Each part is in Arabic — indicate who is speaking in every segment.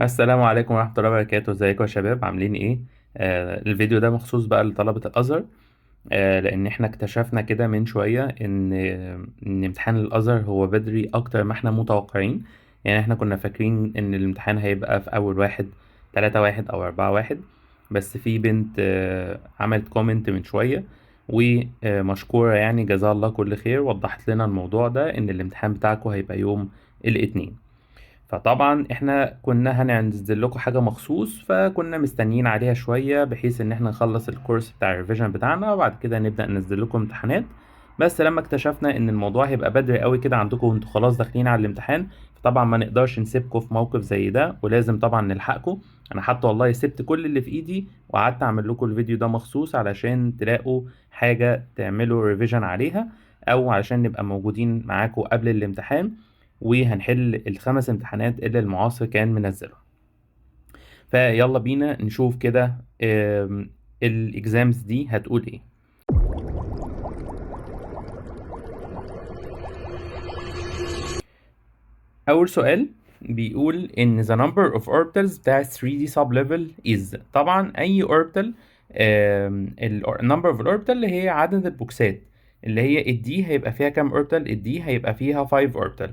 Speaker 1: السلام عليكم ورحمة الله وبركاته. ازيكم يا شباب؟ عاملين ايه؟ الفيديو ده مخصوص بقى لطلبة الأزهر. لأن احنا اكتشفنا كده من شوية إن امتحان الأزهر هو بدري أكتر ما احنا متوقعين. يعني احنا كنا فاكرين إن الامتحان هيبقى في أول واحد 3/1 أو 4/1. بس في بنت عملت كومنت من شوية ومشكورة، يعني جزاها الله كل خير، وضحت لنا الموضوع ده إن الامتحان بتاعكم هيبقى يوم الاثنين. فطبعا احنا كنا هننزل لكم حاجة مخصوص، فكنا مستنيين عليها شوية بحيث ان احنا نخلص الكورس بتاع الريفيجن بتاعنا وبعد كده نبدأ ننزل لكم امتحانات. بس لما اكتشفنا ان الموضوع هيبقى بدري قوي كده عندكم وانتوا خلاص داخلين على الامتحان، فطبعا ما نقدرش نسيبكم في موقف زي ده، ولازم طبعا نلحقكم. انا حتى والله سبت كل اللي في ايدي وقعدت اعمل لكم الفيديو ده مخصوص علشان تلاقوا حاجة تعملوا ريفيجن عليها، او علشان نبقى موجودين معاكم قبل الامتحان وهنحل الخمس امتحانات اللي المعاصر كان منزلها. فيلا بينا نشوف كده الاكزامز دي هتقول ايه. اول سؤال بيقول ان the number of orbitals بتاع 3D sublevel is. طبعا اي orbital، ال number of orbital اللي هي عدد البوكسات، اللي هي الدي هيبقى فيها كام orbital؟ الدي هيبقى فيها 5 orbital.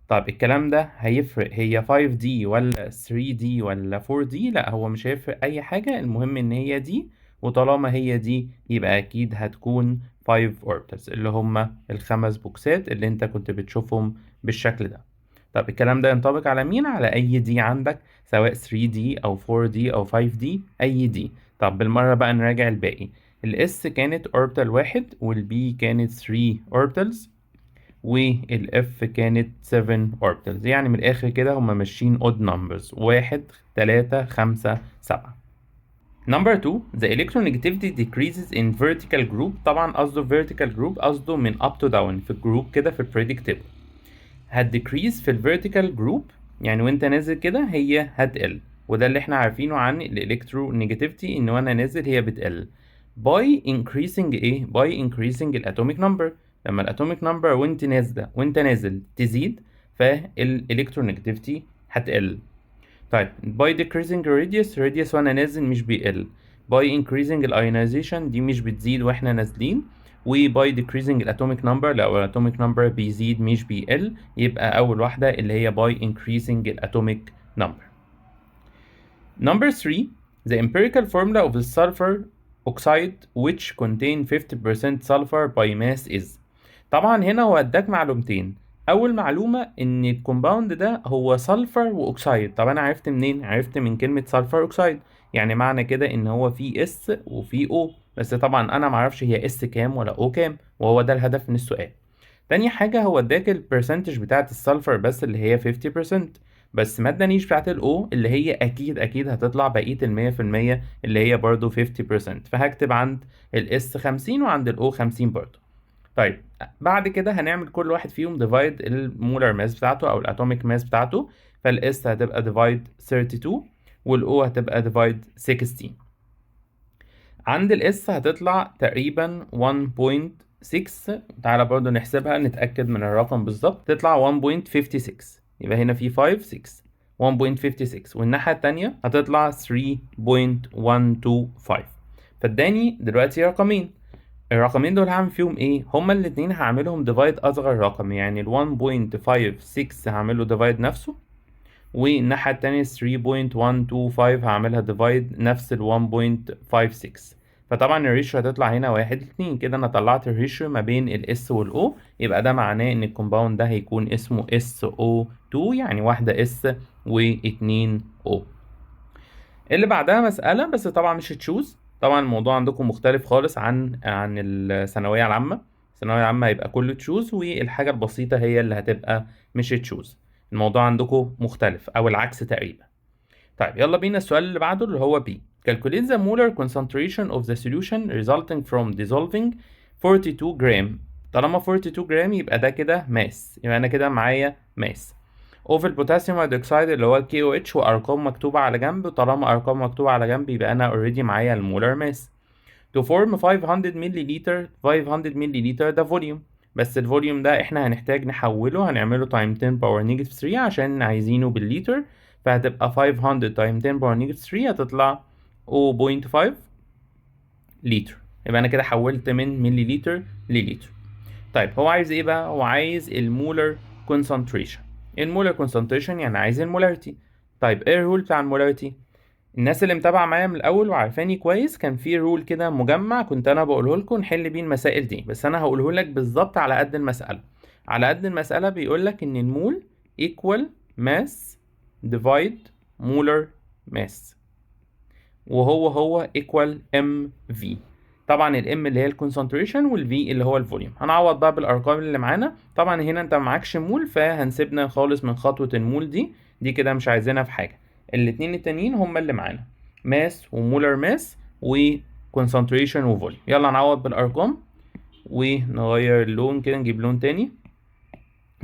Speaker 1: طب الكلام ده هيفرق هي 5D ولا 3D ولا 4D؟ لا، هو مش هيفرق اي حاجة، المهم ان هي دي، وطالما هي دي يبقى اكيد هتكون 5 orbitals اللي هما الخمس بوكسات اللي انت كنت بتشوفهم بالشكل ده. طب الكلام ده ينطبق على مين؟ على اي دي عندك، سواء 3D او 4D او 5D، اي دي. طب بالمرة بقى نراجع الباقي. الاس كانت اوربيتال واحد، والبي كانت 3 اوربيتالز، والاف كانت 7 اوربيتالز. يعني من الاخر كده هما ماشيين odd numbers: 1 3 5 7. Number 2: the electronegativity decreases in vertical group. طبعا قصده vertical group قصده من up to down في الجروب كده في البريدكتيبل. هتديكريز في الفيرتيكال جروب، يعني وانت نازل كده هي هتقل، وده اللي احنا عارفينه عن الالكترونيجاتيفيتي، ان وانا نازل هي بتقل باي increasing ايه؟ باي increasing الاتوميك نمبر. لما الاتوميك نمبر وانت نازل تزيد، فالالكترونيجاتيفيتي هتقل. طيب باي decreasing radius وانا نازل مش بيقل. باي increasing الايونيزيشن دي مش بتزيد واحنا نازلين. وباي decreasing الاتوميك نمبر، لو الاتوميك نمبر بيزيد مش بيقل، يبقى اول واحده اللي هي باي increasing الاتوميك نمبر. Number 3: the empirical formula of the sulfur oxide which contain 50% sulfur by mass is. طبعا هنا هو اداك معلومتين. اول معلومه ان الكومباوند ده هو سلفر واكسايد. طب انا عرفت منين؟ عرفت من كلمه سلفر اوكسايد، يعني معنى كده ان هو في اس وفي او، بس طبعا انا معرفش هي اس كام ولا او كام، وهو ده الهدف من السؤال. تاني حاجه هو اداك البرسنتج بتاعه السلفر بس اللي هي 50%، بس ما ادانيش بتاعه الاو اللي هي اكيد هتطلع بقيه ال100% اللي هي برضو 50%. فهكتب عند الاس 50 وعند الاو 50 برضو. طيب بعد كده هنعمل كل واحد فيهم ديفايد المولر ماس بتاعته او الاتوميك ماس بتاعته. فالاس هتبقى ديفايد 32 والاو هتبقى ديفايد 16. عند الاس هتطلع تقريبا 1.6. تعالى برضو نحسبها نتأكد من الرقم بالظبط. تطلع 1.56، يبقى هنا في 5 6 1.56، والناحية التانية هتطلع 3.125. فاداني دلوقتي رقمين. الرقمين دول هعمل فيهم ايه؟ هما الاتنين هعملهم ديفايد اصغر رقم، يعني ال 1.56 هعمله ديفايد نفسه، والناحية التانية 3.125 هعملها ديفايد نفس ال 1.56. فطبعا الريشيو هتطلع هنا 1:2. كده انا طلعت الريشيو ما بين الاس والاو، يبقى ده معناه ان الكومباوند ده هيكون اسمه SO2، يعني واحدة اس واتنين او. اللي بعدها مسألة بس طبعا مش تشوز. طبعا الموضوع عندكم مختلف خالص عن الثانوية العامة. الثانوية العامة هيبقى كله تشوز، والحاجة البسيطة هي اللي هتبقى مش تشوز. الموضوع عندكم مختلف أو العكس تقريبا. طيب يلا بينا السؤال اللي بعده اللي هو B. Calculate the molar concentration of the solution resulting from dissolving 42 جرام. طالما 42 جرام يبقى ده كده ماس، يبقى أنا كده معايا ماس اوف البوتاسيوم هيدروكسيد اللي هو الكي او اتش، وارقام مكتوبه على جنب. طالما ارقام مكتوبه على جنب يبقى انا اوريدي معايا المولر ماس. تو فورم 500 ملي لتر، 500 ملي لتر ده فوليوم، بس الفوليوم ده احنا هنحتاج نحوله، هنعمله تايم 10 باور نيجاتيف 3 عشان عايزينه بالليتر. فهتبقى 500 تايم 10 باور نيجاتيف 3 هتطلع 0.5 لتر. يبقى انا كده حولت من ملي لتر للتر. طيب هو عايز ايه بقى؟ هو عايز المولر كونسنتريشن. المولر كونسنتريشن يعني عايز المولاريتي. طيب ايه الرول بتاع المولاريتي؟ الناس اللي متابعه معايا من الاول وعارفاني كويس، كان في رول كده مجمع كنت انا بقوله لكم نحل بيه المسائل دي، بس انا هقوله لك بالظبط على قد المساله. على قد المساله بيقول لك ان المول equal mass divide molar mass، وهو equal mv. طبعا الام اللي هي الكونسنتريشن والفي اللي هو الفوليوم. هنعوض بقى بالارقام اللي معانا. طبعا هنا انت معكش مول فهنسيبنا خالص من خطوه المول دي كده مش عايزينها في حاجه. الاتنين التانيين هما اللي معانا، ماس ومولر ماس وكونسنتريشن وفوليوم. يلا نعوض بالارقام ونغير اللون كده، نجيب لون تاني.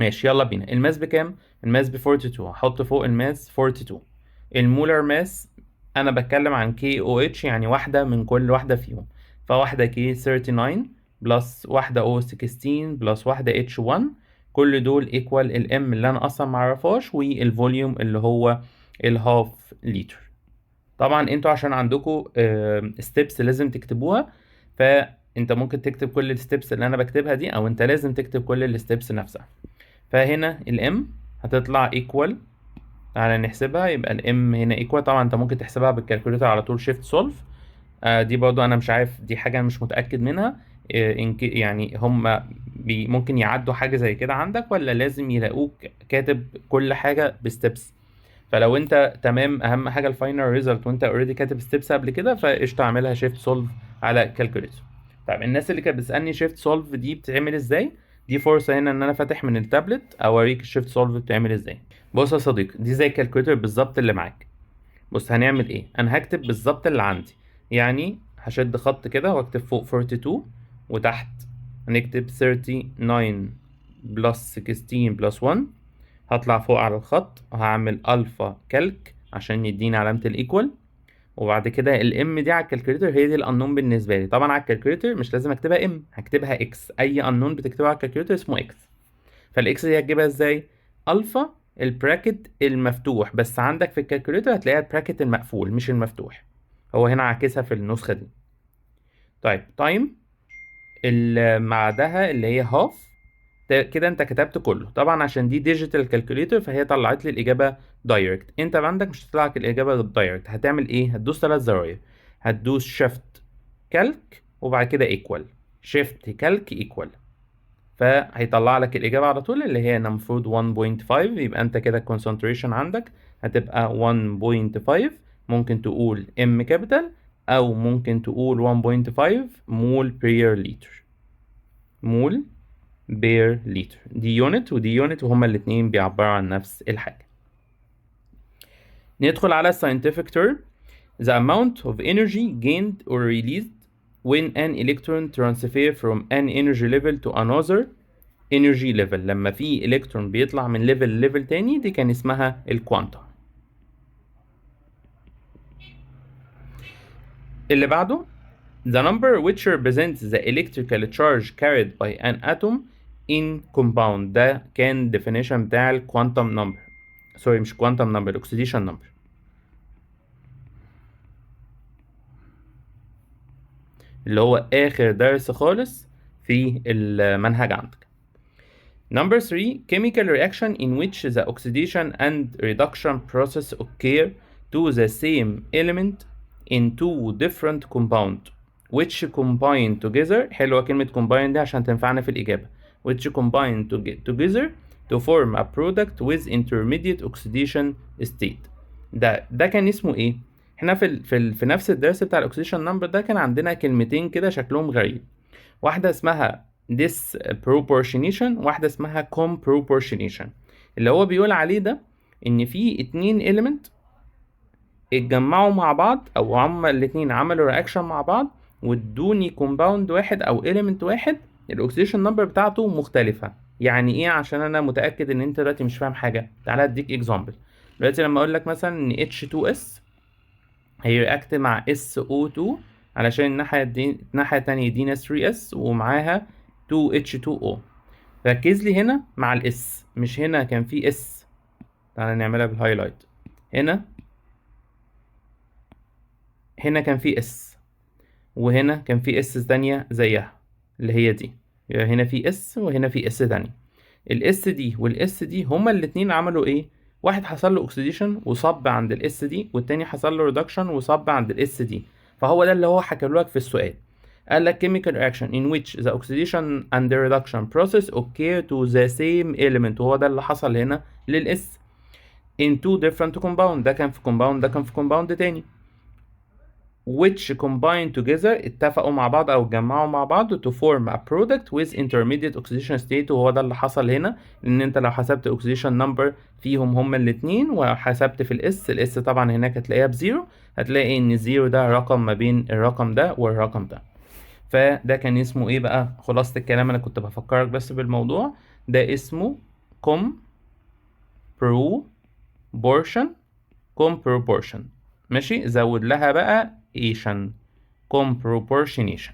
Speaker 1: ماشي يلا بينا. الماس بكام؟ الماس ب 42. هحط فوق الماس 42. المولر ماس انا بتكلم عن كي او اتش، يعني واحده من كل واحده فيهم. فواحده كي 39 بلس واحده او 16 بلس واحده اتش 1، كل دول ايكوال الام اللي انا اصلا معرفهاش والفوليوم اللي هو الهاف لتر. طبعا انتوا عشان عندكم ستيبس لازم تكتبوها، فانت ممكن تكتب كل الستيبس اللي انا بكتبها دي، او انت لازم تكتب كل الستيبس نفسها. فهنا الام هتطلع ايكوال، تعالى نحسبها. يبقى الام هنا ايكوال، طبعا انت ممكن تحسبها بالكالكوليتر على طول شيفت سولف. دي برضو انا مش عارف، دي حاجه انا مش متاكد منها. يعني هم ممكن يعدوا حاجه زي كده عندك، ولا لازم يلاقوك كاتب كل حاجه بستبس. فلو انت تمام، اهم حاجه الفاينل ريزلت وانت اوريدي كاتب ستيبس قبل كده، فقشطه اعملها شيفت سولف على كالكوليتر. طيب الناس اللي كانت بتسالني شيفت سولف دي بتتعمل ازاي، دي فرصه هنا ان انا فاتح من التابلت اوريك الشيفت سولف بتعمل ازاي. بص يا صديقي، دي زي الكالكوليتر بالظبط اللي معاك. بص هنعمل ايه، انا هكتب بالظبط اللي عندي. يعني هشد خط كده واكتب فوق 42 وتحت هنكتب 39 بلس 16 بلس 1. هطلع فوق على الخط وهعمل الفا كالك عشان يديني علامة الايكوال. وبعد كده الام دي على الكالكوليتر هي دي الانون بالنسبة لي. طبعا على الكالكوليتر مش لازم اكتبها ام، هكتبها اكس. اي انون بتكتبها على الكالكوليتر اسمه اكس. فالاكس دي هتجيبها ازاي؟ الفا البراكت المفتوح، بس عندك في الكالكوليتر هتلاقيها البراكت المقفول مش المفتوح. هو هنا عاكسها في النسخة دي. طيب تايم اللي بعدها اللي هي هاف. كده انت كتبت كله. طبعا عشان دي ديجيتال كالكوليتر فهي طلعت لي الاجابه دايركت. انت عندك مش هتطلع لك الاجابه دايركت. هتعمل ايه؟ هتدوس 3 زراير، هتدوس شيفت كالك وبعد كده ايكوال، شيفت كالك ايكوال، فهيطلع لك الاجابه على طول اللي هي المفروض 1.5. يبقى انت كده الكونسنتريشن عندك هتبقى 1.5. ممكن تقول ام كابيتال او ممكن تقول 1.5 مول بير لتر. مول بير لتر، دي يونت ودي يونت وهما الاتنين بيعبروا عن نفس الحاجة. ندخل على scientific term. The amount of energy gained or released when an electron transfer from an energy level to another energy level. لما في الكترون بيطلع من ليفل لليفل تاني دي كان اسمها الكوانتم. اللي بعده the number which represents the electrical charge carried by an atom in compound. ده كان definition بتاع الكوانتم نمبر. سوري مش كوانتم نمبر، الاكسيديشن نمبر، اللي هو اخر درس خالص في المنهج عندك. Number 3 chemical reaction in which the oxidation and reduction process occur to the same element in two different compound which combine together. حلوة كلمة combine دي عشان تنفعنا في الإجابة. which combine together to form a product with intermediate oxidation state. ده كان اسمه ايه؟ احنا في نفس الدرس بتاع الاكسيديشن نمبر ده كان عندنا كلمتين كده شكلهم غريب. واحدة اسمها disproportionation، واحدة اسمها comproportionation. اللي هو بيقول عليه ده ان في اتنين element اتجمعوا مع بعض، او هما الاتنين عملوا رياكشن مع بعض وادوني كومباوند واحد او element واحد الاكسيديشن نمبر بتاعته مختلفة. يعني ايه؟ عشان انا متأكد ان انت دلوقتي مش فاهم حاجة. تعالى اديك اكزامبل. دلوقتي لما اقول لك مثلا ان H2S هيرياكت مع SO2 علشان الناحية التانية يدينا 3S ومعاها 2H2O. ركز لي هنا مع الاس، مش هنا كان في اس. تعالى نعملها بالهايلايت. هنا كان في اس، وهنا كان في اس تانية زيها اللي هي دي، يبقى هنا في اس وهنا في اس تانية. الاس دي والاس دي هما الاتنين عملوا ايه؟ واحد حصل له اوكسيديشن وصب عند الاس دي، والتاني حصل له ريدكشن وصب عند الاس دي. فهو ده اللي هو حكى لك في السؤال. قال لك chemical reaction in which the oxidation and the reduction process occur to the same element، وهو ده اللي حصل هنا للاس in two different compound. ده كان في compound، ده كان في compound تاني. which combine together، اتفقوا مع بعض او اتجمعوا مع بعض to form a product with intermediate oxidation state، وهو ده اللي حصل هنا. ان انت لو حسبت oxidation number فيهم هما الاتنين، وحسبت في الاس طبعا هناك هتلاقيها بزيرو، هتلاقي ان الزيرو ده رقم ما بين الرقم ده والرقم ده. فده كان اسمه ايه بقى؟ خلاصة الكلام، انا كنت بفكرك بس بالموضوع ده، اسمه comproportion. ماشي، زود لها بقى comproportionation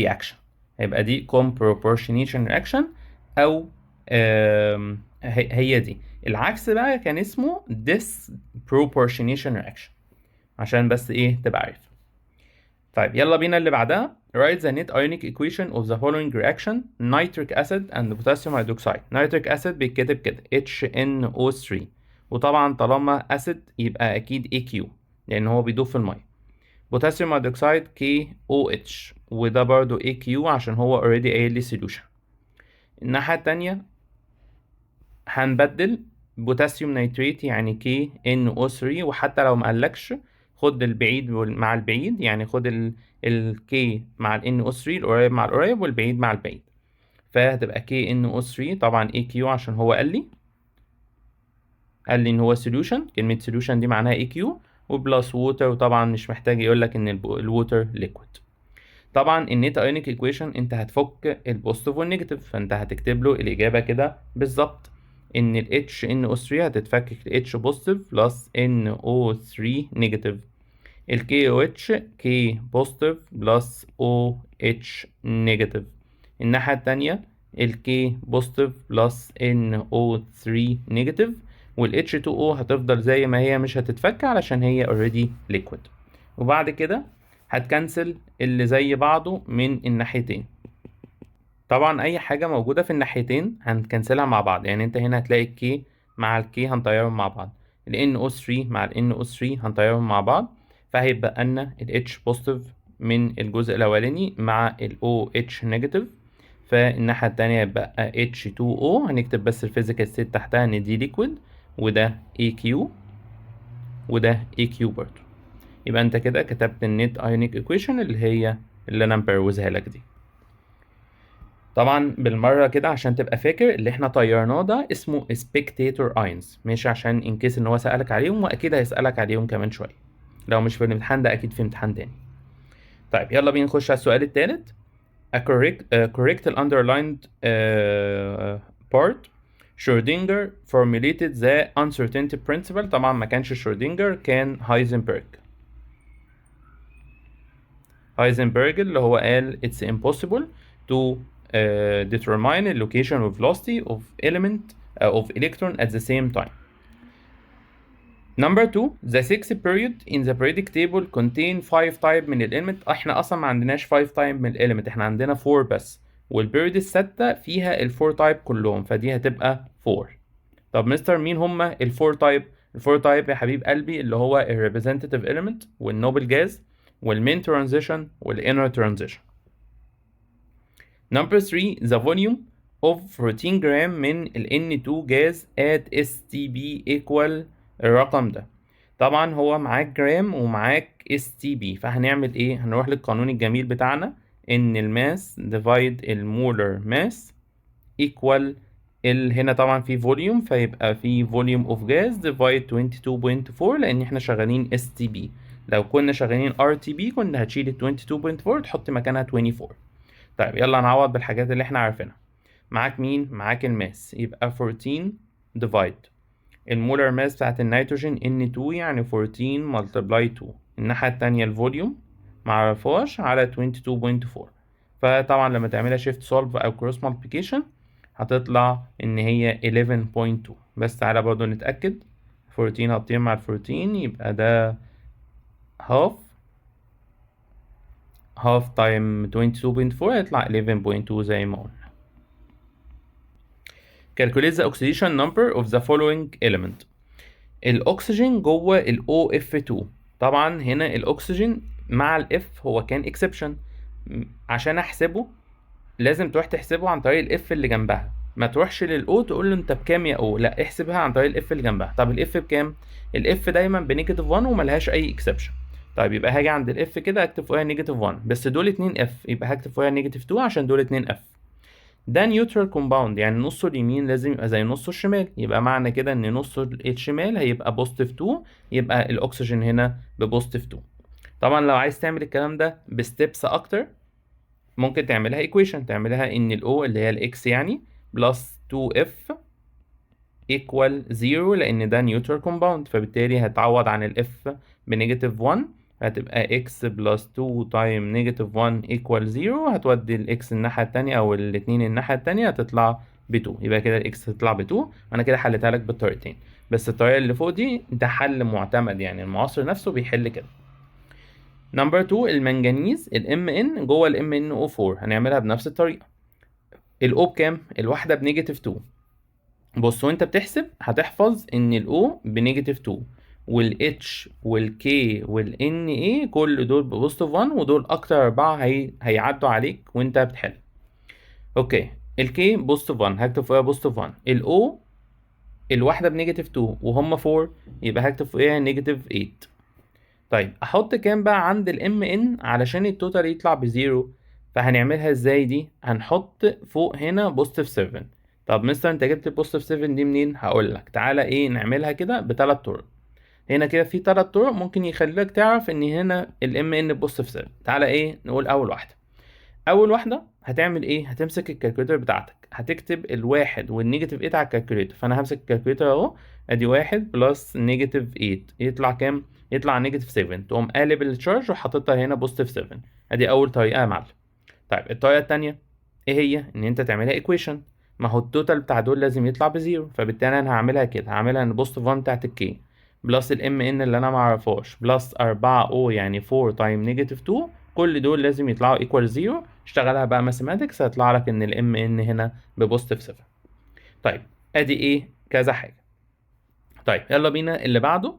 Speaker 1: reaction، هيبقى دي comproportionation reaction، او هي دي. العكس بقى كان اسمه disproportionation reaction، عشان بس ايه تبقى عارف. طيب يلا بينا اللي بعدها. write the net ionic equation of the following reaction nitric acid and potassium hydroxide. nitric acid بيتكتب كده HNO3، وطبعا طالما acid يبقى اكيد AQ لان هو بيدوب في الميه. بوتاسيوم هيدروكسيد KOH، وده برضو AQ عشان هو already قايل لي solution. الناحية التانية هنبدل بوتاسيوم نيتريت يعني KNO3، وحتى لو مقالكش خد البعيد مع البعيد، يعني خد ال K مع ال NO3، القريب مع القريب والبعيد مع البعيد، فهتبقى KNO3 طبعا AQ عشان هو قال لي ان هو solution. كلمة solution دي معناها AQ، وبلس ووتر، وطبعا مش محتاج يقولك ان الووتر ليكويد. طبعا النيت ايونيك ايكويشن انت هتفك البوزيتيف والنيجاتيف، فانت هتكتب له الاجابه كده بالظبط، ان ال HNO3 هتتفكك ل H بوزيتيف بلس NO3 نيجاتيف، ال KOH K بوزيتيف بلس OH نيجاتيف. الناحيه التانيه ال K بوزيتيف بلس NO3 نيجاتيف، وال H2O هتفضل زي ما هي مش هتتفك علشان هي already liquid. وبعد كده هتكنسل اللي زي بعضه من الناحيتين. طبعا اي حاجة موجودة في الناحيتين هنكنسلها مع بعض، يعني انت هنا هتلاقي الكي مع الكي هنطيرهم مع بعض، ال NO3 مع ال NO3 هنطيرهم مع بعض، فهيبقى لنا ال H بوزيتيف من الجزء الاولاني مع ال OH نيجاتيف، فالناحية التانية يبقى H2O. هنكتب بس الفيزيكال ستيت تحتها ان دي ليكويد، وده AQ وده AQ برضه. يبقى انت كده كتبت النت ايونيك ايكويشن اللي انا مبروزها لك دي. طبعا بالمره كده عشان تبقى فاكر اللي احنا طيرناه ده اسمه spectator ions، ماشي، عشان ان كيس ان هو سألك عليهم، واكيد هيسألك عليهم كمان شويه، لو مش في الامتحان ده اكيد في امتحان تاني. طيب يلا بينا نخش على السؤال الثالث. correct the underlined part. Schrödinger formulated the uncertainty principle. طبعا ما كانش شرودنجر، كان هايزنبرج. هايزنبرج اللي هو قال it's impossible to determine the location or velocity of electron at the same time. Number 2, the sixth period in the periodic table contain 5 type من element. احنا اصلا ما عندناش 5 type من element، احنا عندنا 4 بس، والبيريود الستة فيها ال 4 type كلهم، فدي هتبقى 4. طب مستر مين هما ال 4 type؟ ال 4 type يا حبيب قلبي اللي هو ال representative element والنوبل جاز والمين ترانزيشن والانر ترانزيشن. Number 3, the volume of 14 جرام من ال N2 جاز at STB equal الرقم ده. طبعا هو معاك جرام ومعاك STB، فهنعمل ايه؟ هنروح للقانون الجميل بتاعنا ان الماس ديفايد المولر ماس equal هنا طبعا في فوليوم، فيبقى في فوليوم اوف جاز ديفايد 22.4، لان احنا شغالين STB. لو كنا شغالين RTB كنا هتشيل ال 22.4 تحط مكانها 24. طيب يلا نعوض بالحاجات اللي احنا عارفينها. معاك مين؟ معاك الماس، يبقى 14 ديفايد المولر ماس بتاعت النيتروجين N2 يعني 14 ملتبلاي 2. الناحية التانية الفوليوم معرفهاش على 22.4، فطبعا لما تعملها شيفت سولف او كروس مالتيبيكيشن هتطلع ان هي 11.2. بس تعالى برضو نتأكد، 14 هطير مع 14 يبقى ده half time 22.4 هيطلع 11.2 زي ما قلنا. calculate the oxidation number of the following element. الأكسجين جوه ال OF2. طبعا هنا الأكسجين مع ال F هو كان exception. عشان أحسبه لازم تروح تحسبه عن طريق ال F اللي جنبها، ما تروحش لل O تقول له أنت بكام يا O، لا احسبها عن طريق ال F اللي جنبها. طب ال F بكام؟ ال F دايما بنيجاتيف 1 وملهاش أي exception. طيب يبقى هاجي عند ال F كده أكتب فوقها نيجاتيف 1، بس دول 2 F يبقى هكتب فوقها نيجاتيف 2 عشان دول 2 F. ده نيوترال كومباوند، يعني نصه اليمين لازم يبقى زي نصه الشمال، يبقى معنى كده ان نصه الشمال هيبقى بوزيتيف 2، يبقى الاكسجين هنا ببوزيتيف 2. طبعا لو عايز تعمل الكلام ده بستبس اكتر ممكن تعملها ايكويشن، تعملها ان الاو اللي هي الاكس يعني بلس 2f equal 0، لان ده نيوترال كومباوند، فبالتالي هتعوض عن الاف بنيجاتيف 1 هتبقى x بلس 2 تايم نيجاتيف 1 equal 0، هتودي الاكس الناحية التانية او الاتنين الناحية التانية هتطلع ب 2، يبقى كده الاكس هتطلع ب 2. انا كده حلتها لك بالطريقتين، بس الطريقة اللي فوق دي ده حل معتمد، يعني المعاصر نفسه بيحل كده. نمبر 2 المنجنيز الام ان جوه الام ان او 4 هنعملها بنفس الطريقة. الاو بكام؟ الواحدة بنيجاتيف 2. بص وانت بتحسب هتحفظ ان الاو بنيجاتيف 2 والاتش والكي والان اي كل دول ببوزيتيف 1، ودول اكتر اربعه هيعدوا عليك وانت بتحل. اوكي الكي بوزيتيف 1 هكتب فوقها بوزيتيف 1، الاو الواحده بنيجاتيف 2 وهم 4 يبقى هكتب فوقها نيجاتيف 8. طيب احط كام بقى عند الام ان علشان التوتال يطلع بزيرو؟ فهنعملها ازاي دي؟ هنحط فوق هنا بوزيتيف 7. طب مستر انت جبت البوزيتيف 7 دي منين؟ هقول لك تعالى ايه نعملها كده بثلاث طرق. هنا كده في ثلاث طرق ممكن يخليك تعرف ان هنا الام ان بوزيتيف 7. تعالى ايه نقول اول واحده هتعمل ايه؟ هتمسك الكالكوليتر بتاعتك هتكتب الواحد والنيجاتيف 8 على الكالكوليتر، فانا همسك الكالكوليتر اهو ادي 1 بلس نيجاتيف 8 يطلع كام؟ يطلع نيجاتيف 7، تقوم قالب التشارج وحاططها هنا بوزيتيف 7. ادي اول طريقه يا معلم. طيب الطريقه الثانيه ايه هي؟ ان انت تعملها ايكويشن، ما هو التوتال بتاع دول لازم يطلع بزيرو، فبالتالي انا هعملها كده، هعملها ان بوزيتيف 1 بتاعت الكي بلس الام ان اللي انا معرفهاش بلس 4 او يعني 4 تايم نيجاتيف 2، كل دول لازم يطلعوا ايكوال 0. اشتغلها بقى ماثيماتكس هيطلع لك ان الام ان هنا ببوزيتيف 7. طيب ادي ايه كذا حاجه. طيب يلا بينا اللي بعده.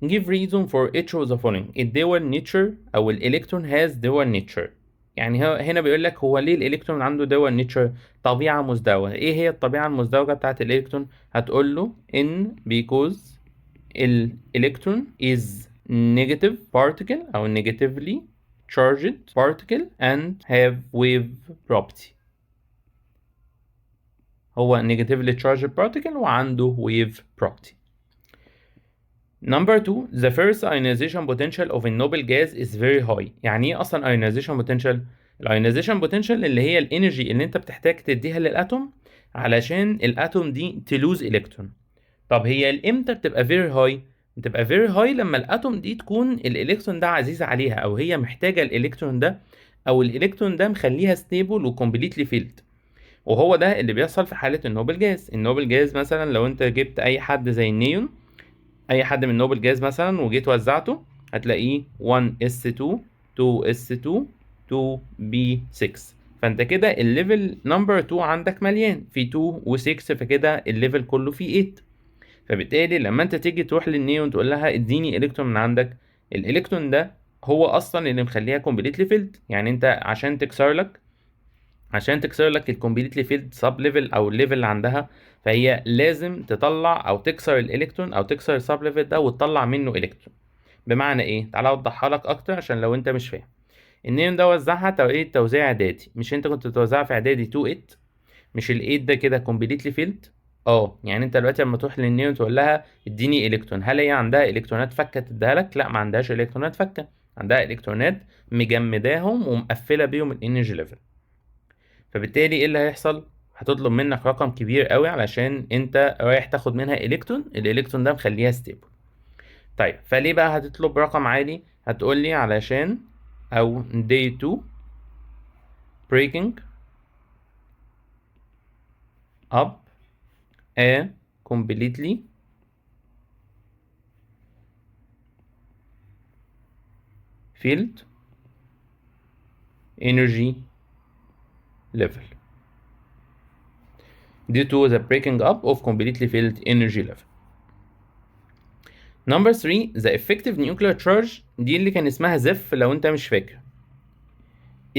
Speaker 1: give reason for each of the following. الدول nature او الالكترون has dual nature. يعني هنا بيقول لك هو ليه الالكترون عنده dual nature؟ طبيعه مزدوجه. ايه هي الطبيعه المزدوجه بتاعت الالكترون؟ هتقول له ان because الالكترون is negative particle او negatively charged particle and have wave property. هو negatively charged particle وعنده wave property. Number 2 the first ionization potential of a noble gas is very high. يعني ايه اصلا ionization potential؟ الايونيزيشن potential اللي هي الانرجي اللي انت بتحتاج تديها للاتوم علشان الاتوم دي تلوز الكترون. طب هي امتى بتبقى very high؟ بتبقى very high لما الاتوم دي تكون الالكترون ده عزيز عليها او هي محتاجه الالكترون ده، او الالكترون ده مخليها ستيبل وكومبليتلي فيلد. وهو ده اللي بيحصل في حاله النوبل جاز. النوبل جاز مثلا لو انت جبت اي حد زي النيون، اي حد من نوبل جاز مثلا وجيت وزعته هتلاقيه 1s2 2s2 2b6، فانت كده الليفل نمبر 2 عندك مليان في 2 و6، فكده الليفل كله فيه 8. فبالتالي لما انت تيجي تروح للنيون تقول لها اديني الكترون من عندك، الالكترون ده هو اصلا اللي مخليها كومبليتلي فيلد. يعني انت عشان تكسر لك الكومبليتلي فيلد سب ليفل او الليفل اللي عندها، فهي لازم تطلع او تكسر الالكترون او تكسر السب ليفل ده وتطلع منه الكترون. بمعنى ايه؟ تعالى اوضحها لك اكتر عشان لو انت مش فاهم. النيون ده وزعها توزيع اعدادي، مش انت كنت بتوزعها في اعدادي 2 8؟ مش ال 8 ده كده كومبليتلي فيلد؟ يعني انت دلوقتي لما تروح للنيون تقول لها اديني الكترون، هل هي عندها الكترونات فكه تديها لك؟ لا، ما عندهاش الكترونات فكه، عندها الكترونات مجمداهم ومقفله بيهم الانرجي ليفل. فبالتالي ايه اللي هيحصل؟ هتطلب منك رقم كبير قوي علشان انت رايح تاخد منها الكترون، الالكترون ده مخليها ستيبل. طيب فليه بقى هتطلب رقم عالي؟ هتقول لي علشان او day 2 breaking up a completely field energy level due to the breaking up of completely filled energy level. Number 3 the effective nuclear charge دي اللي كان اسمها ZEF لو انت مش فاكر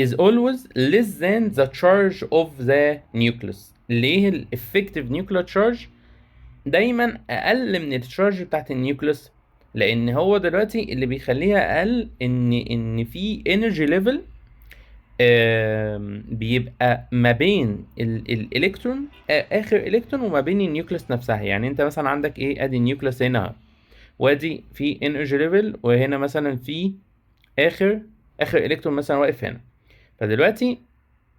Speaker 1: is always less than the charge of the nucleus. ليه ال effective nuclear charge دايما اقل من التشارج بتاعت النيوكليوس؟ لان هو دلوقتي اللي بيخليها اقل ان في energy level بيبقى ما بين الالكترون اخر الكترون وما بين النيوكليوس نفسها. يعني انت مثلا عندك ايه، ادي النيوكليوس هنا وادي في انرجي ليفل، وهنا مثلا في اخر الكترون مثلا واقف هنا. فدلوقتي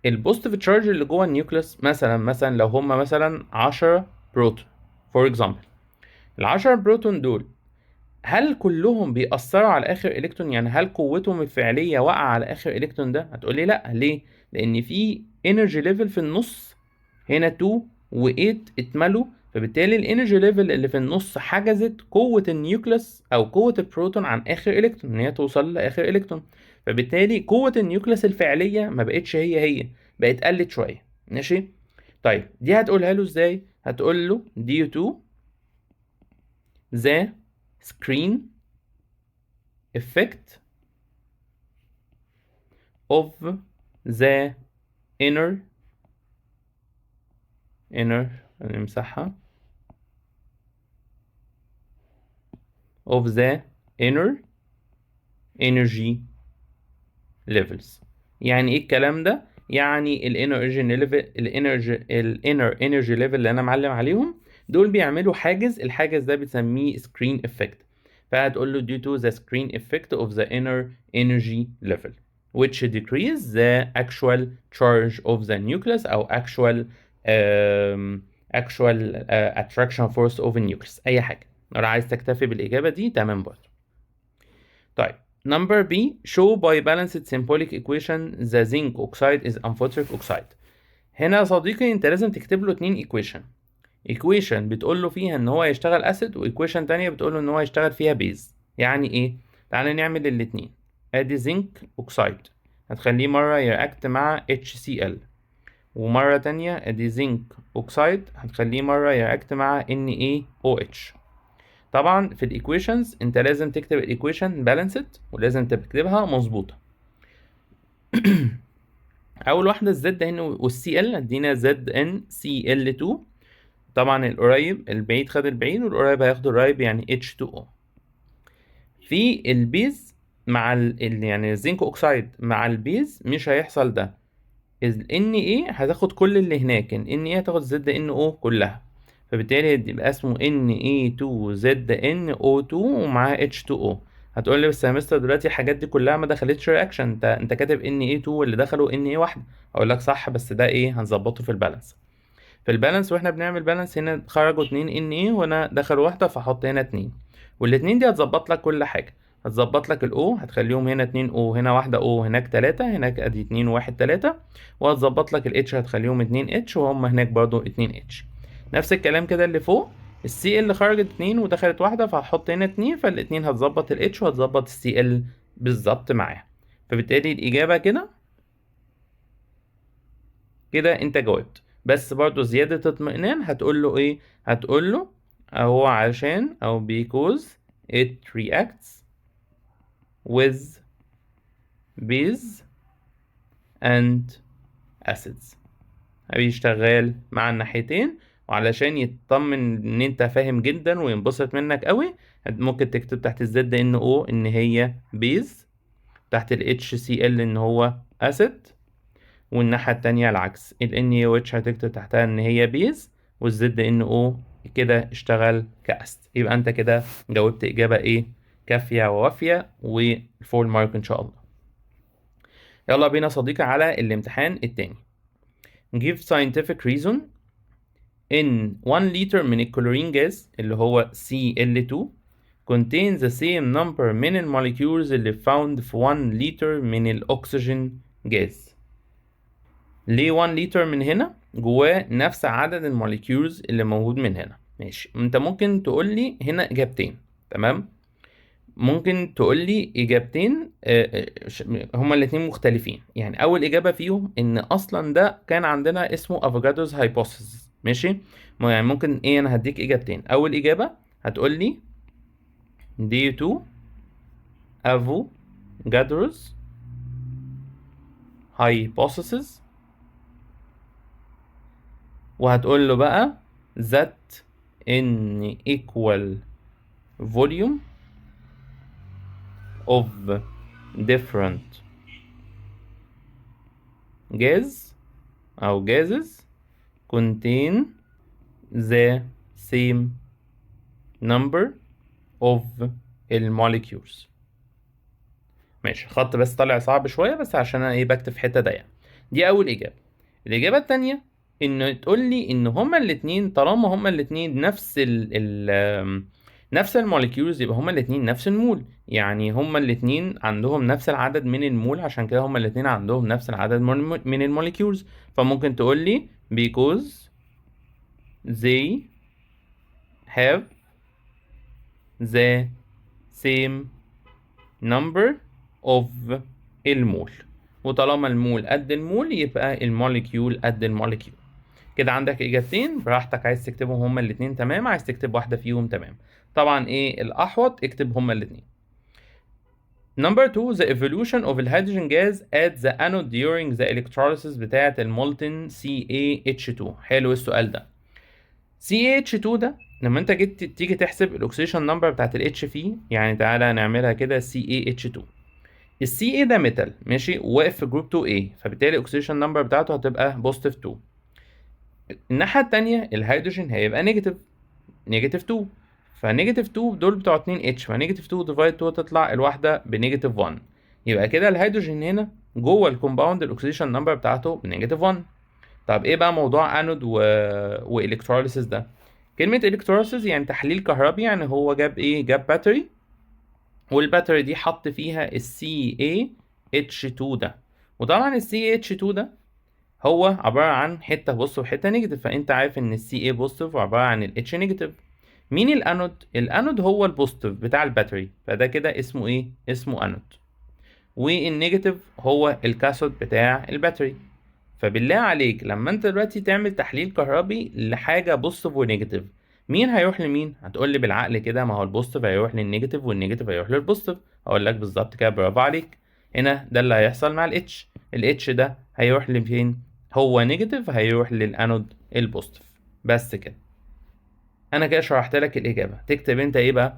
Speaker 1: البوزيتيف تشارج اللي جوه النيوكليوس مثلا لو هم مثلا 10 بروتون فور اكزامبل، ال10 بروتون دول هل كلهم بيأثروا على آخر إلكترون؟ يعني هل قوتهم الفعلية واقعة على آخر إلكترون ده؟ هتقولي لأ. ليه؟ لأن في انرجي ليفل في النص هنا 2 و8 اتملوا، فبالتالي الانرجي ليفل اللي في النص حجزت قوة النيوكليوس أو قوة البروتون عن آخر إلكترون إن هي توصل لآخر إلكترون. فبالتالي قوة النيوكليوس الفعلية ما بقتش هي بقت قلت شوية. ماشي؟ طيب دي هتقولها له إزاي؟ هتقول له due to the screen effect of the inner نمسحها of the inner energy levels. يعني ايه الكلام ده؟ يعني الانر انرجي ليفل اللي انا معلم عليهم دول بيعملوا حاجز، الحاجز ده بنسميه screen effect. فهتقول له due to the screen effect of the inner energy level which decrease the actual charge of the nucleus أو actual attraction force of the nucleus. أي حاجة. لو عايز تكتفي بالإجابة دي تمام برضه. طيب number B show by balanced symbolic equation the zinc oxide is amphoteric oxide. هنا يا صديقي انت لازم تكتب له 2 equation بتقول له فيها ان هو يشتغل اسيد، وايكويشن تانية بتقول له ان هو يشتغل فيها بيز. يعني ايه؟ تعالى نعمل الاتنين. ادي زنك اوكسايد هتخليه مرة يرياكت مع HCl، ومرة تانية ادي زنك اوكسايد هتخليه مرة يرياكت مع NaOH. طبعا في الايكويشنز انت لازم تكتب الايكويشن بالانسد ولازم تكتبها مظبوطة. اول واحدة الزد ان والCl ادينا ZnCl2. طبعا البعيد خد البعيد والقريب هياخد القريب يعني H2O. في البيز مع يعني الزنك اوكسايد مع البيز مش هيحصل ده. Na هتاخد كل اللي هناك، Na هتاخد ZnO كلها، فبالتالي يبقى اسمه Na2ZnO2 ومعاه H2O. هتقول لي بس يا مستر دلوقتي الحاجات دي كلها ما دخلتش رياكشن، انت كاتب Na2 واللي دخلوا Na واحده. اقول لك صح، بس ده ايه هنظبطه في البالانس. في البالانس واحنا بنعمل بالانس هنا خرجوا 2 Na وانا دخلوا واحده فاحط هنا 2، والاتنين دي هتظبط لك كل حاجه. هتظبط لك الاو هتخليهم هنا 2 او هنا واحده او هناك 3 هناك ادي 2 1 3، وهتظبط لك الاتش هتخليهم 2 اتش وهم هناك برضو 2 اتش. نفس الكلام كده اللي فوق السي ال خرجت 2 ودخلت واحده فهحط هنا 2، فالاتنين هتظبط الاتش وهتظبط السي ال بالظبط معاها. فبالتالي الاجابه كده انت جاوبت. بس برضو زيادة اطمئنان هتقول له ايه؟ هتقول له هو عشان او because it reacts with base and acids. بيشتغل مع الناحيتين، وعلشان يطمن ان انت فاهم جدا وينبسط منك قوي ممكن تكتب تحت الزد ان او ان هي بيز، تحت ال HCl ان هو acid، والناحية التانية العكس ال NaOH هتكتب تحتها ان هي بيز والزد NO كده اشتغل كأست. يبقى انت كده جاوبت اجابة ايه كافية ووافية والفول مارك ان شاء الله. يلا بينا صديقي على الامتحان التاني. give scientific reason in 1 liter من الكلورين جاز اللي هو Cl2 contains the same number من الموليكيولز اللي found في 1 liter من الاكسجين جاز. ليه 1 لتر من هنا جواه نفس عدد الموليكيولز اللي موجود من هنا؟ ماشي، انت ممكن تقول لي هنا اجابتين. تمام، ممكن تقول لي اجابتين هما الاتنين مختلفين. يعني اول اجابه فيهم ان اصلا ده كان عندنا اسمه افوكادوز هايبوثيسيس، ماشي. يعني ممكن ايه، انا هديك اجابتين. اول اجابه هتقول لي due to افوكادوز hypothesis، وهتقول له بقى that in equal volume of different gas أو gases contain the same number of الموليكيولز. ماشي، خط بس طالع صعب شوية بس عشان أنا إيه بكتب في حتة ضيقة. دي أول إجابة. الإجابة التانية إن تقول لي إن هما الاتنين، طالما هما الاتنين نفس الموليكيولز، يبقى هما الاتنين نفس المول. يعني هما الاتنين عندهم نفس العدد من المول، عشان كده هما الاتنين عندهم نفس العدد من الموليكيولز. فممكن تقول لي because they have the same number of المول. وطالما المول قد المول يبقى الموليكيول قد الموليكيول. كده عندك اجابتين براحتك، عايز تكتبهم هما الاتنين تمام، عايز تكتب واحدة فيهم تمام. طبعا ايه الاحوط، اكتب هما الاتنين. Number 2 the evolution of the hydrogen gas at the anode during the electrolysis بتاعة المولتن CaH2. حلو السؤال ده. CaH2 ده لما انت جيت تيجي تحسب الاكسيديشن نمبر بتاعت ال H فيه، يعني تعالى نعملها كده CaH2. ال Ca ده ميتال ماشي، وواقف في جروب 2A، فبالتالي الاكسيديشن نمبر بتاعته هتبقى بوزيتيف 2. الناحية التانية الهيدروجين هيبقى نيجاتيف 2، فنيجاتيف 2 دول بتوع 2 H، فنيجاتيف 2 ديفايد 2 تطلع الواحدة بنيجاتيف 1. يبقى كده الهيدروجين هنا جوه الكومباوند الاكسيديشن نمبر بتاعته بنيجاتيف 1. طب ايه بقى موضوع انود والكتروليسيس ده؟ كلمة الكتروليسيس يعني تحليل كهربي، يعني هو جاب ايه؟ جاب باتري، والباتري دي حط فيها ال CaH2 ده. وطبعا ال CaH2 ده هو عبارة عن حتة بوزيتيف وحتة نيجاتيف، فانت عارف ان ال Ca بوزيتيف وعبارة عن ال H نيجاتيف. مين الانود؟ الانود هو البوزيتيف بتاع الباتري، فده كده اسمه ايه؟ اسمه انود. والنيجاتيف هو الكاثود بتاع الباتري. فبالله عليك لما انت دلوقتي تعمل تحليل كهربي لحاجة بوزيتيف ونيجاتيف، مين هيروح لمين؟ هتقول لي بالعقل كده، ما هو البوزيتيف هيروح للنيجاتيف والنيجاتيف هيروح للبوزيتيف. اقول لك بالظبط كده، برافو عليك. هنا ده اللي هيحصل مع الاتش. الاتش ده هيروح لفين؟ هو نيجاتيف هيروح للانود البوزيتيف. بس كده انا كده شرحت لك الاجابة. تكتب انت ايه بقى؟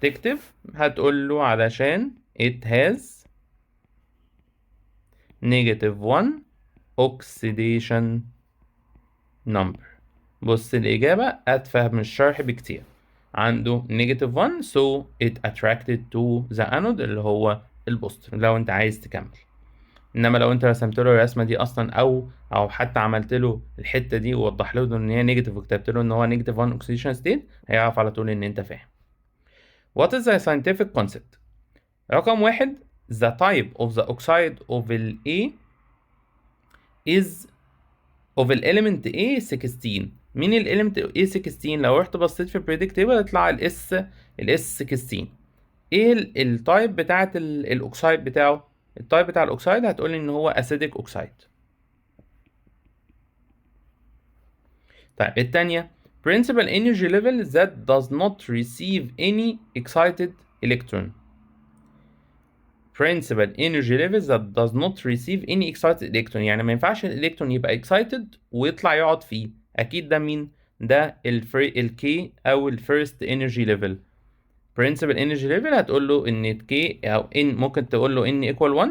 Speaker 1: تكتب هتقول له علشان it has negative 1 oxidation number. بص الإجابة أتفه من الشرح بكتير. عنده negative 1 so it attracted to the anode اللي هو البوزيتيف لو أنت عايز تكمل. إنما لو أنت رسمت له الرسمة دي أصلا أو حتى عملت له الحتة دي ووضح له إن هي نيجاتيف وكتبت له إن هو negative 1 oxidation state، هيعرف على طول إن أنت فاهم. What is the scientific concept؟ رقم 1 the type of the oxide of the A is of element A16. مين element A16؟ لو رحت بصيت في البريدكت تيبل هيطلع ال S16. ايه التايب بتاعت الاوكسايد بتاعه؟ التايب بتاع الاوكسايد هتقول ان هو acidic اوكسايد. طيب التانية principal energy level that does not receive any excited electron. principal energy level that does not receive any excited electron، يعني ما ينفعش الالكترون يبقى excited ويطلع يقعد فيه. اكيد ده مين؟ ده الكي او الفيرست انرجي ليفل. principal energy level هتقول له ان K او ان، ممكن تقول له ان equal 1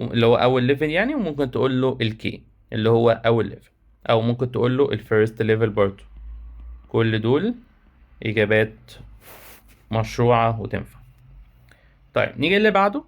Speaker 1: اللي هو اول ليفل يعني، وممكن تقول له الكي اللي هو اول ليفل، او ممكن تقول له الفيرست ليفل برضه. كل دول اجابات مشروعة وتنفع. طيب نيجي اللي بعده.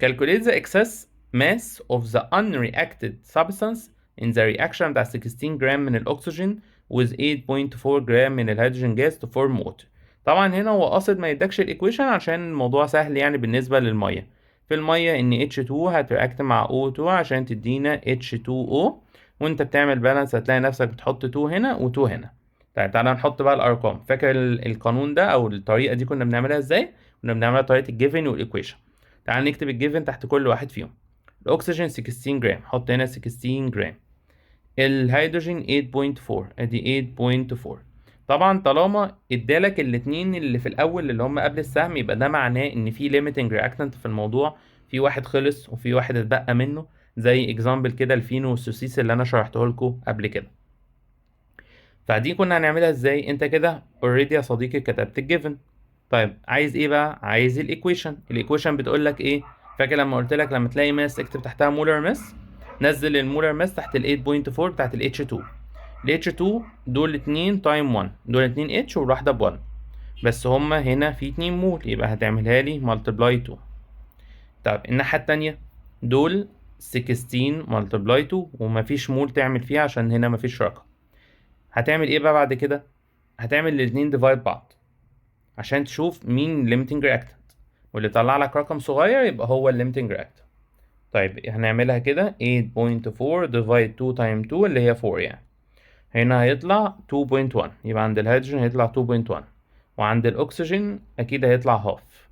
Speaker 1: calculate the excess mass of the unreacted substance in the reaction بتاع 16 جرام من الأكسجين with 8.4 جرام من الهيدروجين جاز to form water. طبعا هنا هو قاصد ما يدكش الإيكويشن عشان الموضوع سهل يعني بالنسبة للمية. في المية إن H2 هترياكت مع O2 عشان تدينا H2O، وأنت بتعمل بالانس هتلاقي نفسك بتحط 2 هنا و2 هنا. طيب تعالى نحط بقى الارقام. فاكر القانون ده او الطريقه دي كنا بنعملها ازاي؟ كنا بنعملها طريقه الجيفن والايكويشن. تعال نكتب الجيفن تحت كل واحد فيهم. الاكسجين 16 جرام، حط هنا 16 جرام. الهيدروجين 8.4، ادي 8.4. طبعا طالما ادالك الاتنين اللي في الاول اللي هم قبل السهم، يبقى ده معناه ان في limiting reactant في الموضوع، في واحد خلص وفي واحد اتبقى منه، زي اكزامبل كده الفينو والسوسيس اللي انا شرحته لكم قبل كده. فدي كنا هنعملها ازاي؟ انت كده اوريدي يا صديقي كتبت الجيفن. طيب عايز ايه بقى؟ عايز الايكويشن. الايكويشن بتقول لك ايه؟ فاكر لما قلت لك لما تلاقي ماس اكتب تحتها مولر ماس؟ نزل المولر ماس تحت ال 8.4 بتاعت ال H2. ال H2 دول 2 تايم 1، دول 2 H والواحده ب 1، بس هما هنا في 2 مول، يبقى هتعملها لي ملتبلاي 2. طب الناحيه التانيه دول 16 ملتبلاي 2 ومفيش مول تعمل فيها عشان هنا مفيش رقم. هتعمل ايه بقى بعد كده؟ هتعمل الاتنين ديفايد بعض عشان تشوف مين limiting reactant، واللي طلع لك رقم صغير يبقى هو limiting reactant. طيب هنعملها كده 8.4 divide 2 times 2 اللي هي 4 يعني. هنا هيطلع 2.1، يبقى عند الهيدروجين هيطلع 2.1، وعند الأكسجين أكيد هيطلع هاف.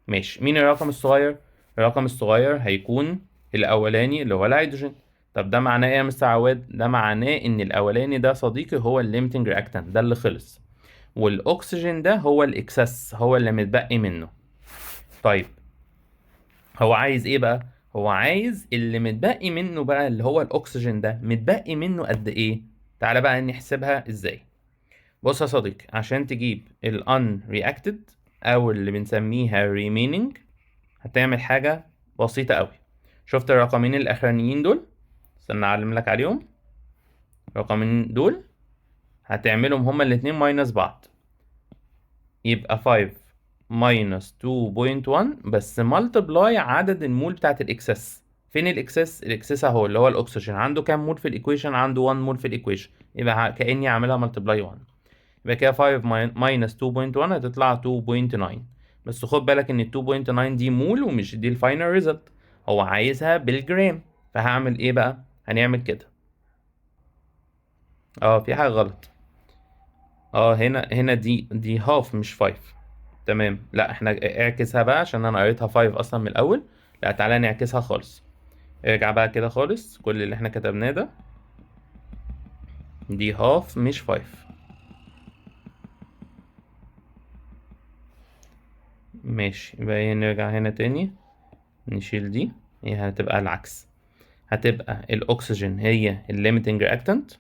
Speaker 1: ماشي، مين الرقم الصغير؟ الرقم الصغير هيكون الأولاني اللي هو الهيدروجين. طب ده معناه إيه يا مستر عواد؟ ده معناه إن الأولاني ده صديقي هو limiting reactant، ده اللي خلص، والاكسجين ده هو الاكسس، هو اللي متبقي منه. طيب هو عايز ايه بقى؟ هو عايز اللي متبقي منه بقى، اللي هو الاكسجين ده متبقي منه قد ايه؟ تعالى بقى نحسبها ازاي. بص يا صديقي، عشان تجيب ال unreacted او اللي بنسميها remaining، هتعمل حاجة بسيطة قوي. شفت الرقمين الاخرانيين دول؟ استنى اعلم لك عليهم. الرقمين دول هتعملهم هما الاتنين ماينس بعض، يبقى 5 minus 2.1 بس ملتبلاي عدد المول بتاعت الاكسس. فين الاكسس؟ الاكسس اهو اللي هو الاكسجين، عنده كام مول في الايكويشن؟ عنده 1 مول في الايكويشن، يبقى كاني عاملها ملتبلاي 1. يبقى كده 5 minus 2.1 هتطلع 2.9. بس خد بالك ان ال 2.9 دي مول ومش دي الفاينل ريزلت، هو عايزها بالجرام. فهعمل ايه بقى؟ هنعمل كده. في حاجه غلط. هنا دي هاف مش 5. تمام، لا احنا اعكسها بقى عشان انا قريتها 5 اصلا من الاول. لا تعالى نعكسها خالص. ارجع بقى كده خالص، كل اللي احنا كتبناه ده دي هاف مش 5. ماشي، يبقى نرجع هنا تاني نشيل دي، هي هتبقى العكس. هتبقى الاكسجين هي الليميتنج رياكتنت،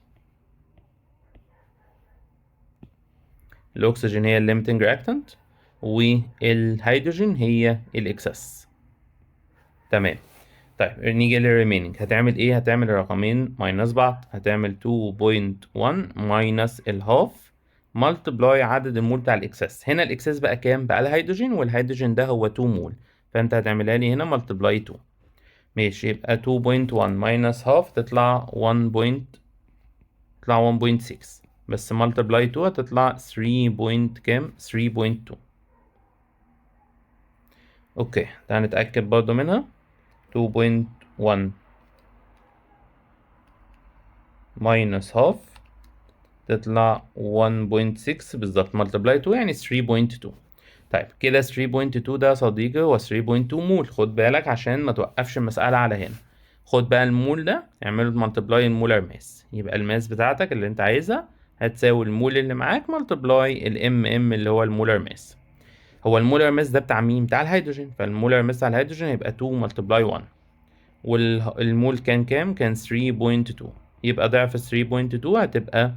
Speaker 1: الاكسجين هي الليميتنج رياكتنت والهيدروجين هي الاكسس. تمام. طيب نيجي للريمينينج، هتعمل ايه؟ هتعمل الرقمين ماينس بعض، هتعمل 2.1 ماينس الهاف ملتبلاي عدد المول بتاع الاكسس. هنا الاكسس بقى كام؟ بقى الهيدروجين، والهيدروجين ده هو 2 مول، فانت هتعملها لي هنا ملتبلاي 2. ماشي، يبقى 2.1 ماينس هاف تطلع 1.6، بس ملتبلاي 2 هتطلع 3 بوينت كام؟ 3.2. اوكي تعال نتأكد برضو منها. 2.1 minus half تطلع 1.6 بالظبط، multiply 2 يعني 3.2. طيب كده 3.2 ده يا صديقي هو 3.2 مول. خد بالك عشان ما توقفش المسألة على هنا، خد بقى المول ده اعمله ملتبلاي المولر ماس، يبقى الماس بتاعتك اللي انت عايزها هتساوي المول اللي معاك ملتبلاي الام ام اللي هو المولر ماس. هو المولر ماس ده بتاع مين؟ بتاع الهيدروجين، فالمولر ماس بتاع الهيدروجين هيبقى 2 ملتبلاي 1، والمول كان كام؟ كان 3.2، يبقى ضعف 3.2 هتبقى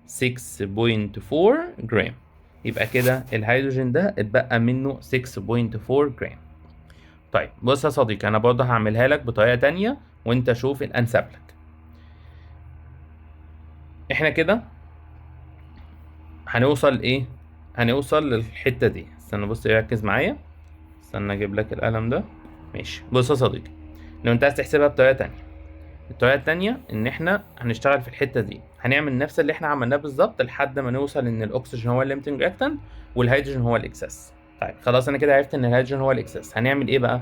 Speaker 1: 6.4 جرام. يبقى كده الهيدروجين ده اتبقى منه 6.4 جرام. طيب بص يا صديقي، انا برضه هعملها لك بطريقة تانية وانت شوف الانسب لك. احنا كده هنوصل ايه؟ هنوصل للحتة دي. استنى بص ركز معايا، استنى اجيب لك القلم ده. ماشي، بص يا صديقي، لو انت عايز تحسبها بطريقة تانية، الطريقة التانية ان احنا هنشتغل في الحتة دي، هنعمل نفس اللي احنا عملناه بالظبط لحد ما نوصل ان الاكسجين هو الليمتنج رياكتنت والهيدروجين هو الاكسس. طيب خلاص انا كده عرفت ان الهيدروجين هو الاكسس. هنعمل ايه بقى؟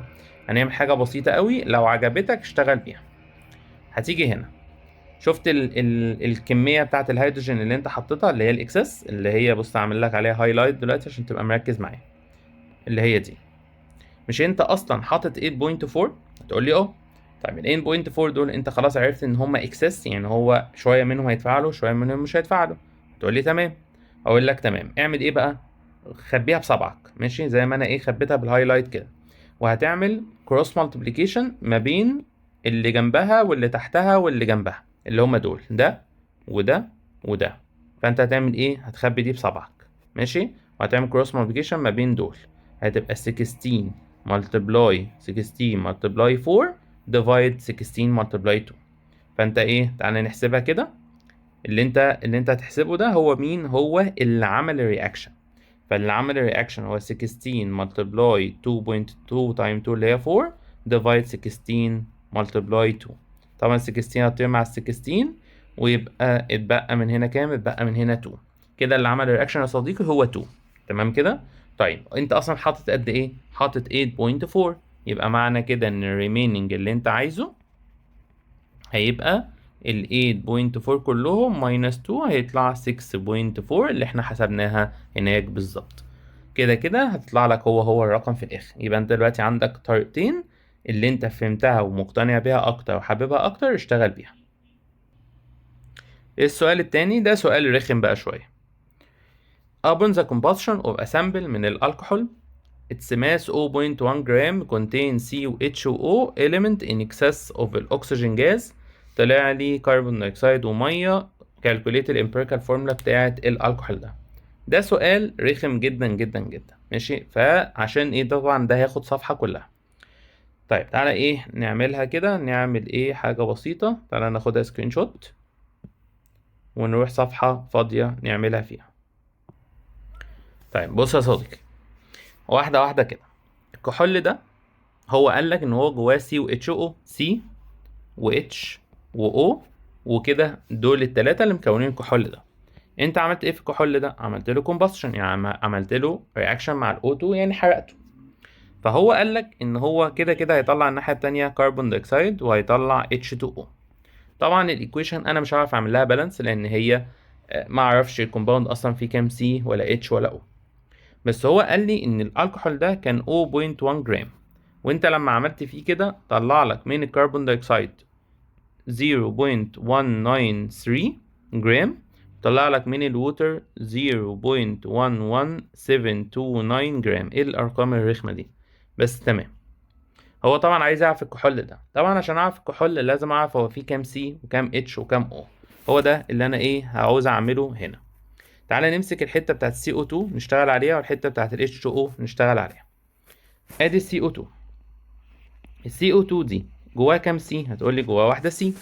Speaker 1: هنعمل حاجة بسيطة قوي، لو عجبتك اشتغل بيها. هتيجي هنا شفت الكميه بتاعه الهيدروجين اللي انت حطيتها اللي هي الاكسس، اللي هي بص عامل لك عليها هايلايت دلوقتي عشان تبقى مركز معايا، اللي هي دي. مش انت اصلا حاطط 8.4؟ هتقول لي اه. طيب ال 8.4 دول انت خلاص عرفت ان هم اكسس، يعني هو شويه منهم هيتفاعلوا شويه منهم مش هيتفاعلوا. تقول لي تمام. اقول لك تمام، اعمل ايه بقى؟ خبيها بصبعك، ماشي، زي ما انا ايه خبيتها بالهايلايت كده، وهتعمل كروس مالتيبليكيشن ما بين اللي جنبها واللي تحتها واللي جنبها، اللي هم دول، ده وده وده. فانت هتعمل ايه؟ هتخبي دي بصبعك، ماشي، وهتعمل كروس مالتيبليكيشن ما بين دول. هتبقى 16 multiply 16 multiply 4 divide 16 multiply 2. فانت ايه، تعالى نحسبها كده. اللي انت هتحسبه ده هو مين؟ هو اللي عمل الرياكشن. فاللي عمل الرياكشن هو 16 multiply 2.2 times 2 اللي هي 4 divide 16 multiply 2. طبعا 16 هتطير مع 16 ويبقى اتبقى من هنا كام؟ اتبقى من هنا 2. كده اللي عمل الرياكشن يا صديقي هو 2. تمام كده؟ طيب انت اصلا حاطط قد ايه؟ حاطط 8.4، يبقى معنى كده ان الريميننج اللي انت عايزه هيبقى ال 8.4 كلهم minus 2 هيطلع 6.4 اللي احنا حسبناها هناك بالظبط. كده كده هتطلع لك هو الرقم في الاخر. يبقى انت دلوقتي عندك طريقتين، اللي انت فهمتها ومقتنع بيها اكتر وحاببها اكتر اشتغل بيها. السؤال التاني ده سؤال رخم بقى شوية. Upon the combustion of a sample من الكحول its mass 0.1 gram contains CuHO element in excess of الأكسجين gas. طلع لي كربون دايوكسيد ومية. calculate الامبيريكال فورمولا بتاعة الكحول ده. ده سؤال رخم جدا جدا جدا، ماشي. فعشان ايه؟ طبعا ده هياخد صفحة كلها. طيب تعالى ايه نعملها كده، نعمل ايه حاجة بسيطة. تعالى ناخدها سكرين شوت ونروح صفحة فاضية نعملها فيها. طيب بص يا صديقي، واحدة واحدة كده. الكحول ده هو قال لك ان هو جواه سي و اتش او، سي و اتش و او، وكده دول التلاتة اللي مكونين الكحول ده. انت عملت ايه في الكحول ده؟ عملت له كومبشن، يعني عملت له رياكشن مع الاو 2، يعني حرقته. فهو قال لك ان هو كده كده هيطلع الناحية التانية كربون دايوكسيد وهيطلع H2O. طبعا الايكويشن انا مش هعرف اعمل لها بالانس لان هي ما اعرفش الكومباوند اصلا فيه كام سي ولا اتش ولا او. بس هو قال لي ان الكحول ده كان 0.1 جرام، وانت لما عملت فيه كده طلع لك من الكربون دايوكسيد 0.193 جرام، طلع لك من الووتر 0.11729 جرام. ايه الارقام الرخمه دي؟ بس تمام. هو طبعا عايز يعرف الكحول ده. طبعا عشان اعرف الكحول لازم اعرف هو فيه كام سي وكام اتش وكام او. هو ده اللي انا ايه عاوز اعمله هنا. تعالى نمسك الحته بتاعت السي او 2 نشتغل عليها والحته بتاعت الاتش 2 او نشتغل عليها. ادي السي او 2. السي او 2 دي جواها كام سي؟ هتقول لي جواها واحده سي.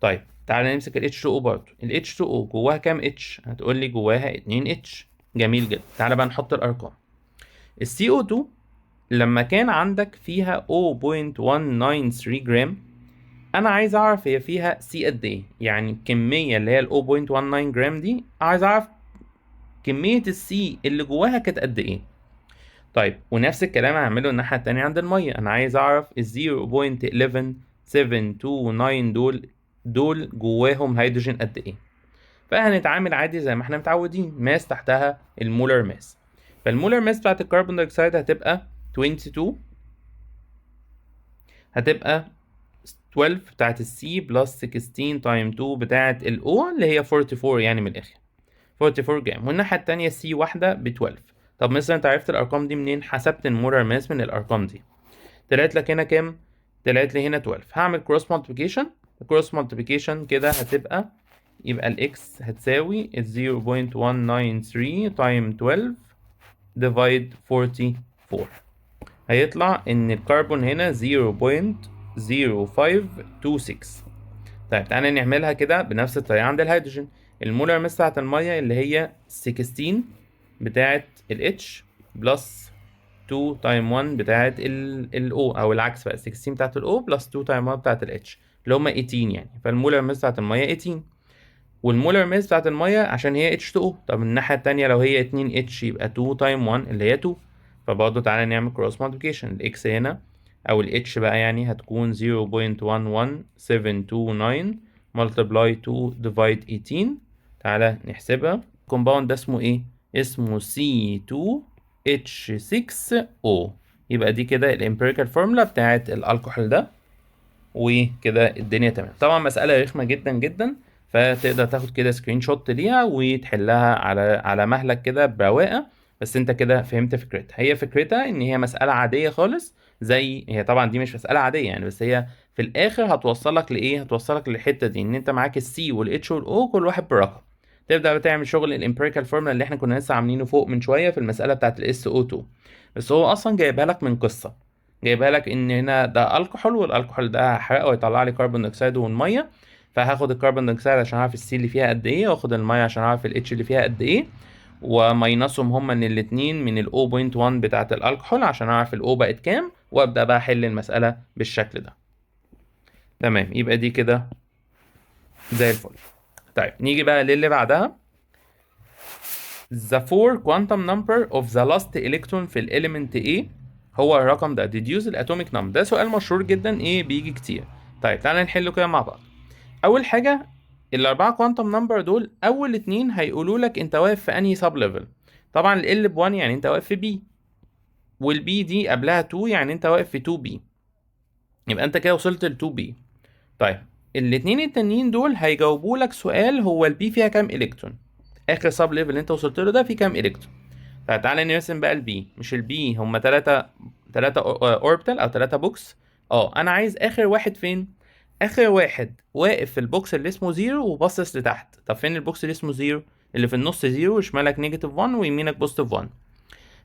Speaker 1: طيب تعالى نمسك ال H2O برضه. ال H2O جواها كام H؟ هتقول لي جواها 2 H. جميل جدا. تعالى بقى نحط الأرقام. ال CO2 لما كان عندك فيها 0.193 جرام، أنا عايز أعرف هي فيها C قد إيه؟ يعني الكمية اللي هي ال 0.19 جرام دي عايز أعرف كمية السي اللي جواها كانت قد إيه؟ طيب ونفس الكلام هعمله الناحية التانية عند المية. أنا عايز أعرف ال 0.11729 دول جواهم هيدروجين قد إيه؟ فهنتعامل عادي زي ما احنا متعودين، ماس تحتها المولر ماس. فالمولر ماس بتاعت الكربون دايوكسيد هتبقى 22، هتبقى 12 بتاعت السي بلس 16 تايم 2 بتاعت الاو اللي هي 44، يعني من الاخر 44 جرام. والناحية التانية سي واحدة ب 12. طب مثلا انت عرفت الارقام دي منين؟ حسبت المولر ماس من الارقام دي. طلعت لك هنا كام؟ طلعت لي هنا 12. هعمل كروس مالتيبيكيشن. الكروس مالتيبيكيشن كده هتبقى، يبقى الاكس هتساوي 0.193 تايم 12 ديفايد 44. هيطلع ان الكربون هنا 0.0526. طيب تعالى نعملها كده بنفس الطريقة عند الهيدروجين. المولر ماس بتاعت المية اللي هي 16 بتاعت ال H بلس 2 تايم 1 بتاعت ال O، او العكس بقى 16 بتاعت ال O بلس 2 تايم 1 بتاعت ال H اللي هما 18 يعني. فالمولر ماس بتاعت المية 18، والمولر ماس بتاعت المية عشان هي H2O. طب الناحية التانية لو هي 2H يبقى 2 تايم 1 اللي هي 2. فبرضه تعالى نعمل كروس مالتيبيكيشن. الإكس هنا أو الاتش بقى يعني هتكون 0.11729 multiply 2 divide 18. تعالى نحسبها. الكومباوند ده اسمه ايه؟ اسمه C2H6O. يبقى دي كده الامبيريكال فورمولا بتاعت الالكحول ده، وكده الدنيا تمام. طبعا مسألة رخمة جدا جدا، فتقدر تاخد كده سكرين شوت ليها وتحلها على مهلك كده برواقة. بس انت كده فهمت فكرتها. هي فكرتها ان هي مسألة عادية خالص، زي هي طبعا دي مش مسألة عادية يعني، بس هي في الاخر هتوصلك لايه؟ هتوصلك للحتة دي ان انت معاك السي والاتش والاو كل واحد برقم. تبدأ بتعمل شغل الامبيريكال فورمولا اللي احنا كنا لسه عاملينه فوق من شوية في المسألة بتاعت الاس او 2. بس هو اصلا جايبها لك من قصة، جايبها لك ان هنا ده الكحول، والالكحول ده هحرقه ويطلع لي كربون دايوكسيد والميه. فهاخد الكربون دايوكسيد عشان اعرف السي اللي فيها قد ايه، واخد الميه عشان اعرف الاتش اللي فيها قد ايه، وماينسهم هما من الاتنين من ال 0.1 بتاعه الالكحول عشان اعرف الاو بقت كام، وابدا بقى احل المساله بالشكل ده. تمام، يبقى دي كده زي الفل. طيب نيجي بقى للي بعدها. The four quantum number of the last electron في الاليمنت A هو الرقم ده. deduce الاتوميك نمبر. ده سؤال مشهور جدا، ايه بيجي كتير. طيب تعالى نحله كده مع بعض. اول حاجه الاربعه كوانتم نمبر دول، اول اتنين هيقولوا لك انت واقف في انهي سب ليفل. طبعا ال ب1 يعني انت واقف في بي، والبي دي قبلها 2 يعني انت واقف في 2 بي، يبقى انت كده وصلت ل 2 بي. طيب الاتنين التانيين دول هيجاوبوا لك سؤال هو البي فيها كام الكترون، اخر سب ليفل اللي انت وصلت له ده فيه كام الكترون. فتعالى نرسم بقى البي. مش البي هما تلاتة اوربيتال او 3 بوكس. انا عايز اخر واحد فين؟ اخر واحد واقف في البوكس اللي اسمه زيرو وباصص لتحت. طب فين البوكس اللي اسمه زيرو؟ اللي في النص زيرو وشمالك نيجاتيف 1 ويمينك بوزيتيف 1.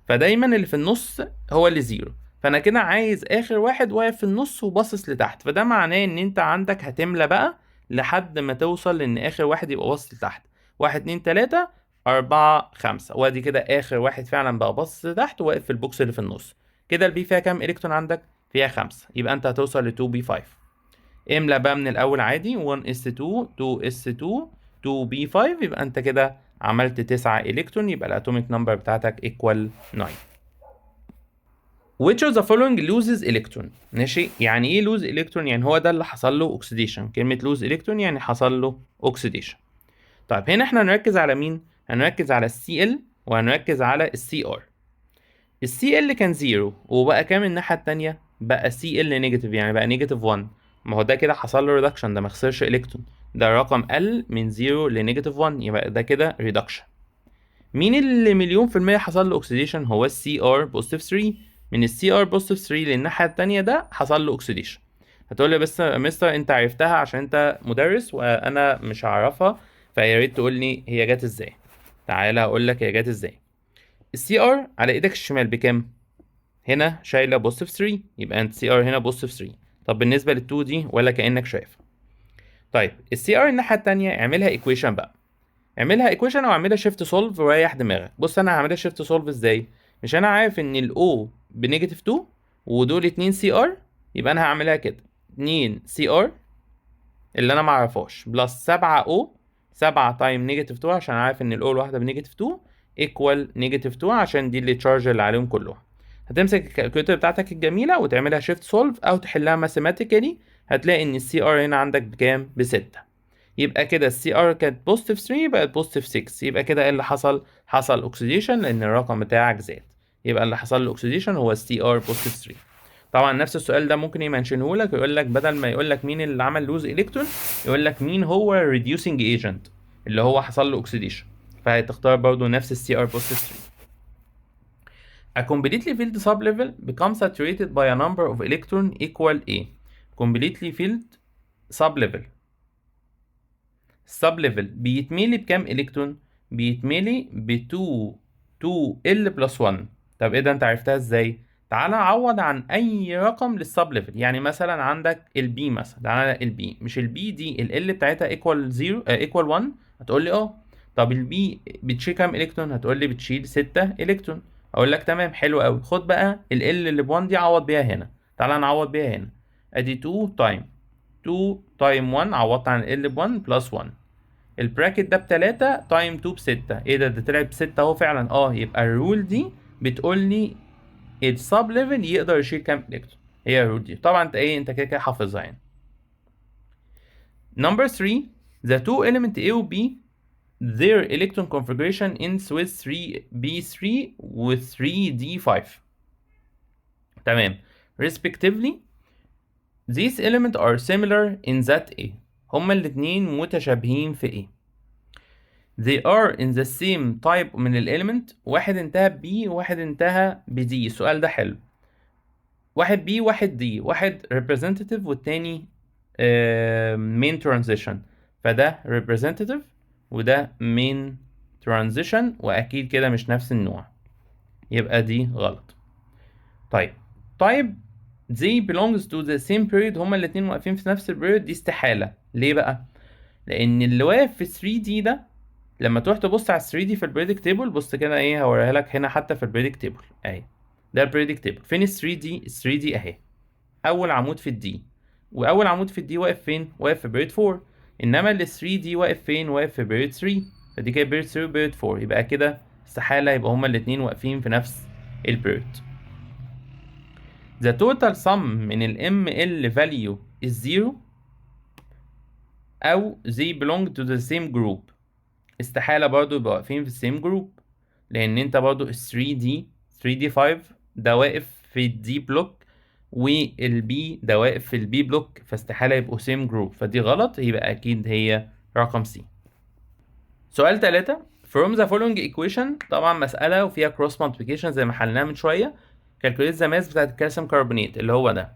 Speaker 1: فدايما اللي في النص هو اللي زيرو. فانا كده عايز اخر واحد واقف في النص وباصص لتحت. فده معناه ان انت عندك هتملى بقى لحد ما توصل لان اخر واحد يبقى باصص لتحت. 1 2 3 4 5، وادي كده اخر واحد فعلا بقى باصص لتحت وواقف في البوكس اللي في النص. كده البي فيها كام الكترون عندك؟ فيها 5. يبقى انت هتوصل ل 2 بي 5. املى بقى من الاول عادي 1s2 2s2 2b5. يبقى انت كده عملت 9 الكترون، يبقى الاتوميك نمبر بتاعتك equal 9. which of the following loses electron. ماشي، يعني ايه lose electron؟ يعني هو ده اللي حصل له oxidation. كلمة lose electron يعني حصل له oxidation. طيب هنا احنا هنركز على مين؟ هنركز على الCl وهنركز على الCr. الCl كان 0 وبقى كام الناحية التانية؟ بقى Cl نيجاتيف، يعني بقى نيجاتيف 1. ما هو ده كده حصل له ريدكشن، ده ما خسرش الكترون، ده رقم قل من 0 لنيجاتيف 1، يبقى ده كده ريدكشن. مين اللي مليون في المية حصل له اوكسيديشن؟ هو السي ار بوزيتيف 3. من السي ار بوزيتيف 3 للناحية التانية ده حصل له اوكسيديشن. هتقول لي بس يا مستر انت عرفتها عشان انت مدرس وانا مش هعرفها، فيا ريت تقول لي هي جت ازاي. تعالى اقول لك هي جت ازاي. السي ار على ايدك الشمال بكام؟ هنا شايله بوزيتيف 3، يبقى انت سي ار هنا بوزيتيف 3. طب بالنسبه لل2 دي ولا كانك شايف. طيب السي ار الناحيه التانيه اعملها ايكويشن بقى. اعملها ايكويشن او اعملها شيفت سولف وريح دماغك. بص انا هعملها شيفت سولف ازاي؟ مش انا عارف ان الاو بنيجاتيف 2 ودول 2 سي ار، يبقى انا هعملها كده 2 سي ار اللي انا معرفهاش بلس 7 او 7 تايم نيجاتيف 2 عشان عارف ان الاو الواحده بنيجاتيف 2 ايكوال نيجاتيف 2 عشان دي اللي تشارج اللي عليهم كلهم. هتمسك الكالكوليتر بتاعتك الجميله وتعملها شيفت سولف او تحلها ماثيماتيكالي. هتلاقي ان السي ار هنا عندك بكام؟ ب6. يبقى كده السي ار كانت بوزيتيف 3 بقت بوزيتيف 6. يبقى كده ايه اللي حصل؟ حصل اوكسيديشن لان الرقم بتاعك زاد. يبقى اللي حصل له اوكسيديشن هو السي ار بوزيتيف 3. طبعا نفس السؤال ده ممكن يمنشنه لك ويقول لك بدل ما يقول لك مين اللي عمل لوز الكترون، يقول لك مين هو ريديوسنج ايجنت اللي هو حصل له اوكسيديشن، فهتختار برضو نفس السي ار بوزيتيف 3. A completely filled sublevel becomes saturated by a number of electron equal A. completely filled sublevel. السب ليفل بيتملي بكام الكترون؟ بيتملي ب 2 ال بلس 1. طب ايه ده انت عرفتها ازاي؟ تعالى عوض عن اي رقم للسب ليفل. يعني مثلا عندك البي مثلا، تعالى البي، مش البي دي ال بتاعتها ايكوال 0 ايكوال 1؟ هتقول لي طب البي بتشيل كام الكترون؟ هتقول لي بتشيل 6 الكترون. اقول لك تمام حلو قوي، خد بقى ال اللي ب 1 دي عوض بيها هنا. تعالى نعوض بيها هنا. ادي 2 تايم 2 تايم 1 عوضت عن ال ب 1 بلس 1. البراكت ده ب3 تايم 2 ب6. ايه ده طلع ب6 اهو فعلا. يبقى الرول دي بتقول لي السب ليفل يقدر يشيل كام الكترون. هي الرول دي طبعا انت كده كده حافظها يعني. Number 3, the two element A و B their electron configuration ends with 3b3 و 3d5 تمام. respectively these elements are similar in that A هما الاتنين متشابهين في A. they are in the same type من الاليمنت. واحد انتهى ب B وواحد انتهى ب D. السؤال ده حلو. واحد B واحد D. واحد representative والتاني main transition. فده representative وده main transition واكيد كده مش نفس النوع، يبقى دي غلط. طيب طيب they belongs to the same period. هما الاتنين واقفين في نفس البيريود، دي استحالة. ليه بقى؟ لان اللي واقف في 3D ده لما تروح تبص على 3D في البريدك تيبل، بص كده ايه، هوريها لك هنا حتى في البريدك تيبل اهي. ده البريدك تيبل. فين ال 3D؟ ال 3D اهي، اول عمود في الدي، واول عمود في الدي واقف فين؟ واقف في بيريد 4. انما ال 3D واقف فين؟ واقف في بيريد 3. فدي كده بيريد 3 وبيريد 4، يبقى كده استحالة يبقى هما الاتنين واقفين في نفس البيريد. The total sum من ال ML value is 0 أو they belong to the same group. استحالة برضو يبقوا واقفين في السيم جروب، لأن أنت برضو ال 3D 5 ده واقف في الدي بلوك والبي ده واقف في البي بلوك، فاستحالة يبقوا سيم جروب، فدي غلط، يبقى أكيد هي رقم C. سؤال 3 from the following equation. طبعا مسألة وفيها cross multiplication زي ما حلناها من شوية. calculate the mass بتاعت الكالسيوم كربونات اللي هو ده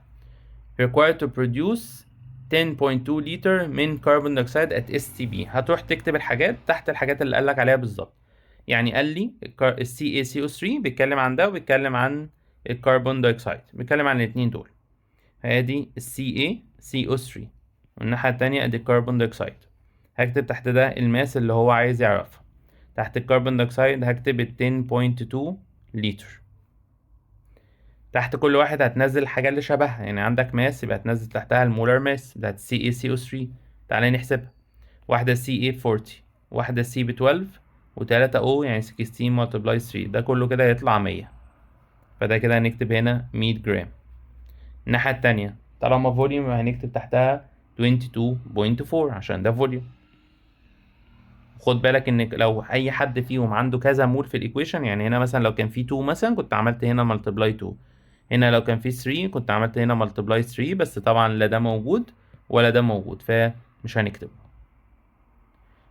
Speaker 1: required to produce 10.2 لتر من كربون دايوكسيد at STB. هتروح تكتب الحاجات تحت الحاجات اللي قالك عليها بالظبط. يعني قال لي ال CaCO3 بيتكلم عن ده وبيتكلم عن الكربون دايوكسيد، بيتكلم عن الاتنين دول. هادي ال CaCO3 والناحية التانية ادي الكربون دايوكسيد. هكتب تحت ده الماس اللي هو عايز يعرفها. تحت الكربون دايوكسيد هكتب ال 10.2 لتر. تحت كل واحد هتنزل الحاجة اللي شبهها، يعني عندك ماس يبقى هتنزل تحتها المولر ماس بتاعت CaCO3. تعالى نحسبها. واحدة Ca40 واحدة C12 و3 O يعني 16 multiply 3، ده كله كده يطلع 100. فده كده هنكتب هنا 100 جرام. الناحية التانية طالما فوليوم هنكتب تحتها 22.4 عشان ده فوليوم. خد بالك ان لو اي حد فيهم عنده كذا مول في الايكويشن، يعني هنا مثلا لو كان في 2 مثلا كنت عملت هنا ملتبلاي 2، هنا لو كان في 3 كنت عملت هنا ملتبلاي 3، بس طبعا لا ده موجود ولا ده موجود فمش هنكتبه.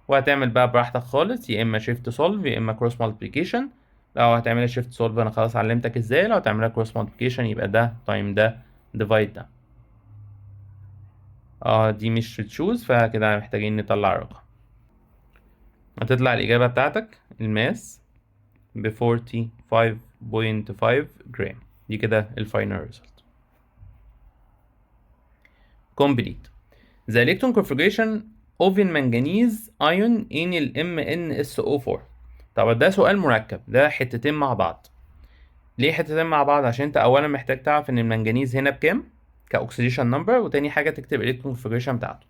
Speaker 1: وهتعمل بقى براحتك خالص، يا اما شيفت سولف يا اما كروس مالتيبيكيشن. لو هتعملها شيفت سولف انا خلاص علمتك ازاي، لو هتعملها كروس مالتيبيكيشن يبقى ده تايم ده ديفايد ده. دي مش تشوز، فكده محتاجين نطلع رقم. هتطلع الإجابة بتاعتك الماس ب 45.5 جرام. دي كده الفاينل ريزلت. complete the electron configuration of manganese ion in ال MnSO4. طب ده سؤال مركب، ده حتتين مع بعض. ليه حتتين مع بعض؟ عشان انت اولا محتاج تعرف ان المنجنيز هنا بكام كاكسيديشن نمبر، وتاني حاجه تكتب الالكترون كونفيجريشن بتاعته.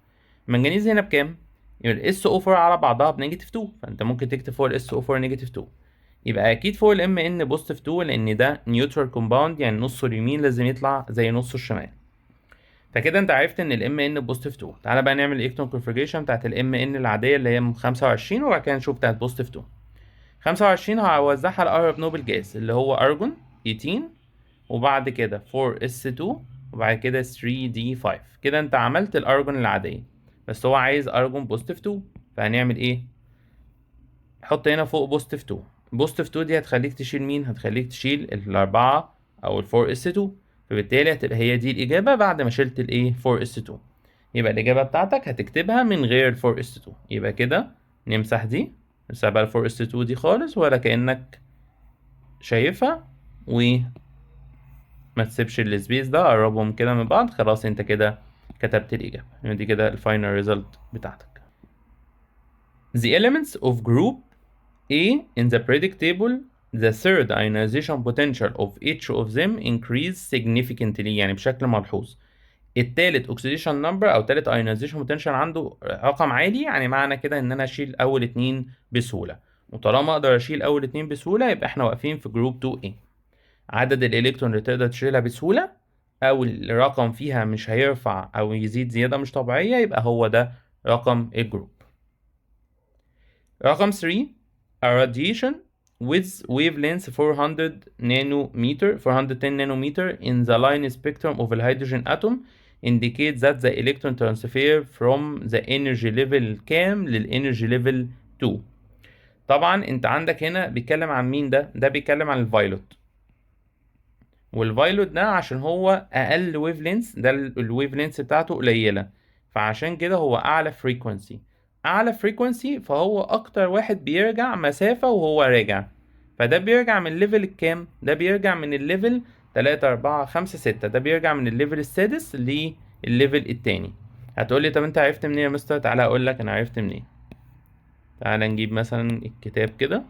Speaker 1: المنجنيز هنا بكام؟ يبقى ال SO4 على بعضها بنيجاتيف 2، فانت ممكن تكتب فوق ال SO4 نيجاتيف 2. يبقى اكيد فوق ال MN بوزيتيف 2 لان ده نيوترال كومباوند، يعني نصه اليمين لازم يطلع زي نصه الشمال. فكده انت عرفت ان ال MN بوزيتيف 2. تعالى بقى نعمل الالكترون كونفيجريشن بتاعت ال MN العاديه اللي هي 25، وبعد كده نشوف بتاعت بوزيتيف 2. 25 هوزعها لأقرب نوبل جاز اللي هو أرجون 18، وبعد كده 4s2، وبعد كده 3d5. كده انت عملت الأرجون العادية، بس هو عايز أرجون بوزيتيف 2، فهنعمل ايه؟ حط هنا فوق بوزيتيف 2. بوزيتيف 2 دي هتخليك تشيل مين؟ هتخليك تشيل الأربعة أو ال 4s2، فبالتالي هتبقى هي دي الإجابة بعد ما شلت الايه 4s2. يبقى الإجابة بتاعتك هتكتبها من غير ال 4s2. يبقى كده نمسح دي، نمسح بقى ال 4s2 دي خالص ولا كأنك شايفها، وما تسيبش السبيس ده، قربهم كده من بعض. خلاص انت كده كتبت الإجابة. يعني دي كده الفاينل ريزلت بتاعتك. The elements of group A in the periodic table, the third ionization potential of each of them increase significantly، يعني بشكل ملحوظ. التالت oxidation number او تالت ionization potential عنده رقم عالي، يعني معنى كده ان انا اشيل اول اتنين بسهولة، وطالما اقدر اشيل اول اتنين بسهولة يبقى احنا واقفين في جروب 2A. عدد الالكترون اللي تقدر تشيلها بسهولة او الرقم فيها مش هيرفع او يزيد زيادة مش طبيعية، يبقى هو ده رقم الجروب. رقم 3 a radiation with wavelength 410 nanometer in the line spectrum of a hydrogen atom indicates that the electron transfer from the energy level كام للenergy level 2. طبعا انت عندك هنا بيتكلم عن مين؟ ده بيتكلم عن الفايلوت، والفايلوت ده عشان هو اقل ويف لينس، ده الويف لينس بتاعته قليله، فعشان كده هو اعلى فريكوانسي. اعلى فريكوانسي فهو اكتر واحد بيرجع مسافه وهو راجع، فده بيرجع من الليفل الكام؟ ده بيرجع من الليفل 3 4 5 6، ده بيرجع من الليفل السادس للليفل التاني. هتقولي طب انت عرفت منين يا مستر؟ تعالى اقول لك انا عرفت منين. تعالى نجيب مثلا الكتاب كده.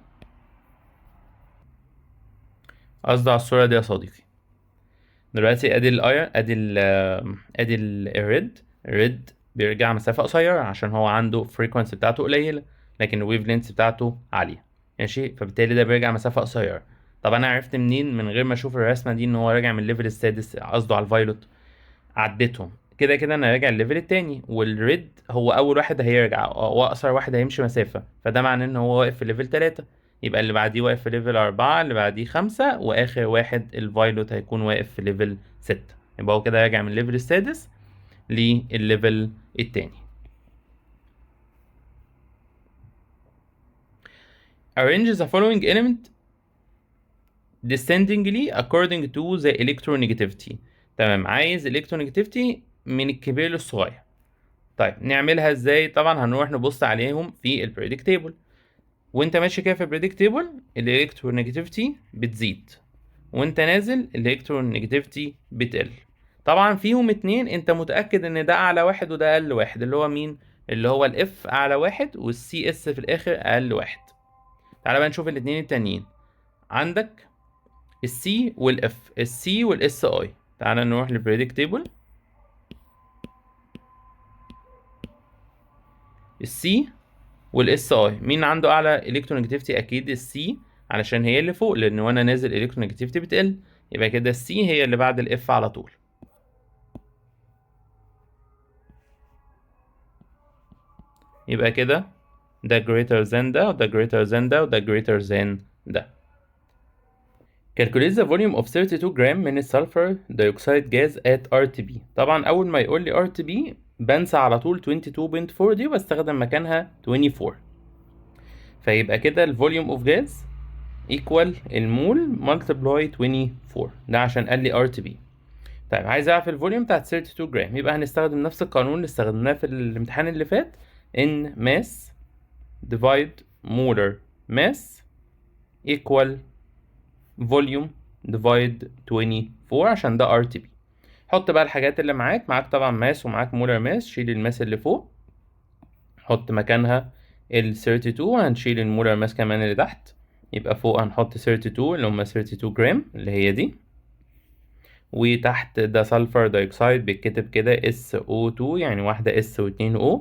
Speaker 1: قصدي على الصوره دي يا صديقي. دلوقتي ادي الايرون، ادي الريد بيرجع مسافة قصيرة عشان هو عنده فريكوانسي بتاعته قليلة، لكن الويف لينث بتاعته عالية. ماشي، فبالتالي ده بيرجع مسافة قصيرة. طب انا عرفت منين من غير ما اشوف الرسمة دي ان هو راجع من الليفل السادس؟ قصده على الفايلوت. عديتهم كده كده انا راجع الليفل التاني، والريد هو اول واحد هيرجع واقصر واحد هيمشي مسافة، فده معناه ان هو واقف في ليفل 3. يبقى اللي بعديه واقف في ليفل 4، اللي بعديه 5، واخر واحد الفايلوت هيكون واقف في ليفل 6. يبقى هو كده راجع من الليفل السادس للليفل التاني. Arrange the following element descendingly according to the electronegativity. تمام، عايز electronegativity من الكبير للصغير. طيب نعملها ازاي؟ طبعا هنروح نبص عليهم في البريدكت تيبل، وانت ماشي كده في البريدكت تيبل الالكترونيجاتيفيتي بتزيد، وانت نازل الالكترونيجاتيفيتي بتقل. طبعا فيهم اتنين انت متأكد ان ده اعلى واحد وده اقل واحد، اللي هو مين؟ اللي هو الاف اعلى واحد والسي اس في الاخر اقل واحد. تعالى بقى نشوف الاتنين التانيين. عندك السي والاف، السي والاس اي. تعالى نروح للبريدكت تيبل. السي والاس اي مين عنده اعلى الكترونيجاتيفيتي؟ اكيد السي، علشان هي اللي فوق، لان وانا نازل الكترونيجاتيفيتي بتقل، يبقى كده السي هي اللي بعد الاف على طول. يبقى كده ده greater than ده، وده greater than ده، وده greater than ده. Calculate the volume of 32 جرام من السلفر دايوكسيد جاز at RTB. طبعا أول ما يقول لي RTB بنسى على طول 22.4 دي وبستخدم مكانها 24. فيبقى كده الفوليوم اوف جاز equal المول multiply 24، ده عشان قال لي RTB. طيب عايز اعرف الفوليوم بتاعت 32 جرام، يبقى هنستخدم نفس القانون اللي استخدمناه في الامتحان اللي فات، ان mass divide molar mass equal volume divide 24 عشان ده RTB. حط بقى الحاجات اللي معاك طبعا ماس ومعاك مولر ماس، شيل الماس اللي فوق حط مكانها ال 32، هنشيل المولر ماس كمان اللي تحت، يبقى فوق هنحط 32 اللي هم 32 جرام اللي هي دي، وتحت ده سلفر دايوكسيد بيتكتب كده SO2، يعني واحدة S و2 O،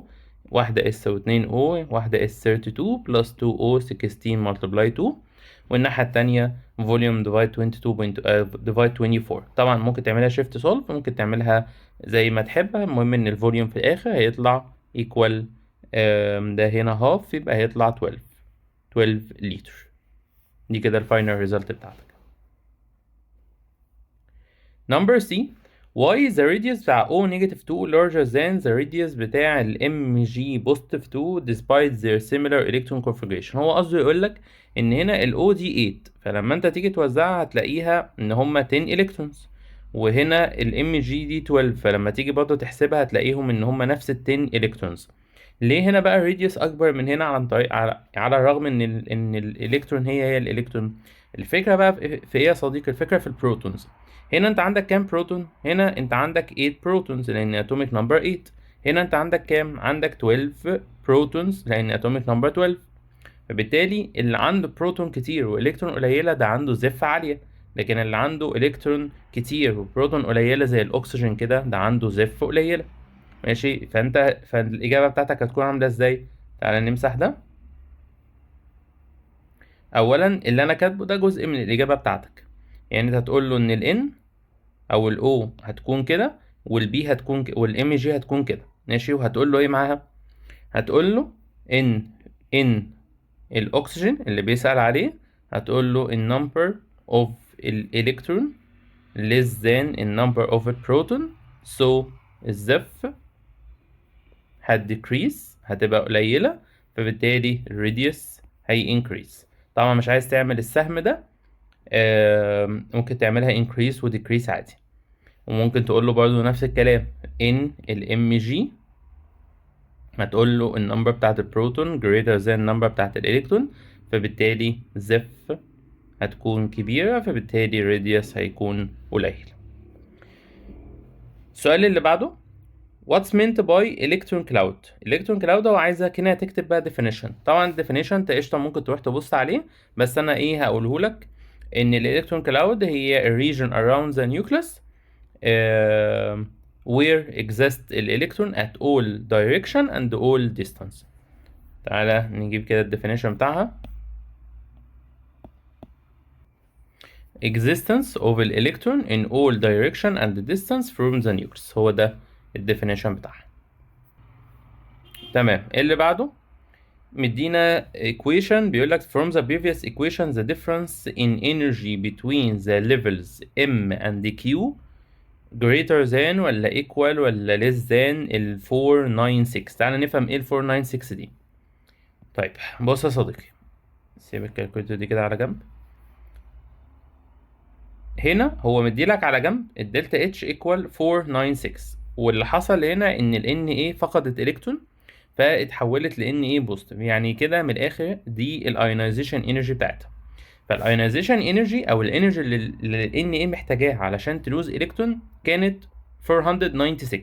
Speaker 1: واحدة S و2 O، واحدة S32 plus 2O 16 multiply 2، والناحية التانية volume divide 22 divide 24. طبعا ممكن تعملها shift solve، ممكن تعملها زي ما تحب، المهم ان الفوليوم في الاخر هيطلع equal ده هنا half، يبقى هيطلع 12 لتر. دي كده الفاينل ريزلت بتاعتك. Number C. Why the radius بتاع O negative 2 larger than the radius بتاع ال MG positive 2 despite their similar electron configuration. هو قصده يقولك إن هنا ال O دي 8، فلما أنت تيجي توزعها هتلاقيها إن هما 10 إلكترونز، وهنا ال MG دي 12، فلما تيجي برضه تحسبها هتلاقيهم إن هما نفس ال 10 إلكترونز. ليه هنا بقى الراديوس أكبر من هنا عن طريق على الرغم إن الإلكترون هي الإلكترون؟ الفكرة بقى في إيه يا صديقي؟ الفكرة في البروتونز. هنا انت عندك كام بروتون؟ هنا انت عندك 8 بروتونز لان اتوميك نمبر 8. هنا انت عندك كام؟ عندك 12 بروتونز لان اتوميك نمبر 12. فبالتالي اللي عنده بروتون كتير والكترون قليله ده عنده زفه عاليه، لكن اللي عنده الكترون كتير وبروتون قليله زي الاكسجين كده ده عنده زفه قليله. ماشي، فالاجابه بتاعتك هتكون عامله ازاي؟ تعالى نمسح ده. اولا اللي انا كاتبه ده جزء من الاجابه بتاعتك، يعني انت هتقول له ان ال N او الاو هتكون كده، والبي هتكون والام جي هتكون كده. ماشي، وهتقول له ايه معاها؟ هتقول له ان الاكسجين اللي بيسأل عليه، هتقول له ال number of الالكترون less than ال number of البروتون، so الزف هتديكريس، هتبقى قليلة، فبالتالي الراديوس هي increase. طبعا مش عايز تعمل السهم ده، ممكن تعملها increase و decrease عادي. وممكن تقول له برضو نفس الكلام ان ال mg، هتقول له النمبر بتاعت البروتون greater than النمبر بتاعت الالكترون، فبالتالي زف هتكون كبيرة، فبالتالي الراديوس هيكون قليل. السؤال اللي بعده what's meant by electron cloud. electron cloud هو عايزك هنا تكتب بقى definition. طبعا definition انت قشطة ممكن تروح تبص عليه، بس انا ايه هقوله لك ان الالكترون cloud هي a region around the nucleus where exists الالكترون at all direction and all distance. تعالى نجيب كده الديفينيشن بتاعها. existence of an electron in all direction and distance from the nucleus. هو ده الديفينيشن بتاعها. تمام. اللي بعده مدينا equation بيقول لك from the previous equation the difference in energy between the levels M and Q greater than ولا equal ولا less than ال 496. تعالى نفهم ايه ال 496 دي. طيب بص يا صديقي، سيب الكالكوليتر دي كده على جنب. هنا هو مديلك على جنب الدلتا اتش ايكوال 496، واللي حصل هنا ان ال Na فقدت الكترون فاتحولت ل Na بوزيتيف، يعني كده من الاخر دي الايونيزيشن انرجي بتاعتها. فالايونيزيشن انرجي او الانرجي اللي ال Na محتاجاها علشان تلوز الكترون كانت 496.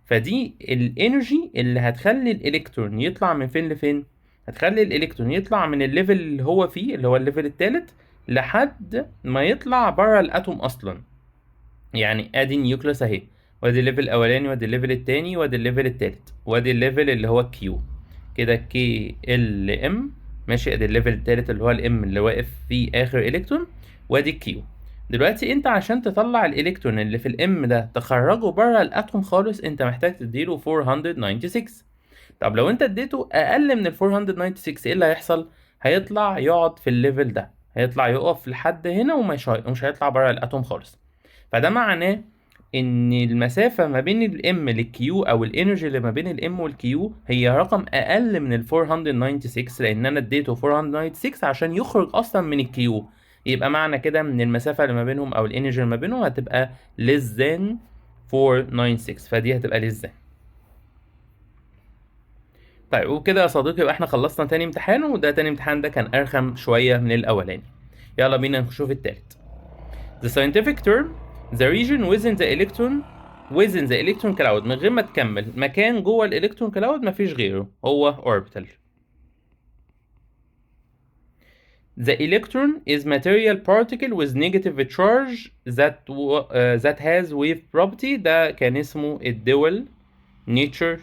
Speaker 1: فدي الانرجي اللي هتخلي الالكترون يطلع من فين لفين، هتخلي الالكترون يطلع من الليفل اللي هو فيه اللي هو الليفل الثالث لحد ما يطلع بره الاتوم اصلا. يعني ادي النيوكليوس اهي، وادي الليفل الاولاني وادي الليفل الثاني وادي الليفل الثالث وادي الليفل اللي هو كيو كده كي ال ام ماشي. ادي الليفل الثالث اللي هو الام اللي واقف فيه اخر الكترون، وادي الكيو. دلوقتي انت عشان تطلع الالكترون اللي في الام ده تخرجه بره الاتوم خالص انت محتاج تديله 496. طب لو انت اديته اقل من ال 496 ايه اللي هيحصل؟ هيطلع يقعد في الليفل ده، هيطلع يقف لحد هنا ومش هيطلع بره الاتوم خالص. فده معناه ان المسافة ما بين الام للكيو او الانرجي اللي ما بين الام والكيو هي رقم اقل من ال 496، لان انا اديته 496 عشان يخرج اصلا من الكيو. يبقى معنى كده ان المسافة اللي ما بينهم او الانرجي اللي ما بينهم هتبقى less than 496، فدي هتبقى less than. طيب وبكده يا صديقي يبقى احنا خلصنا تاني امتحان، وده تاني امتحان ده كان ارخم شوية من الاولاني. يلا بينا نشوف التالت. The scientific term the region within the electron cloud. من غير ما تكمل مكان جوه الالكترون كلاود مفيش غيره، هو orbital. The electron is material particle with negative charge that has wave property. ده كان اسمه الدول nature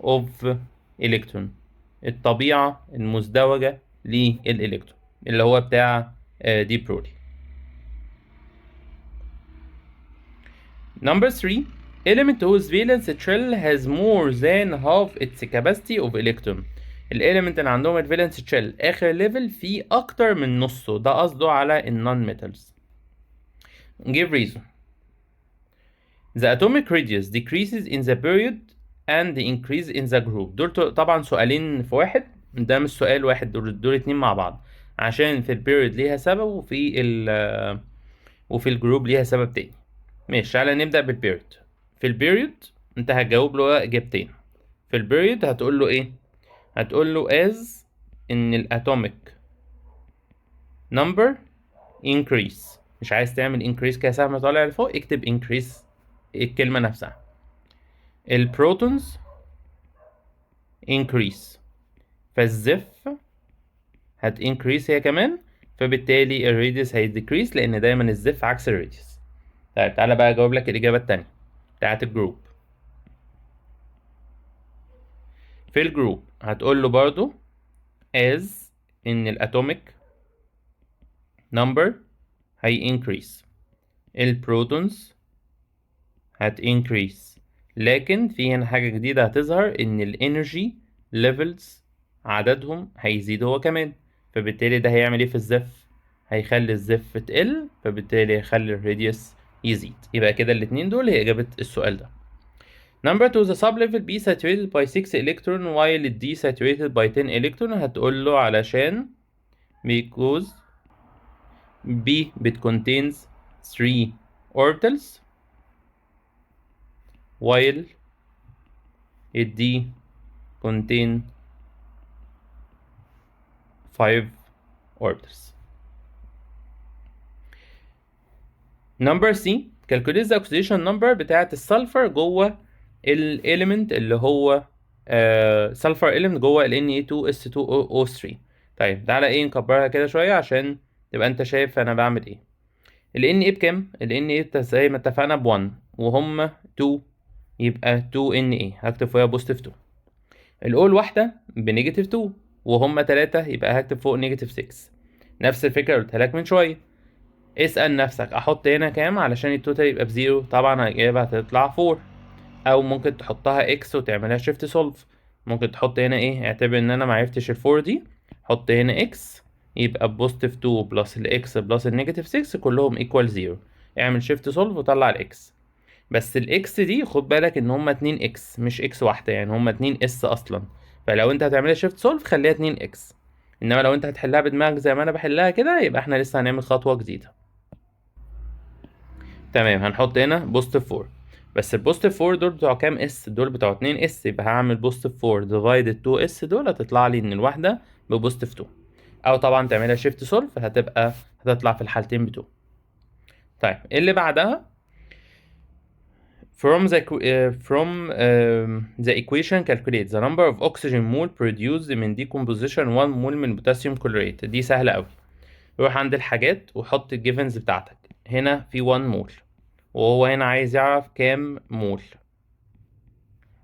Speaker 1: of electron، الطبيعة المزدوجة للإلكترون اللي هو بتاع دي برودي. Number 3 element whose valence shell has more than half its capacity of electron. الاليمنت اللي عندهم الفالنس شيل اخر ليفل فيه اكتر من نصه، ده قصده على النون ميتالز. Give reason. The atomic radius decreases in the period and increase in the group. دول طبعا سؤالين في واحد، ده مش سؤال واحد، دول اتنين مع بعض، عشان في البيريود ليها سبب وفي الجروب ليها سبب تاني. ماشي تعالى نبدأ بالبيريود. في البيريود انت هتجاوب له اجابتين. في البيريود هتقول له ايه؟ هتقول له as ان الاتوميك number increase. مش عايز تعمل increase كده سهم طالع لفوق، اكتب increase الكلمة نفسها. البروتونز increase، فالزف هت increase هي كمان، فبالتالي الراديوس هي decrease لان دايما الزف عكس الراديوس. طيب تعالى بقى اجاوب لك الاجابة التانية بتاعت الجروب. في الجروب هتقول له برضو as ان الاتوميك number هي increase، البروتونز هت increase لكن في هنا حاجة جديدة هتظهر، ان الانرجي ليفلز عددهم هيزيد هو كمان، فبالتالي ده هيعمل ايه في الزف؟ هيخلي الزف تقل، فبالتالي هيخلي الراديوس يزيد. يبقى كده الاتنين دول هي إجابة السؤال ده. Number 2 the sublevel B saturated by 6 electron while D saturated by 10 electron. هتقول له علشان because B contains 3 orbitals while D contain 5 orbitals. Number C calculate the oxidation number بتاعة السلفر جوه الاليمنت اللي هو سلفر element جوه ال Na2S2O3. طيب تعالى ايه نكبرها كده شوية عشان تبقى انت شايف انا بعمل ايه. ال Na بكام؟ ال Na زي ما اتفقنا ب1 وهم 2، يبقى 2Na هكتب فوقها بوزيتيف 2. الأول واحدة بنيجاتيف 2 وهم 3، يبقى هكتب فوق نيجاتيف 6. نفس الفكرة قلتها لك من شوية. اسأل نفسك احط هنا كام علشان التوتال يبقى بزيرو؟ طبعا الإجابة هتطلع 4. او ممكن تحطها اكس وتعملها شيفت سولف. ممكن تحط هنا ايه، اعتبر ان انا معرفتش الفور دي، حط هنا اكس يبقى بوزيتيف 2 بلس الاكس بلس النيجاتيف 6 كلهم ايكوال 0. اعمل شيفت سولف وطلع الاكس. بس الاكس دي خد بالك ان هما 2 اكس مش اكس واحدة، يعني هما 2 اس اصلا. فلو انت هتعملها شيفت سولف خليها 2 اكس. انما لو انت هتحلها بدماغك زي ما انا بحلها كده يبقى احنا لسه هنعمل خطوة جديدة. تمام، هنحط هنا بوزيتيف 4. بس البوزيتيف 4 دول بتوع كام اس؟ دول بتوع 2 اس، يبقى هعمل بوزيتيف 4 ديفايد 2 اس دول، هتطلع لي ان الواحده ببوزيتيف 2. او طبعا تعملها شيفت سولف هتطلع في الحالتين ب 2. طيب اللي بعدها from the equation calculate the number of oxygen mole produced من decomposition 1 مول من بوتاسيوم كلوريت. دي سهله قوي. روح عند الحاجات وحط الجيفنز بتاعتك. هنا في 1 مول وهو هنا عايز يعرف كام مول.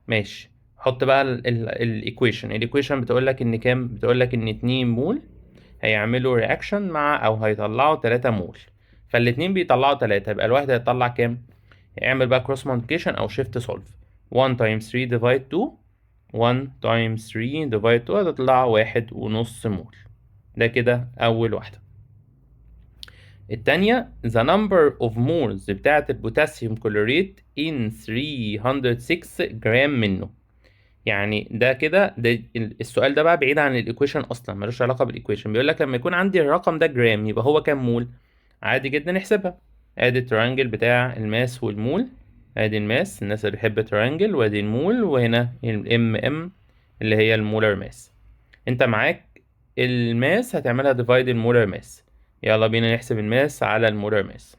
Speaker 1: ماشي، حط بقى الايكويشن بتقول لك ان كام، بتقول لك ان 2 مول هيعملوا رياكشن مع او هيطلعوا 3 مول. فالاتنين بيطلعوا 3، يبقى الواحد هيطلع كام؟ اعمل بقى كروس مالتيبيكيشن او شيفت سولف. 1 times 3 divide 2، 1 times 3 divide 2 هتطلع 1.5 مول. ده كده اول واحدة. التانية the number of moles بتاعة البوتاسيوم كلوريت in 306 جرام منه. يعني ده كده، ده السؤال ده بقى بعيد عن الايكويشن اصلا، ملوش علاقة بالايكويشن. بيقول لك لما يكون عندي الرقم ده جرام يبقى هو كام مول. عادي جدا نحسبها. ادي الترانجل بتاع الماس والمول، ادي الماس الناس اللي بتحب الترانجل، وادي المول، وهنا الام ام اللي هي المولر ماس. انت معاك الماس هتعملها ديفايد المولر ماس. يلا بينا نحسب الماس على المولر ماس.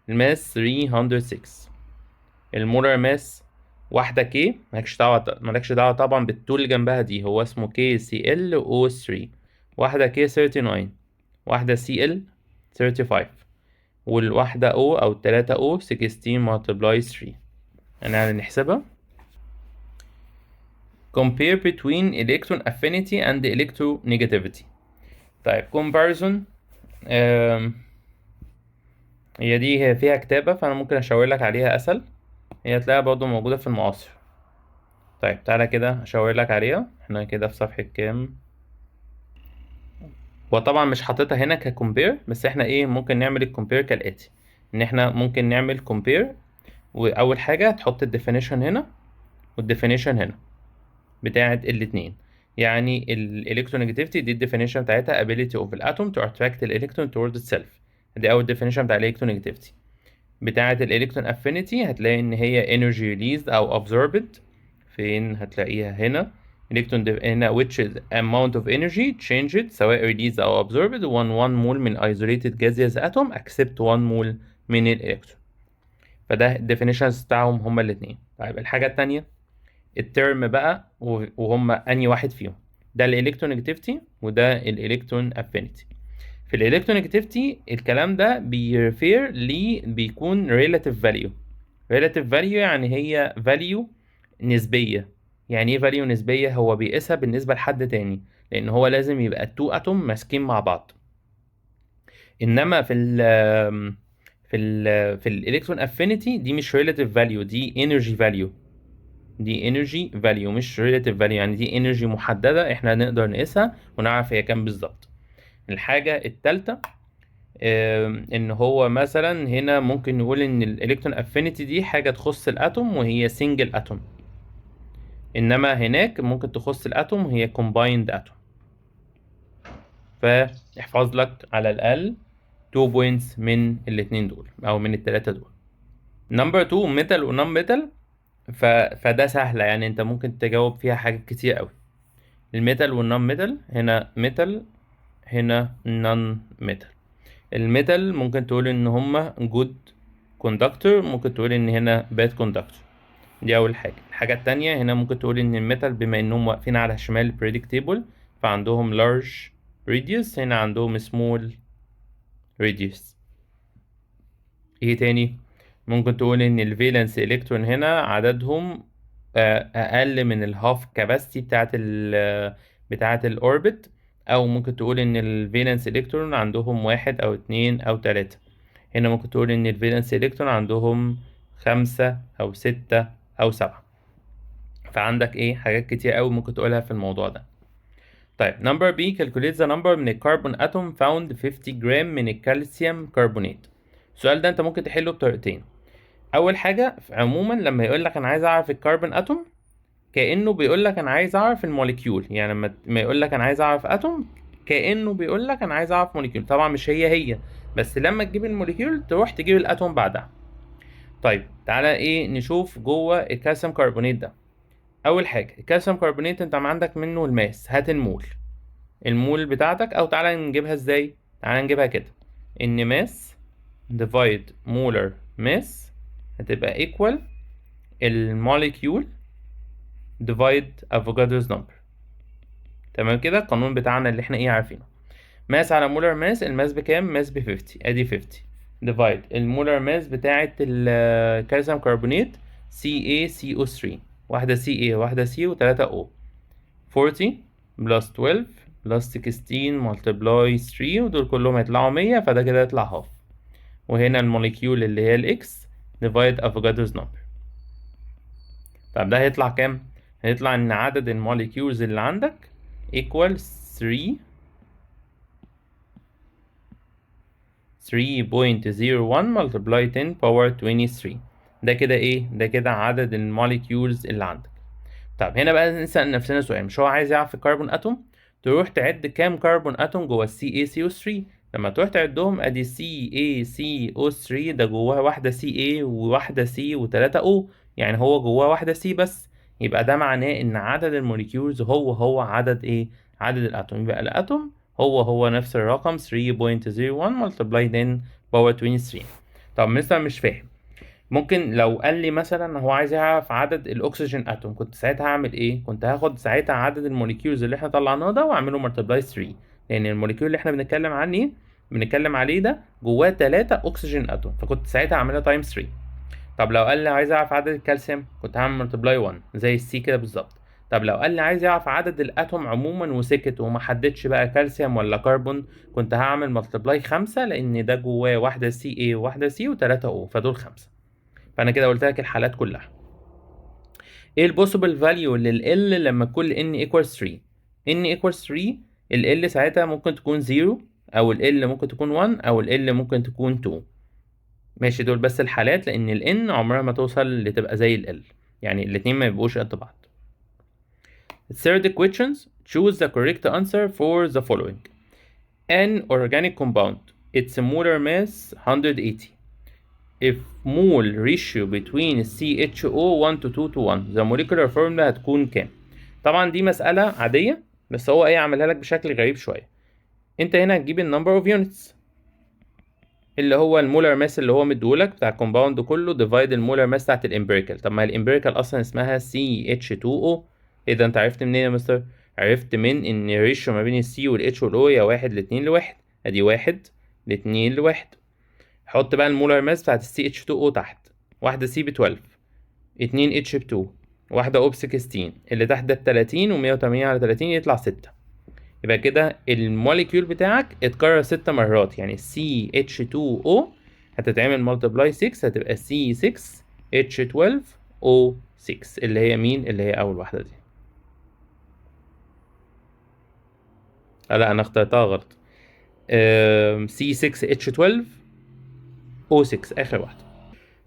Speaker 1: الماس 306، المولر ماس واحدة كي، مالكش دعوة طبعا بالطول اللي جنبها دي، هو اسمه KClO3. واحدة كي 39، واحدة Cl 35، والواحدة O أو التلاتة O 16 multiply 3. يعني نحسبها. compare between electron affinity and electronegativity. طيب comparison، هي فيها كتابة فأنا ممكن أشاور لك عليها أسهل. هي هتلاقيها برضه موجودة في المعاصر. طيب تعالى كده أشاور لك عليها. احنا كده في صفحة كام؟ وطبعا مش حاططها هنا ككومبير، بس احنا ايه ممكن نعمل الكومبير كالآتي. إن احنا ممكن نعمل كومبير، وأول حاجة تحط الديفينيشن هنا والديفينيشن هنا بتاعة الاتنين. يعني الالكترونيجاتيفيتي دي الديفينيشن بتاعتها ability of the atom to attract the electron towards itself. دي أول definition بتاع الالكترونيجاتيفيتي. بتاعة الالكترون افينيتي هتلاقي ان هي energy released او absorbed. فين هتلاقيها؟ هنا هنا which is amount of energy changed سواء released او absorbed 1 مول من isolated gaseous atom except 1 مول من الالكترون. فده الديفينيشنز بتاعهم هما الاتنين. طيب الحاجة التانية الترم بقى، وهما انهي واحد فيهم؟ ده الالكترونيجاتيفيتي وده الالكترون افينيتي. في الالكترونيجاتيفيتي الكلام ده بيرفير بيكون relative value. relative value يعني هي value نسبية. يعني ايه value نسبية؟ هو بيقيسها بالنسبة لحد تاني، لان هو لازم يبقى التو اتوم ماسكين مع بعض. انما في الالكترون افينيتي دي مش relative value، دي energy value. دي energy value مش relative value، يعني دي energy محددة احنا نقدر نقيسها ونعرف هي كام بالظبط. الحاجة التالتة ان هو مثلا هنا ممكن نقول ان الالكترون افينيتي دي حاجة تخص الاتوم وهي single اتوم، انما هناك ممكن تخص الاتوم وهي combined اتوم. فاحفظ لك على الاقل 2 points من الاتنين دول او من التلاتة دول. نمبر 2 ميتال ونون ميتال، فده سهلة يعني انت ممكن تجاوب فيها حاجات كتير قوي. الميتال والنون ميتال، هنا ميتال هنا نون ميتال. الميتال ممكن تقول ان هما جود كوندكتور، ممكن تقول ان هنا باد كوندكتور. دي اول حاجة. الحاجة التانية هنا ممكن تقول ان الميتال بما انهم واقفين على شمال predictable فعندهم large radius، هنا عندهم small radius. ايه تاني؟ ممكن تقول ان الفالنس الكترون هنا عددهم اقل من الهاف كاباسيتي بتاعت الاوربت، او ممكن تقول ان الفالنس الكترون عندهم 1 او 2 او 3. هنا ممكن تقول ان الفالنس الكترون عندهم 5 او 6 او 7. فعندك ايه حاجات كتير قوي ممكن تقولها في الموضوع ده. طيب number B calculate the number من الكربون atom found 50 جرام من الكالسيوم كربونات. السؤال ده انت ممكن تحله بطريقتين. اول حاجه عموما لما يقول لك انا عايز اعرف الكربون اتوم كانه بيقول لك انا عايز اعرف الموليكيول، يعني لما يقول لك انا عايز اعرف اتوم كانه بيقول لك انا عايز اعرف موليكيول. طبعا مش هي بس لما تجيب الموليكيول تروح تجيب الاتوم بعدها. طيب تعالى ايه نشوف جوه الكالسيوم كربونات ده. اول حاجه الكالسيوم كربونات انت عندك منه الماس، هات المول بتاعتك، او تعالى نجيبها ازاي. تعالى نجيبها كده ان ماس ديفايد مولر ماس هتبقى ايكوال الموليكيول ديفايد افوكادروز نمبر. تمام كده القانون بتاعنا اللي احنا ايه عارفينه. ماس على مولر ماس، الماس بكام؟ ماس ب 50، ادي 50 ديفايد المولر ماس بتاعه الكالسيوم كربونات CaCO3، واحده Ca واحده C و3 O. 40 بلس 12 بلس 16 ملتبلاي 3 ودول كلهم هيطلعوا 100، فده كده يطلع هاف. وهنا الموليكيول اللي هي الاكس ديفايد افوكادروز نمبر. طب ده هيطلع كام؟ هيطلع ان عدد الموليكيولز اللي عندك equal 3.01 multiply 10 power 23. ده كده ايه؟ ده كده عدد الموليكيولز اللي عندك. طب هنا بقى نسأل نفسنا سؤال، مش هو عايز يعرف الكربون اتوم؟ تروح تعد كام كربون اتوم جوه CaCO3. لما تروح تعدهم ادي CaCO3 ده جواه واحدة Ca وواحدة C و3 O، يعني هو جواه واحدة C بس. يبقى ده معناه ان عدد الموليكيولز هو عدد ايه؟ عدد الاتوم. يبقى الاتوم هو نفس الرقم 3.01 multiply 10 power 23. طب مستر مش فاهم. ممكن لو قال لي مثلا هو عايز يعرف عدد الاكسجين اتوم، كنت ساعتها هعمل ايه؟ كنت هاخد ساعتها عدد الموليكيولز اللي احنا طلعناه ده واعمله ملتبلاي 3، لان الموليكيول اللي احنا بنتكلم عليه ده جواه 3 اكسجين اتوم، فكنت ساعتها هعملها تايم 3. طب لو قال لي عايز اعرف عدد الكالسيوم كنت هعمل ملتبلاي 1 زي السي كده بالظبط. طب لو قال لي عايز يعرف عدد الاتوم عموما وسكت وما حددش بقى كالسيوم ولا كربون، كنت هعمل ملتبلاي 5 لان ده جواه واحده Ca وواحده C و3 O، فدول 5. فانا كده قلت لك الحالات كلها. ايه البوسيبل فاليو لل لما كل n equals 3؟ n equals 3 ال ساعتها ممكن تكون 0 او ال ممكن تكون 1 او ال ممكن تكون 2. ماشي دول بس الحالات، لان ال n عمرها ما توصل لتبقى زي ال يعني الاتنين ما يبقوش قد بعض. Third questions, choose the correct answer for the following. An organic compound, its molar mass 180. If mole ratio between CHO 1 to 2 to 1 the molecular formula هتكون كام؟ طبعا دي مسألة عادية بس هو ايه عملها لك بشكل غريب شوية. انت هنا هتجيب النمبر اوف يونتس اللي هو المولر ماس اللي هو مديهولك بتاع الكومباوند كله ديفايد المولر ماس بتاعت الامبيريكال. طب ما الامبيريكال اصلا اسمها CH2O. ايه ده انت عرفت منين يا مستر؟ عرفت من ان الريشيو ما بين السي والاتش والاو يا 1:2 ادي 1:2. حط بقى المولر ماس بتاعت CH2O تحت، واحدة C ب12، 2 H ب2، واحدة O ب16، اللي تحت ده ب30 و180 على 30 يطلع 6. يبقى كده الموليكيول بتاعك اتكرر 6 مرات، يعني CH2O هتتعمل ملتبلاي 6 هتبقى C6H12O 6 اللي هي مين؟ اللي هي اول واحده دي. لا انا اخترتها غلط. C6H12O6 اخر واحده.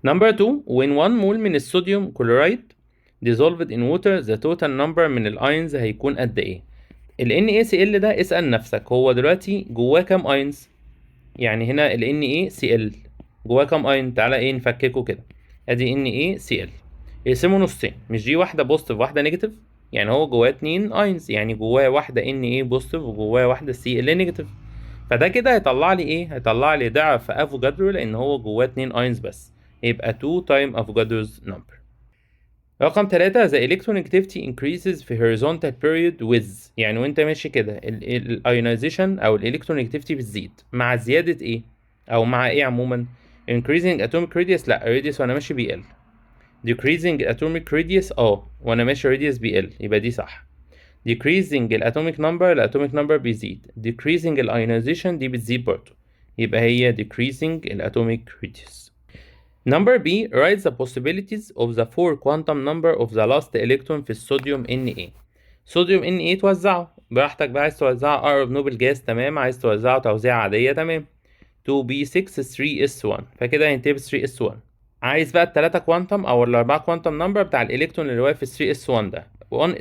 Speaker 1: Number 2 when 1 مول من الصوديوم كلورايد dissolved in water the total number من الاينز هيكون قد ايه؟ ال NaCl ده اسأل نفسك هو دلوقتي جواه كام اينز؟ يعني هنا ال NaCl جواه كام اين؟ تعالى ايه نفككه كده. ادي NaCl يقسمه نصين، مش دي واحدة بوزيتيف واحدة نيجاتيف؟ يعني هو جواه 2 اينز، يعني جواه واحدة Na بوزيتيف وجواه واحدة Cl نيجاتيف. فده كده هيطلع لي ايه؟ هيطلع لي ضعف افوجادرو لان هو جواه 2 اينز بس، يبقى 2 تايم افوجادرو's number. رقم 3 the electronegativity increases في horizontal period with، يعني وانت ماشي كده الايونيزيشن او الالكترونيجاتيفيتي بتزيد مع زيادة ايه؟ او مع ايه عموما؟ increasing atomic radius، لا radius وانا ماشي بيقل. decreasing atomic radius وانا ماشي radius بيقل، يبقى دي صح. decreasing الاتوميك نمبر، الاتوميك نمبر بيزيد. decreasing الايونيزيشن دي بتزيد برضه، يبقى هي decreasing الاتوميك radius. Number B write the possibilities of the four quantum number of the last electron في الصوديوم Na. صوديوم Na توزعه براحتك بقى، عايز توزعه أقرب نوبل جاز تمام، عايز توزعه توزيع عادية تمام. 2B6 3S1 فكده هينتهي ب 3S1. عايز بقى التلاتة كوانتم أو الأربعة كوانتم نمبر بتاع الإلكترون اللي واقف في 3S1 ده.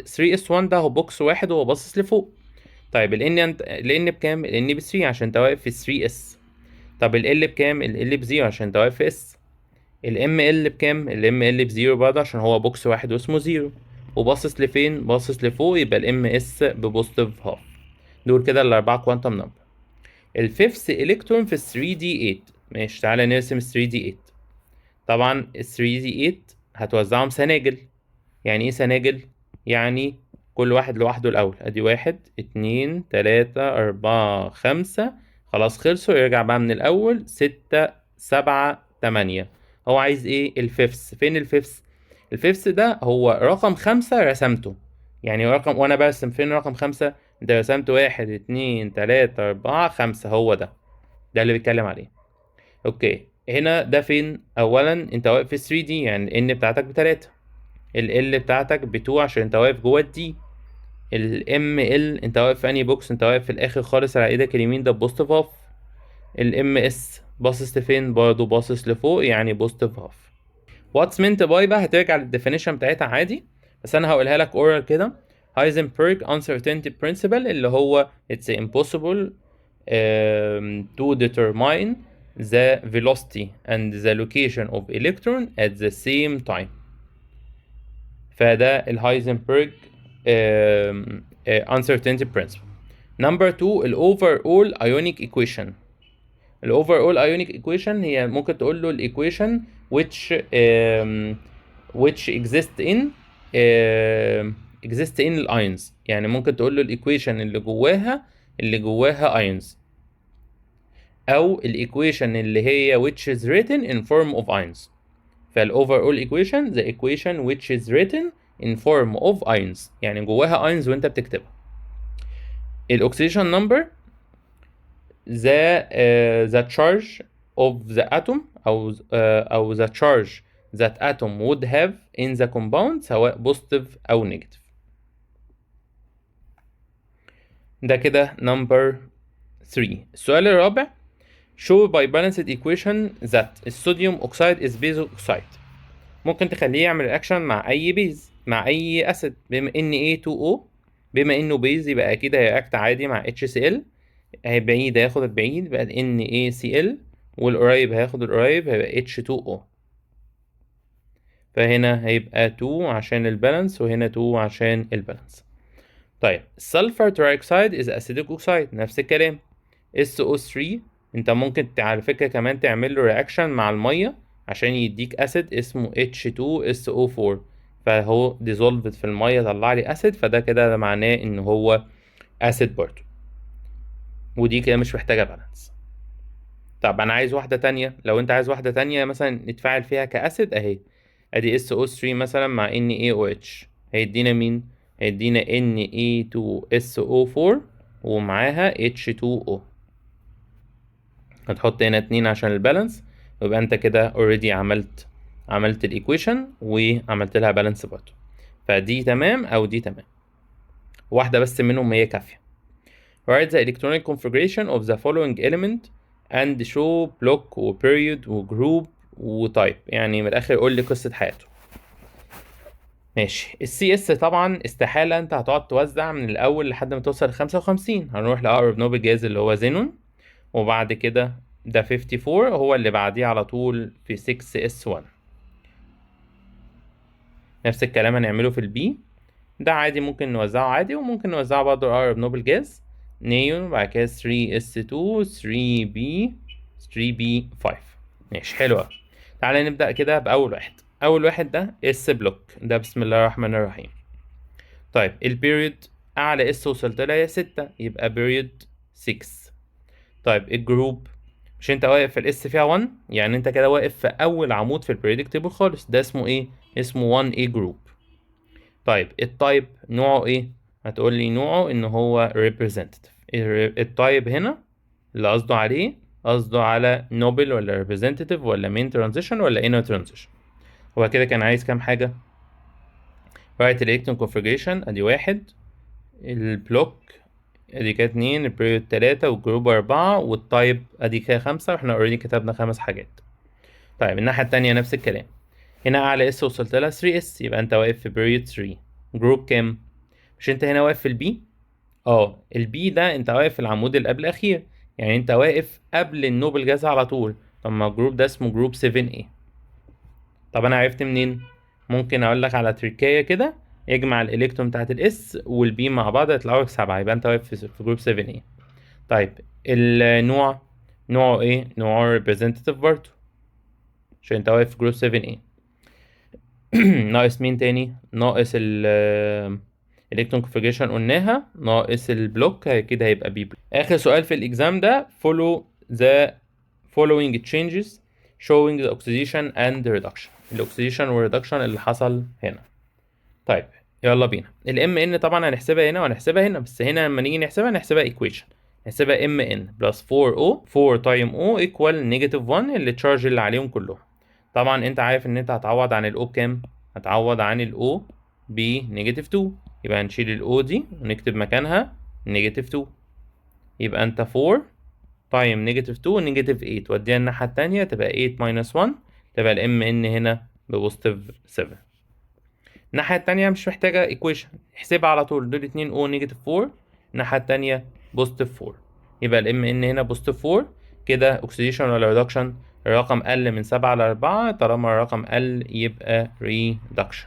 Speaker 1: 3S1 ده هو بوكس واحد وهو باصص لفوق. طيب ال N بكام؟ ال N ب 3 عشان انت واقف في 3S. طب ال L بكام؟ ال L ب 0 عشان انت واقف في S. ال ML بكام؟ ال ML بزيرو برضه عشان هو بوكس واحد واسمه زيرو، وباصص لفين؟ باصص لفوق، يبقى ال MS ببوزيتيف هاف. دول كده الأربعة كوانتم نمبر. الفيفث إلكترون في ال 3D8. ماشي تعالى نرسم ال 3D8. طبعا ال 3D8 هتوزعهم سناجل. يعني ايه سناجل؟ يعني كل واحد لوحده الأول، أدي 1 2 3 4 5 خلاص خلصوا، يرجع بقى من الأول 6 7 8. هو عايز ايه؟ الفيفث. فين الفيفث؟ الفيفث ده هو رقم 5 رسمته، يعني رقم وانا برسم فين رقم 5؟ انت رسمت 1 2 3 4 5، هو ده اللي بيتكلم عليه. اوكي هنا ده فين؟ اولا انت واقف في 3D يعني ال N بتاعتك ب3، ال L بتاعتك ب2 عشان انت واقف جوه الدي. ال ML انت واقف في انهي بوكس؟ انت واقف في الاخر خالص على ايدك اليمين ده بوزيتيف هاف. ال MS باصص لفين؟ برضه باصص لفوق يعني بوزيتيف هاف. واتس مينت باي بقى هترجع للديفينيشن بتاعتها عادي، بس انا هقولها لك اورال كده. Heisenberg uncertainty principle اللي هو it's impossible to determine the velocity and the location of electron at the same time. فده الهايزنبرج uncertainty principle. Number 2 ال overall ionic equation. ال overall ionic equation هي ممكن تقول له ال equation which exist in الايونز، يعني ممكن تقول له الايكويشن اللي جواها ايونز، او الايكويشن اللي هي which is written in form of ions. فال overall equation the equation which is written in form of ions، يعني جواها ions وانت بتكتبها. الاكسيديشن نمبر the charge of the atom او the charge that atom would have in the compound سواء positive أو negative. ده كده number 3. السؤال الرابع show by balanced equation that الصوديوم oxide is base oxide. ممكن تخليه يعمل رياكشن مع أي بيز، مع أي أسيد. بما إن A2O بما إنه بيز يبقى أكيد هيرياكت عادي مع HCl. بعيد هياخد البعيد يبقى NaCl، والقريب هياخد القريب هيبقى H2O. فهنا هيبقى 2 عشان البالانس وهنا 2 عشان البالانس. طيب السلفر ترايكسايد is acidic oxide نفس الكلام. SO3 انت ممكن على فكرة كمان تعمل له رياكشن مع المية عشان يديك اسيد اسمه H2SO4، فهو dissolved في المية طلع لي اسيد، فده كده معناه ان هو اسيد برضه، ودي كده مش محتاجة بالانس. طب انا عايز واحدة تانية، لو انت عايز واحدة تانية مثلا نتفاعل فيها كاسيد اهي، ادي SO3 مثلا مع NaOH هيدينا مين؟ هيدينا Na2SO4 ومعاها H2O. هتحط هنا 2 عشان البالانس، ويبقى انت كده already عملت عملت الايكويشن وعملت لها بالانس برضه، فدي تمام او دي تمام، واحدة بس منهم هي كافية. write the electronic configuration of the following element and show block و period و group و type، يعني من الآخر قول لي قصة حياته. ماشي. السي اس طبعا استحالة انت هتقعد توزع من الأول لحد ما توصل ل55، هنروح لأقرب نوبل جاز اللي هو زينون، وبعد كده ده 54 هو اللي بعديه على طول في 6s1. نفس الكلام هنعمله في البي، ده عادي ممكن نوزعه عادي، وممكن نوزعه برضه لأقرب نوبل جاز نيون، وبعد كده 3s2 3b 3b5. ماشي حلو أوي. تعالى نبدأ كده بأول واحد. أول واحد ده اس بلوك، ده بسم الله الرحمن الرحيم. طيب البيريود أعلى اس وصلت لها هي 6، يبقى بيريود 6. طيب الجروب، مش انت واقف في الاس فيها 1، يعني انت كده واقف في أول عمود في البريدكت تيبل خالص، ده اسمه ايه؟ اسمه 1A جروب. طيب التايب نوعه ايه؟ هتقول لي نوعه ان هو representative. التايب هنا اللي قصده عليه، قصده على نوبل ولا representative ولا main transition ولا inner transition. هو كده كان عايز كام حاجة؟ write electron configuration ادي 1، البلوك ادي كده 2، البريود 3، والجروب 4، والتايب ادي كده 5، واحنا اوريدي كتبنا 5 حاجات. طيب الناحية التانية نفس الكلام، هنا اعلى اس وصلت لها 3s، يبقى انت واقف في بريود 3. جروب كام؟ مش انت هنا واقف في البي؟ البي ده انت واقف في العمود اللي قبل الاخير، يعني انت واقف قبل النوبل جاز على طول. طب ما الجروب ده اسمه جروب 7A. طب انا عرفت منين؟ ممكن اقول لك على تريكايه كده، يجمع الالكترون بتاعت الاس والبي مع بعض يطلعوا لك 7، يبقى انت واقف في جروب 7A. طيب النوع، نوعه ايه؟ نوعه representative برضه، عشان انت واقف في جروب 7A. ناقص مين تاني؟ ناقص الكترون كونفيجريشن قلناها، ناقص البلوك كده هيبقى بي بلوك. اخر سؤال في الاكزام ده follow the following changes showing the oxidation and reduction، الاكسيديشن والريدكشن اللي حصل هنا. طيب يلا بينا. الام ان طبعا هنحسبها هنا وهنحسبها هنا، بس هنا لما نيجي نحسبها نحسبها ايكويشن، نحسبها ام ان بلس 4 4 تايم او ايكوال نيجاتيف 1 اللي تشارج اللي عليهم كلهم. طبعا انت عارف ان انت هتعوض عن الاو بكام؟ هتعوض عن الاو بنيجاتيف 2، يبقى هنشيل الاو دي ونكتب مكانها نيجاتيف 2، يبقى انت 4 تايم نيجاتيف 2 نيجاتيف 8، وديها الناحية التانية تبقى 8 ماينس 1، تبقى الام ان هنا ببوزيتيف 7. الناحية التانية مش محتاجة ايكويشن، احسبها على طول، دول 2 او نيجاتيف 4، الناحية التانية بوزيتيف 4، يبقى الام ان هنا بوزيتيف 4. كده اوكسيديشن ولا ريدكشن؟ الرقم قل من 7 ل 4، طالما الرقم قل يبقى ريدكشن.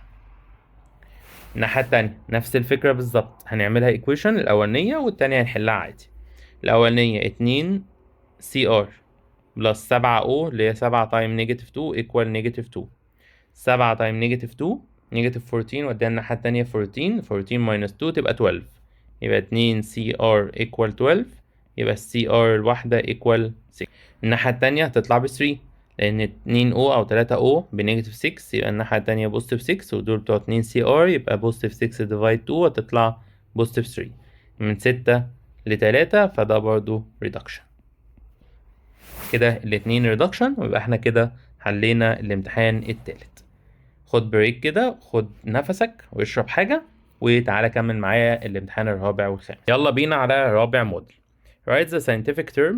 Speaker 1: الناحية التانية نفس الفكرة بالظبط، هنعملها ايكويشن الأولانية والتانية هنحلها عادي. الأولانية 2 سي ار بلس 7 او اللي هي 7 تايم نيجاتيف 2 ايكوال نيجاتيف 2، 7 تايم نيجاتيف 2 نيجاتيف 14، وديها الناحية التانية 14 ماينس 2 تبقى 12، يبقى 2 سي ار ايكوال 12، يبقى السي ار الواحدة ايكوال 6. الناحية التانية هتطلع ب 3، لأن 2 او أو 3 او بنيجاتيف 6، يبقى الناحية التانية بوزيتيف 6، ودول بتوع 2 سي ار، يبقى بوزيتيف 6 ديفايد 2 هتطلع بوزيتيف 3. من 6 ل 3 فده برضو ريدكشن. كده الاتنين ريدكشن، ويبقى احنا كده حلينا الامتحان التالت. خد بريك كده، خد نفسك واشرب حاجة، وتعالى كمل معايا الامتحان الرابع والخامس. يلا بينا على رابع موديل. Write the scientific term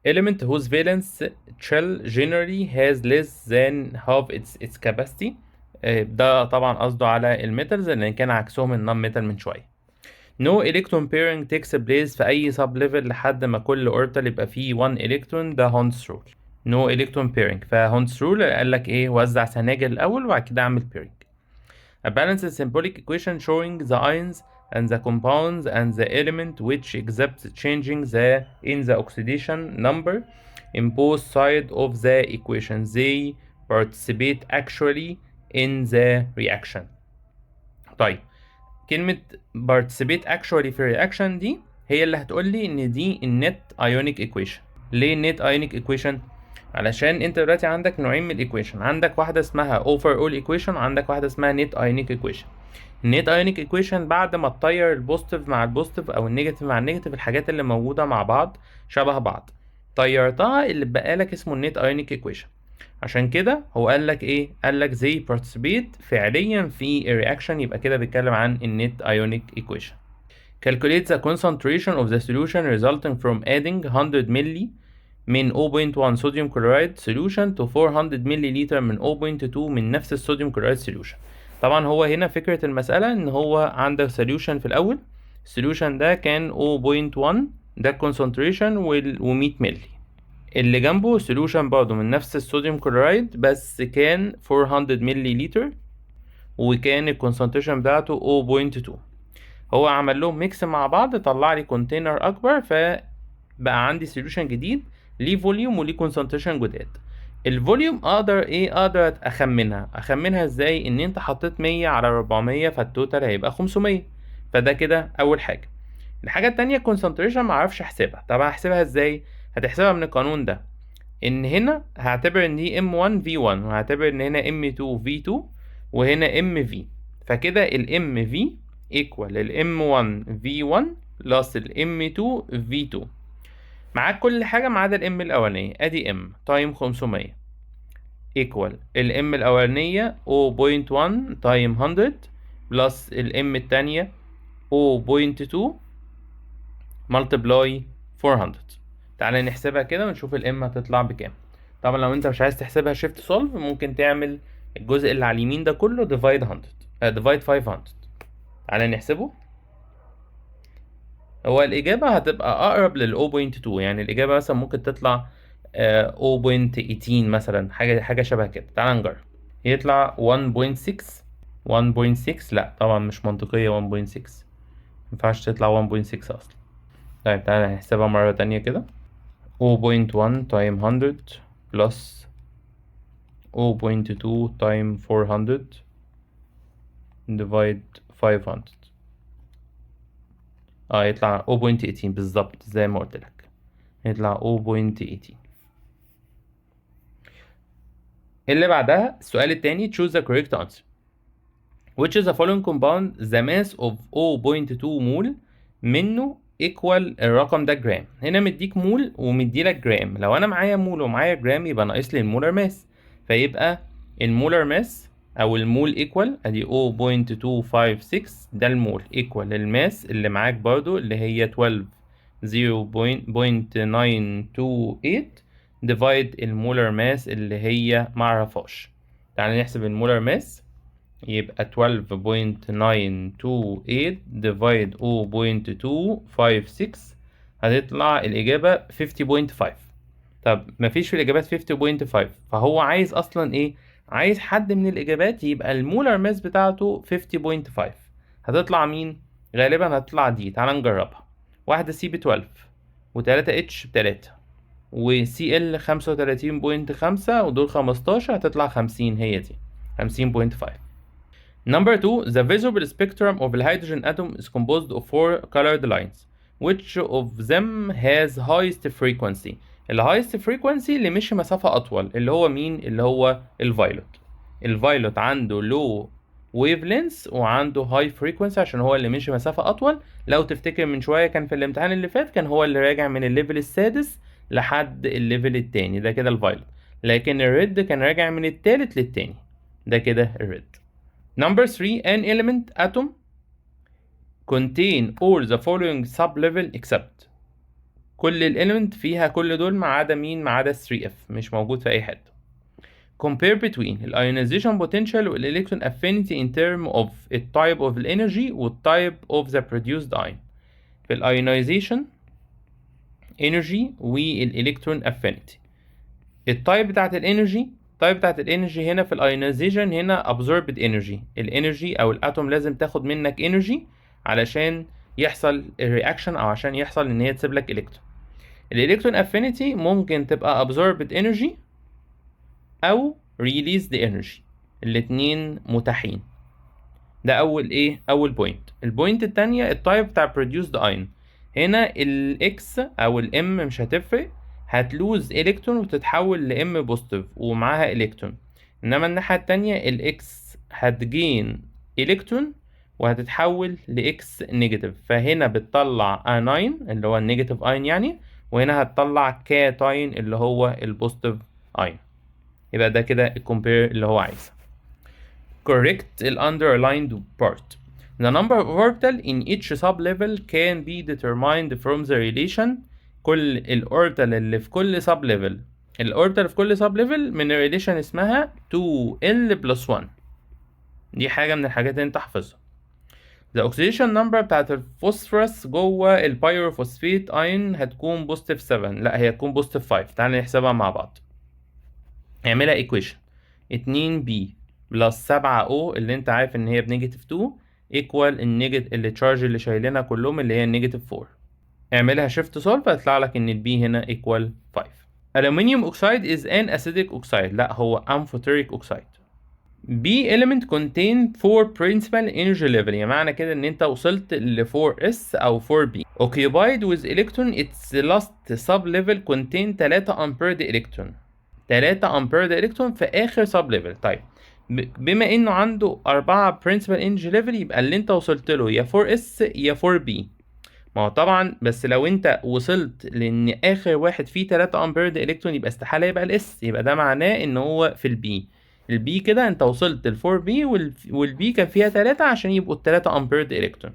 Speaker 1: element whose valence shell generally has less than half its capacity. ده طبعا قصده على الميتالز اللي كان عكسهم النون ميتال من شوية. No electron pairing takes place في أي sub level لحد ما كل orbital يبقى فيه 1 electron، ده هونس رول. No electron pairing، فهونس رول قال لك إيه؟ وزع سناجل الأول وبعد كده أعمل pairing. A balanced symbolic equation showing the ions and the compounds and the element which exhibits changing in the oxidation number in both sides of the equation. They participate actually in the reaction. طيب كلمة participate actually في الرياكشن دي هي اللي هتقول لي ان دي النت ايونيك ايكويشن. ليه النت ايونيك ايكويشن؟ علشان انت دلوقتي عندك نوعين من الايكويشن، عندك واحدة اسمها overall ايكويشن وعندك واحدة اسمها نت ايونيك ايكويشن. النت ايونيك ايكويشن بعد ما تطير البوزيتيف مع البوزيتيف او النيجاتيف مع النيجاتيف، الحاجات اللي موجودة مع بعض شبه بعض، طيرتها، اللي بقى لك اسمه النت ايونيك ايكويشن. عشان كده هو قال لك ايه؟ قال لك they participate فعليا في الرياكشن، يبقى كده بيتكلم عن النت ionic equation. Calculate the concentration of the solution resulting from adding 100 ملي من 0.1 صوديوم كلورايد solution to 400 ملي لتر من 0.2 من نفس الصوديوم كلورايد solution. طبعا هو هنا فكرة المسألة ان هو عندك solution في الأول، السوليوشن ده كان 0.1 ده concentration و100 ملي، اللي جنبه solution برضه من نفس الصوديوم كلورايد بس كان 400 ملي لتر وكان الكونسنتريشن بتاعته 0.2. هو عمل لهم ميكس مع بعض طلع لي كونتينر اكبر، فبقى عندي سوليوشن جديد ليه فوليوم وليه كونسنتريشن جداد. الفوليوم اقدر اخمنها ازاي؟ ان انت حطيت 100 على 400 فالتوتال هيبقى 500، فده كده اول حاجه. الحاجه التانية الكونسنتريشن معرفش احسبها. طب هحسبها ازاي؟ هتحسبها من القانون ده، ان هنا هعتبر ان دي M1 V1 وهعتبر ان هنا M2 V2 وهنا MV، فكده ال MV equal ال M1 V1 plus ال M2 V2. معاك كل حاجة ما عدا ال M الأولانية، ادي M تايم 500 equal ال M الأولانية 0.1 تايم 100 plus ال M التانية 0.2 multiply 400. تعالى نحسبها كده ونشوف ال M هتطلع بكام. طبعا لو انت مش عايز تحسبها shift solve ممكن تعمل الجزء اللي على اليمين ده كله divide 500. تعالى نحسبه. هو الإجابة هتبقى أقرب لل 0.2، يعني الإجابة مثلا ممكن تطلع 0.18 مثلا، حاجة شبه كده. تعالى نجرب. يطلع 1.6. لا طبعا مش منطقية 1.6، مينفعش تطلع 1.6 أصلا. طيب تعالى نحسبها مرة تانية كده. 0.1 تايم 100 plus 0.2 تايم 400 divide 500 يطلع 0.18 بالظبط زي ما قلت لك، يطلع 0.18. اللي بعدها السؤال التاني choose the correct answer. Which is the following compound the mass of 0.2 مول منه equal الرقم ده جرام. هنا مديك مول ومديلك جرام، لو انا معايا مول ومعايا جرام يبقى ناقص لي المولر ماس، فيبقى المولر ماس او المول ايكوال ادي 0.256 ده المول ايكوال الماس اللي معاك برضو اللي هي 12 0.928 ديفايد المولر ماس اللي هي معرفهاش. تعالى نحسب المولر ماس، يبقى 12.928 ديفايد 0.256 هتطلع الإجابة 50.5. طب مفيش في الإجابات 50.5، فهو عايز أصلا إيه؟ عايز حد من الإجابات يبقى المولر ماس بتاعته 50.5. هتطلع مين؟ غالبا هتطلع دي. تعال نجربها. واحدة C ب12 وتلاتة H ب3 وCl 35.5 ودول 15، هتطلع 50. هي دي 50.5. Number 2, the visible spectrum of the hydrogen atom is composed of 4 colored lines. Which of them has highest frequency؟ ال highest frequency اللي مشي مسافة أطول اللي هو مين؟ اللي هو الفايلوت. الفايلوت عنده low wavelengths وعنده high frequency عشان هو اللي مشي مسافة أطول. لو تفتكر من شوية كان في الامتحان اللي فات كان هو اللي راجع من الليفل السادس لحد الليفل التاني، ده كده الفايلوت. لكن الريد كان راجع من التالت للتاني، ده كده الريد. Number 3, an element atom contain all the following sub-level except. كل الاليمنت فيها كل دول ما عدا مين؟ ما عدا 3F مش موجود في أي حتة. Compare between ال ionization potential وال electron affinity in term of the type of the energy وال type of the produced ion. في ال ionization energy وال electron affinity. التايب بتاعت الانرجي، هنا في الايونيزيشن هنا absorbed energy. الانرجي او الاتوم لازم تاخد منك انرجي علشان يحصل الرياكشن او عشان يحصل ان هي تسيب لك الكترون. الالكترون افينيتي ممكن تبقى absorbed energy او released energy، الاتنين متاحين. ده اول بوينت. البوينت التانية التايب بتاع produced ion. هنا الاكس او الام مش هتفرق، هتلوز الكترون وتتحول لام بوزيتيف ومعاها الكترون. انما الناحيه التانية الاكس هتجين الكترون وهتتحول لاكس نيجاتيف، فهنا بتطلع اناين اللي هو النيجاتيف اين يعني، وهنا هتطلع كاتاين اللي هو البوزيتيف اين. يبقى ده كده الكومبير اللي هو عايزه. correct ال underlined part. The number of orbital in each sub-level can be determined from the relation. كل الأوربيتال اللي في كل sub-level، الأوربيتال في كل sub-level من relation اسمها 2L plus 1. دي حاجة من الحاجات اللي انت حافظها. The oxidation number بتاعت الفوسفورس جوه البيروفوسفيت اين هتكون بوزيتيف 7، لا هي هتكون بوزيتيف 5. تعال نحسبها مع بعض. اعملها equation 2B بلس 7O اللي انت عارف ان هي بنيجاتيف 2 ايكوال التشارج اللي شايلينها كلهم اللي هي النيجاتيف 4. اعملها شيفت سولف هيطلع لك ان البي هنا ايكوال 5. Aluminium oxide is an acidic oxide. لا هو amphoteric oxide. B element contain 4 principal energy level. يعني معنى كده ان انت وصلت ل 4s او 4b. Occupied with electron its last sub level contain 3 ampered electron. 3 امبير الكترون في اخر سب ليفل. طيب بما انه عنده 4 principal energy level يبقى اللي انت وصلت له يا 4s يا 4b. ما هو طبعا بس لو انت وصلت لان اخر واحد فيه 3 امبير الكترون يبقى استحاله يبقى الاس، يبقى ده معناه ان هو في البي. البي كده انت وصلت ل 4b والبي كان فيها 3 عشان يبقوا ال 3 امبير الكترون.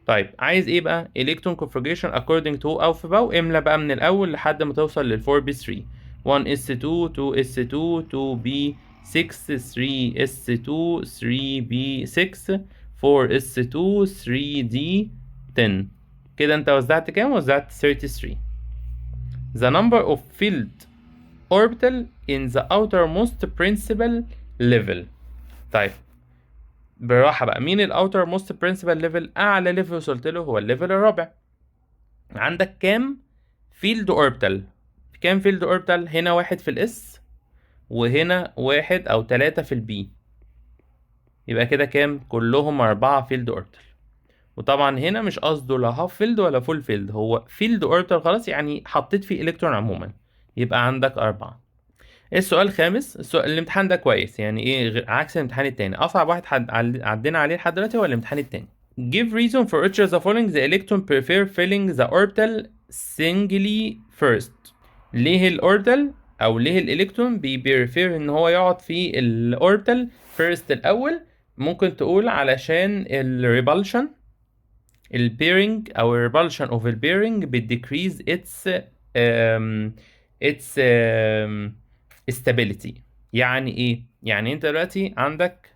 Speaker 1: طيب عايز ايه بقى؟ electron configuration according to ألف باو. املى بقى من الاول لحد ما توصل لل 4b3. 1s2 2s2 2b6 3s2 3b6 4s2 3d10. كده انت وزعت كام؟ وزعت 33. The number of filled orbital in the outermost principal level. طيب بالراحة بقى، مين ال outermost principal level؟ أعلى ليفل وصلت له هو الليفل الرابع. عندك كام field orbital؟ كام field orbital؟ هنا واحد في الاس وهنا واحد أو 3 في البي. يبقى كده كام؟ كلهم 4 field orbital. وطبعا هنا مش قصده لا هاف فيلد ولا فول فيلد، هو فيلد اوربيتال خلاص، يعني حطيت فيه الكترون عموما. يبقى عندك 4. السؤال الخامس، السؤال الامتحان ده كويس يعني ايه عكس الامتحان التاني. اصعب واحد عدينا عليه لحد دلوقتي هو الامتحان التاني. Give reason for each of the following. The electron prefer filling the orbital singly first. ليه الاوربيتال او ليه الالكترون بيبريفير ان هو يقعد في الاوربيتال فيرست الاول؟ ممكن تقول علشان الريبالشن، البيرنج او الريبالشن اوف البيرنج بتديكريز its stability. يعني ايه؟ يعني انت دلوقتي عندك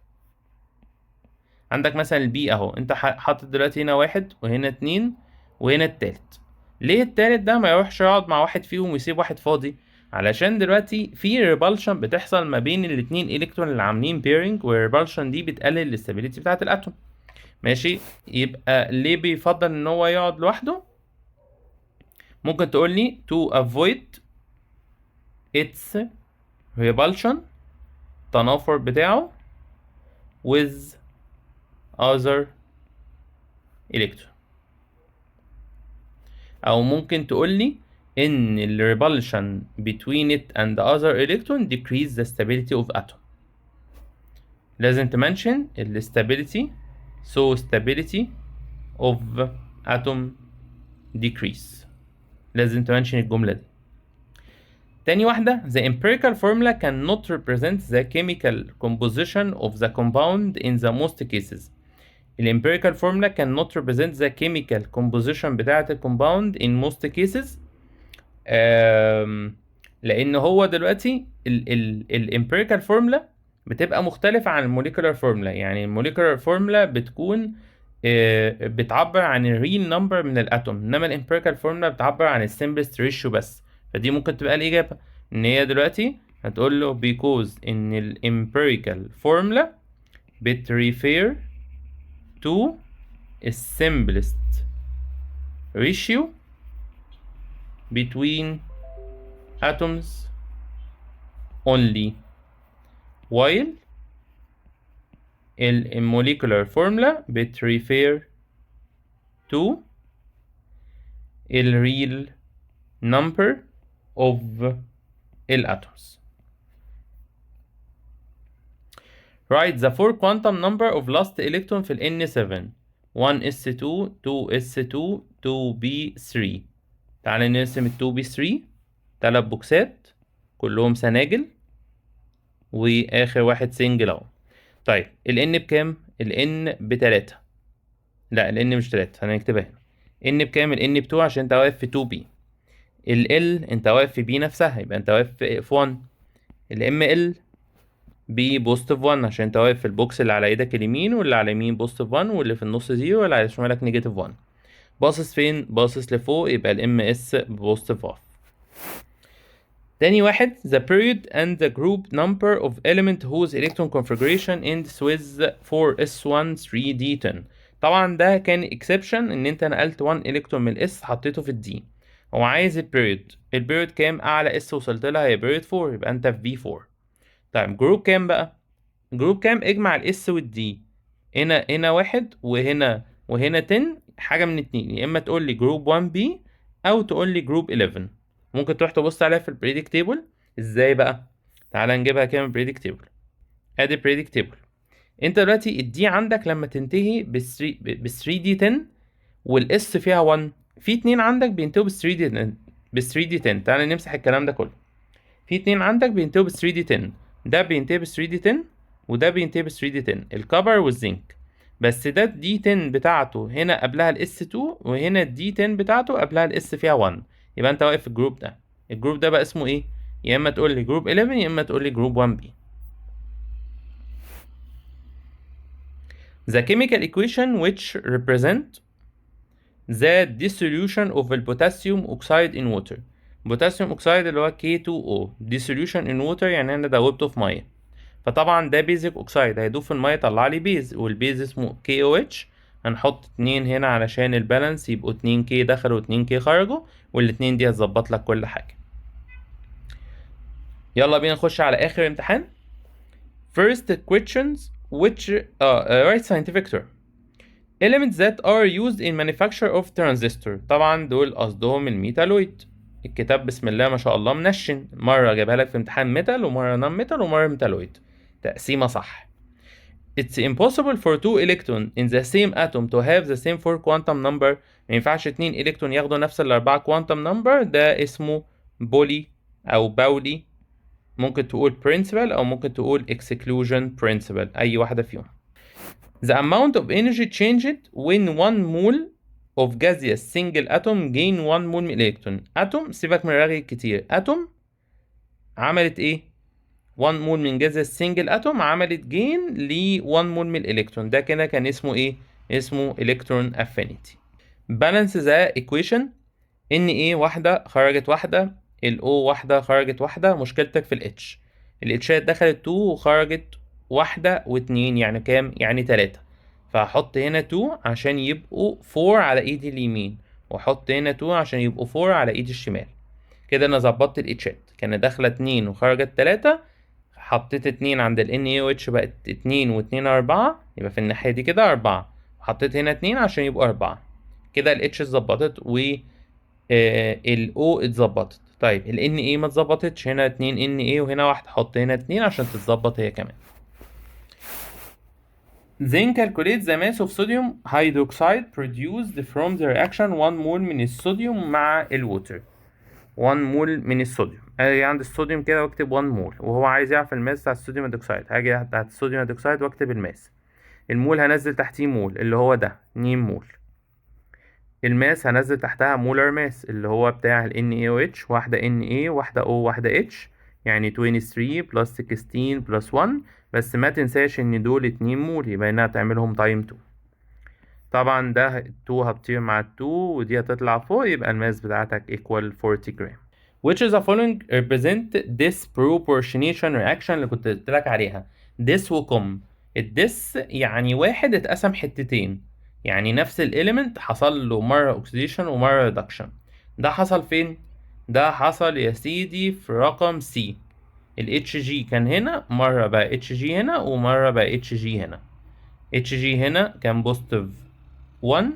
Speaker 1: مثلا البي اهو، انت حاطط دلوقتي هنا واحد وهنا 2 وهنا التالت. ليه التالت ده ما يروحش يقعد مع واحد فيهم ويسيب واحد فاضي؟ علشان دلوقتي في ريبالشن بتحصل ما بين الاتنين الكترون اللي عاملين بيرنج، والريبالشن دي بتقلل الاستابيليتي بتاعت الاتوم. ماشي، يبقى ليه بيفضل ان هو يقعد لوحده؟ ممكن تقول لي to avoid its repulsion، التنافر بتاعه with other electron. او ممكن تقول لي ان ال repulsion between it and the other electron decrease the stability of atom. لازم تمنشن ال stability، so stability of atom decrease. لازم تمنشن الجملة دي. تاني واحدة، the empirical formula cannot represent the chemical composition of the compound in the most cases. ال empirical formula cannot represent the chemical composition بتاعة ال compound in most cases. لأن هو دلوقتي ال empirical formula بتبقى مختلفة عن ال molecular formula. يعني ال molecular formula بتكون بتعبر عن ال real number من الاتوم، انما ال empirical formula بتعبر عن ال simplest ratio بس. فدي ممكن تبقى الإجابة ان هي دلوقتي هتقول له because ان ال empirical formula بتrefer to the simplest ratio between atoms only, while ال molecular formula بتrefer to ال real number of الatoms. Write the 4 quantum number of last electron في ال N7. 1s2 2s2 2b3. تعالى نرسم ال 2b3 3 بوكسات كلهم سناجل. واخر واحد سنجل اهو. طيب ال N بكام؟ ال N ب3. لا ال N مش 3، هنكتبها هنا. N بكام؟ ال N ب2 عشان انت واقف في 2B. ال L انت واقف في B نفسها، يبقى انت واقف في 1. ال ML ب بوزيتيف 1 عشان انت واقف في البوكس اللي على ايدك اليمين، واللي على اليمين بوزيتيف 1، واللي في النص 0، واللي على شمالك نيجاتيف 1. باصص فين؟ باصص لفوق، يبقى ال MS بوزيتيف 1. تاني واحد the period and the group number of element whose electron configuration ends with 4s1 3d10. طبعا ده كان exception ان انت نقلت 1 الكترون من الاس حطيته في الدي. هو عايز البيريود. البيريود كام؟ اعلى اس وصلت لها هي بيريود 4، يبقى انت في V4. طيب جروب كام بقى؟ جروب كام؟ اجمع الاس والدي. هنا واحد وهنا 10. حاجه من اتنين، يا اما تقول لي جروب 1 بي او تقول لي جروب 11. ممكن تروح تبص عليها في البريدكت تيبل. ازاي بقى؟ تعالى نجيبها كده من البريدكت تيبل. ادي البريدكت تيبل. انت دلوقتي الدي عندك لما تنتهي ب 3 دي 10 والاس فيها 1، في اتنين عندك بينتهوا ب 3 دي 10. تعالى نمسح الكلام ده كله. في اتنين عندك بينتهوا ب 3 دي 10. ده بينتهي ب 3 دي 10 وده بينتهي ب 3 دي 10، الكبر والزنك. بس ده الدي 10 بتاعته هنا قبلها الاس 2، وهنا الدي 10 بتاعته قبلها الاس فيها 1. يبقى انت واقف في الجروب ده. الجروب ده بقى اسمه ايه؟ يا اما تقول لي جروب 11 يا اما تقول لي جروب 1 بي. The chemical equation which represent the dissolution of the potassium oxide in water. potassium oxide اللي هو K2O. dissolution in water يعني انا دوبته في ميه. فطبعا ده بيزك اوكسايد هيدوب في الميه يطلع لي بيز، والبيز اسمه KOH. هنحط 2 هنا علشان البالانس، يبقوا 2K دخلوا 2K خرجوا، والاتنين دي هتظبط لك كل حاجه. يلا بينا نخش على اخر امتحان. First questions which write scientific term. Elements that are used in manufacture of transistor. طبعا دول قصدهم الميتالويد. الكتاب بسم الله ما شاء الله منشن، مرة جابها لك في امتحان ميتال، ومرة نون ميتال، ومرة ميتالويد. تقسيمة صح. It's impossible for two electrons in the same atom to have the same 4 quantum number. ما ينفعش 2 الكترون ياخدوا نفس الأربعة quantum number. ده اسمه بولي أو باولي. ممكن تقول principle أو ممكن تقول exclusion principle، أي واحدة فيهم. The amount of energy changed when 1 mole of gaseous single atom gain 1 mole من الإلكترون. أتوم، سيبك من الرغي كتير، أتوم عملت إيه؟ 1 مول من gaseous single atom عملت gain ل 1 مول من الإلكترون. ده كده كان اسمه إيه؟ اسمه electron affinity. balance the equation. Na واحدة خرجت واحدة، ال O واحدة خرجت واحدة. مشكلتك في ال H. ال H دخلت 2 وخرجت واحدة و2، يعني كام؟ يعني 3. فهحط هنا 2 عشان يبقوا 4 على ايدي اليمين، واحط هنا 2 عشان يبقوا 4 على ايدي الشمال. كده انا ظبطت ال H. كانت داخلة 2 وخرجت 3. حطيت 2 عند ال NaOH بقت 2 و2 4، يبقى في الناحية دي كده 4. حطيت هنا 2 عشان يبقوا 4. كده ال H اتظبطت ال O اتظبطت. طيب ال Na ما اتظبطتش، هنا 2 Na وهنا 1. حط هنا 2 عشان تتظبط هي كمان. Then calculate the mass of sodium hydroxide produced from the reaction 1 mole من الصوديوم مع الووتر. 1 مول من الصوديوم. اجي عند الصوديوم كده واكتب 1 مول، وهو عايز يعرف الماس بتاع الصوديوم هيدروكسيد. هاجي تحت الصوديوم هيدروكسيد واكتب الماس. المول هنزل تحتيه مول اللي هو ده 2 مول. الماس هنزل تحتها مولر ماس اللي هو بتاع ال NaOH. واحدة Na واحدة O واحدة H، يعني 23 plus 16 plus 1. بس ما تنساش ان دول 2 مول، يبقى انها تعملهم تايم 2. طبعا ده 2 هتطير مع 2 ودي هتطلع فوق، يبقى الماس بتاعتك equal 40 جرام. Which is the following represent disproportionation reaction اللي كنت قلت لك عليها. dis وكم. الدس يعني واحد اتقسم حتتين، يعني نفس الاليمنت حصل له مرة اوكسيديشن ومرة ريدكشن. ده حصل فين؟ ده حصل يا سيدي في رقم C. ال HG كان هنا، مرة بقى HG هنا ومرة بقى HG هنا. HG هنا كان بوزيتيف 1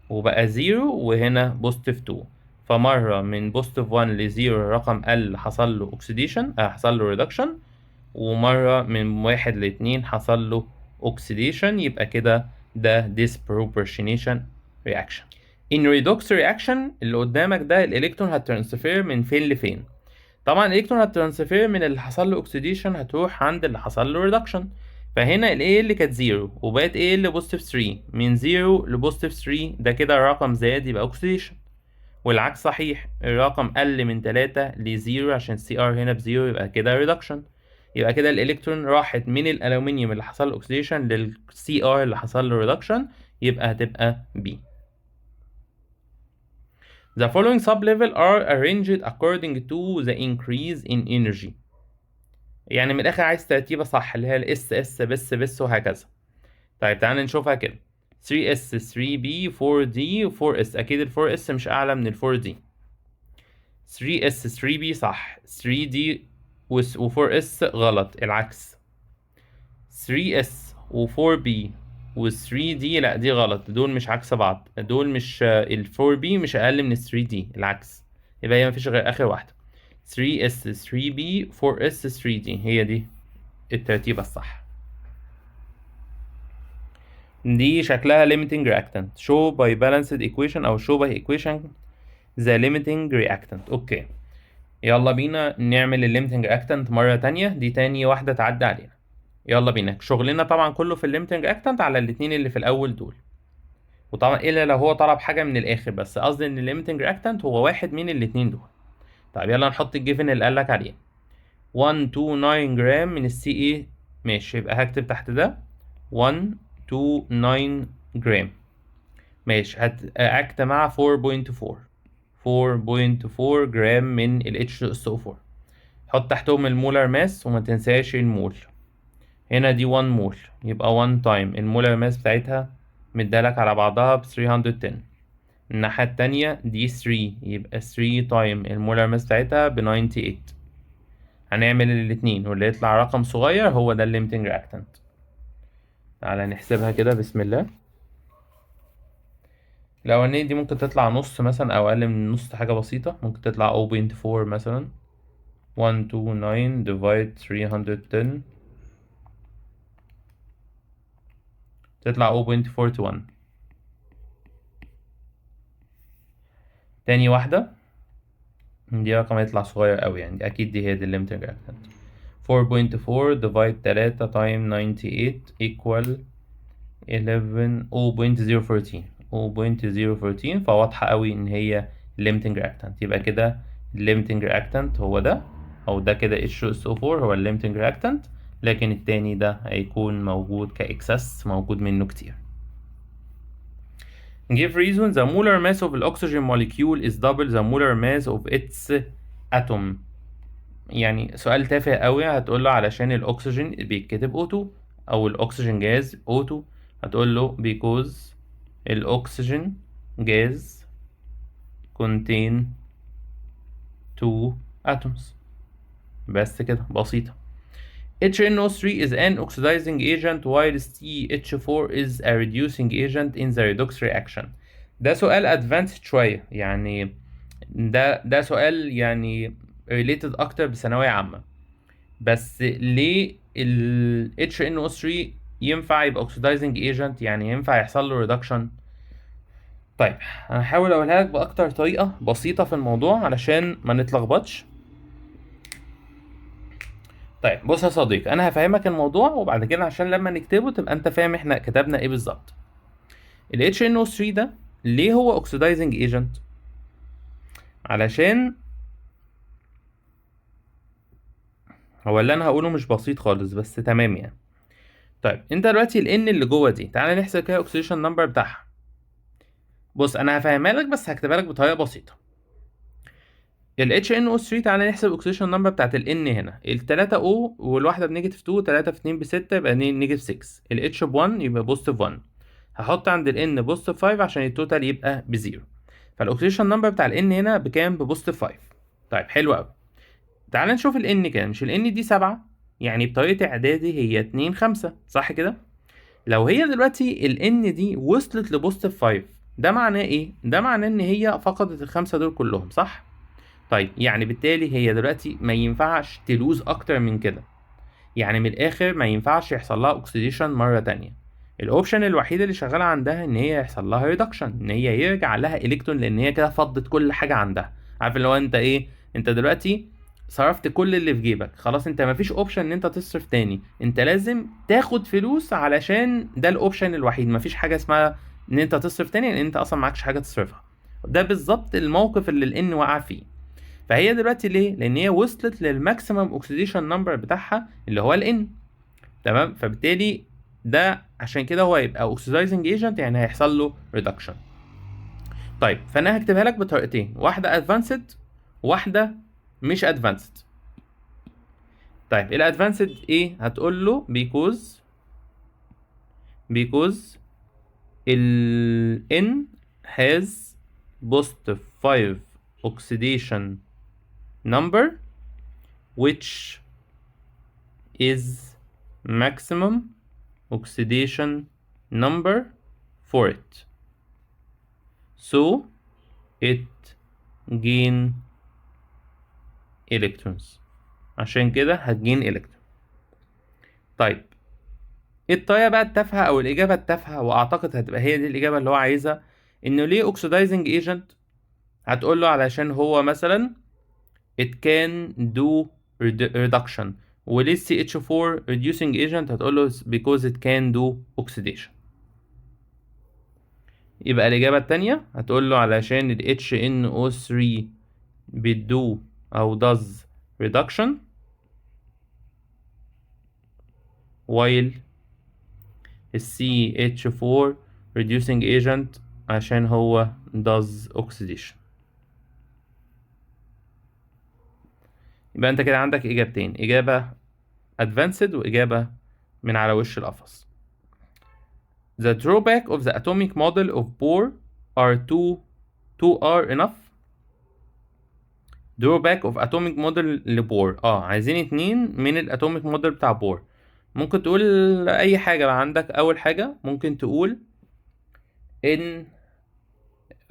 Speaker 1: وبقى 0، وهنا بوزيتيف 2. فمرة من بوزيتيف 1 ل 0 رقم L حصل له اوكسيديشن، حصل له ريدكشن، ومرة من 1 ل 2 حصل له اوكسيديشن. يبقى كده ده disproportionation reaction. in redox reaction اللي قدامك ده الالكترون هترانسفير من فين لفين؟ طبعا الالكترون هتترانسفير من اللي حصل له اوكسيديشن هتروح عند اللي حصل له ريدكشن. فهنا ال A اللي كانت 0 وبقت A اللي بوزيتيف 3، من 0 لبوزيتيف 3 ده كده الرقم زاد يبقى اوكسيديشن. والعكس صحيح، الرقم قل من 3 ل 0 عشان CR هنا ب 0 يبقى كده ريدكشن. يبقى كده الالكترون راحت من الالومنيوم اللي حصل له اوكسيديشن لل CR اللي حصل له ريدكشن، يبقى هتبقى B. The following sublevel are arranged according to the increase in energy. يعني من الآخر عايز ترتيبة صح اللي هي ال SS بس بس وهكذا. طيب تعالى نشوفها كده. 3S 3B 4D 4S، أكيد ال 4S مش أعلى من ال 4D. 3S 3B صح، 3D و 4S غلط، العكس. 3S و 4B و 3D لا دي غلط، دول مش عكس بعض، دول مش ال 4B مش أقل من ال 3D، العكس. يبقى هي مفيش غير آخر واحدة 3S 3B 4S 3D، هي دي الترتيبة الصح. دي شكلها limiting reactant. show by balanced equation أو show by equation the limiting reactant. أوكي، يلا بينا نعمل ال limiting reactant مرة تانية، دي تاني واحدة تعدي علينا. يلا بينا، شغلنا طبعا كله في ال limiting reactant على الاتنين اللي في الأول دول، وطبعا إلا لو هو طلب حاجة من الآخر، بس قصدي إن ال limiting reactant هو واحد من الاتنين دول. طيب يلا نحط الجيفن اللي قالك عليه 129 جرام من السي اي. ماشي، يبقى هكتب تحت ده 129 جرام. ماشي، هتأكت مع 4.4 جرام من ال H2SO4. حط تحتهم المولر ماس وما تنساش المول. هنا دي 1 مول يبقى 1 تايم المولر ماس بتاعتها مدالك على بعضها ب 310. الناحية التانية دي 3 يبقى 3 تايم المولر ماس بتاعتها ب 98. هنعمل الاتنين واللي يطلع رقم صغير هو ده الليمتنج رياكتنت. تعالى نحسبها كده بسم الله. الأولانية دي ممكن تطلع نص مثلا أو أقل من نص، حاجة بسيطة، ممكن تطلع 0.4 مثلا. 129 divide 310 تطلع 0.41. تاني واحدة دي رقم هيطلع صغير أوي يعني، أكيد دي هي دي الليمتنج رياكتنت. 4.4 divide 3 time 98 equal 11 0.014 فواضحة قوي ان هي limiting reactant. يبقى كده limiting reactant هو ده، او ده كده H2SO4 هو limiting reactant، لكن التاني ده هيكون موجود كإكسس، موجود منه كتير. Give reason the molar mass of the oxygen molecule is double the molar mass of its atom. يعني سؤال تافه قوي، هتقول له علشان الأكسجين بيتكتب O2 أو الأكسجين جاز O2، هتقول له because الأكسجين جاز contain 2 atoms. بس كده بسيطة. HNO3 is an oxidizing agent while CH4 is a reducing agent in the redox reaction. ده سؤال advanced شوية يعني، ده سؤال يعني related أكتر بثانوية عامة. بس ليه ال HNO3 ينفع يبقى oxidizing agent، يعني ينفع يحصل له reduction؟ طيب انا هحاول اقولها لك باكتر طريقه بسيطه في الموضوع علشان ما نتلخبطش. طيب بص يا صديقي، انا هفهمك الموضوع وبعد كده عشان لما نكتبه تبقى انت فاهم احنا كتبنا ايه بالظبط. ال HNO3 ده ليه هو oxidizing agent؟ علشان هو اللي انا هقوله مش بسيط خالص بس تمام يعني. طيب انت دلوقتي ال N اللي جوه دي، تعالى نحسب كده oxidation number بتاعها. بص انا هفهمها لك بس هكتبها لك بطريقه بسيطه. ال HNO3 تعالى نحسب الاكسيديشن نمبر بتاعت ال N هنا، ال 3 O والواحدة بنيجاتيف 2، 3 في 2 ب 6 يبقى نيجاتيف 6، ال H ب 1 يبقى بوزيتيف 1، هحط عند ال N بوزيتيف 5 عشان التوتال يبقى بزيرو، فالاكسيديشن نمبر بتاع ال N هنا بكام؟ ببوزيتيف 5. طيب حلو قوي، تعالى نشوف ال N كام. مش ال N دي 7 يعني بطريقة إعدادي هي 2 5 صح كده؟ لو هي دلوقتي ال N دي وصلت لبوزيتيف 5 ده معناه إيه؟ ده معناه إن هي فقدت الخمسة دول كلهم صح؟ طيب يعني بالتالي هي دلوقتي ما ينفعش تلوز اكتر من كده، يعني من الاخر ما ينفعش يحصل لها اوكسيديشن مره تانية. الاوبشن الوحيد اللي شغال عندها ان هي يحصل لها ريدكشن، ان هي يرجع لها الكترون، لان هي كده فضت كل حاجه عندها. عارف اللي هو انت ايه، انت دلوقتي صرفت كل اللي في جيبك، خلاص انت مفيش اوبشن ان انت تصرف تاني، انت لازم تاخد فلوس علشان ده الاوبشن الوحيد، مفيش حاجه اسمها ان انت تصرف تاني لان انت اصلا معكش حاجه تصرفها. ده بالظبط الموقف اللي الان وقع فيه. فهي دلوقتي ليه؟ لان هي وصلت للماكسيمم اوكسيديشن نمبر بتاعها اللي هو الان. تمام، فبالتالي ده عشان كده هو يبقى اوكسيدايزنج ايجنت، يعني هيحصل له ريدكشن. طيب فانا هكتبها لك بطريقتين، واحده ادفانسد واحده مش ادفانسد. طيب الادفانسد ايه؟ هتقول له because ال N has positive 5 oxidation number which is maximum oxidation number for it, so it gain electrons، عشان كده هتجين الكترون. طيب ايه الطريقه بقى التافهه او الاجابه التافهه، واعتقد هتبقى هي دي الاجابه اللي هو عايزها، انه ليه اوكسيدايزنج ايجنت؟ هتقول له علشان هو مثلا it can do reduction. وليه CH4 reducing agent؟ هتقول له because it can do oxidation. يبقى الإجابة التانية هتقول له علشان ال HNO3 بتدو أو does reduction while ال CH4 reducing agent عشان هو does oxidation. يبقى أنت كده عندك إجابتين، إجابة advanced وإجابة من على وش القفص. The drawback of the atomic model of Bohr are two are enough. drawback of atomic model لبور، عايزين 2 من الاتوميك موديل بتاع بور. ممكن تقول اي حاجة بقى عندك. اول حاجة ممكن تقول ان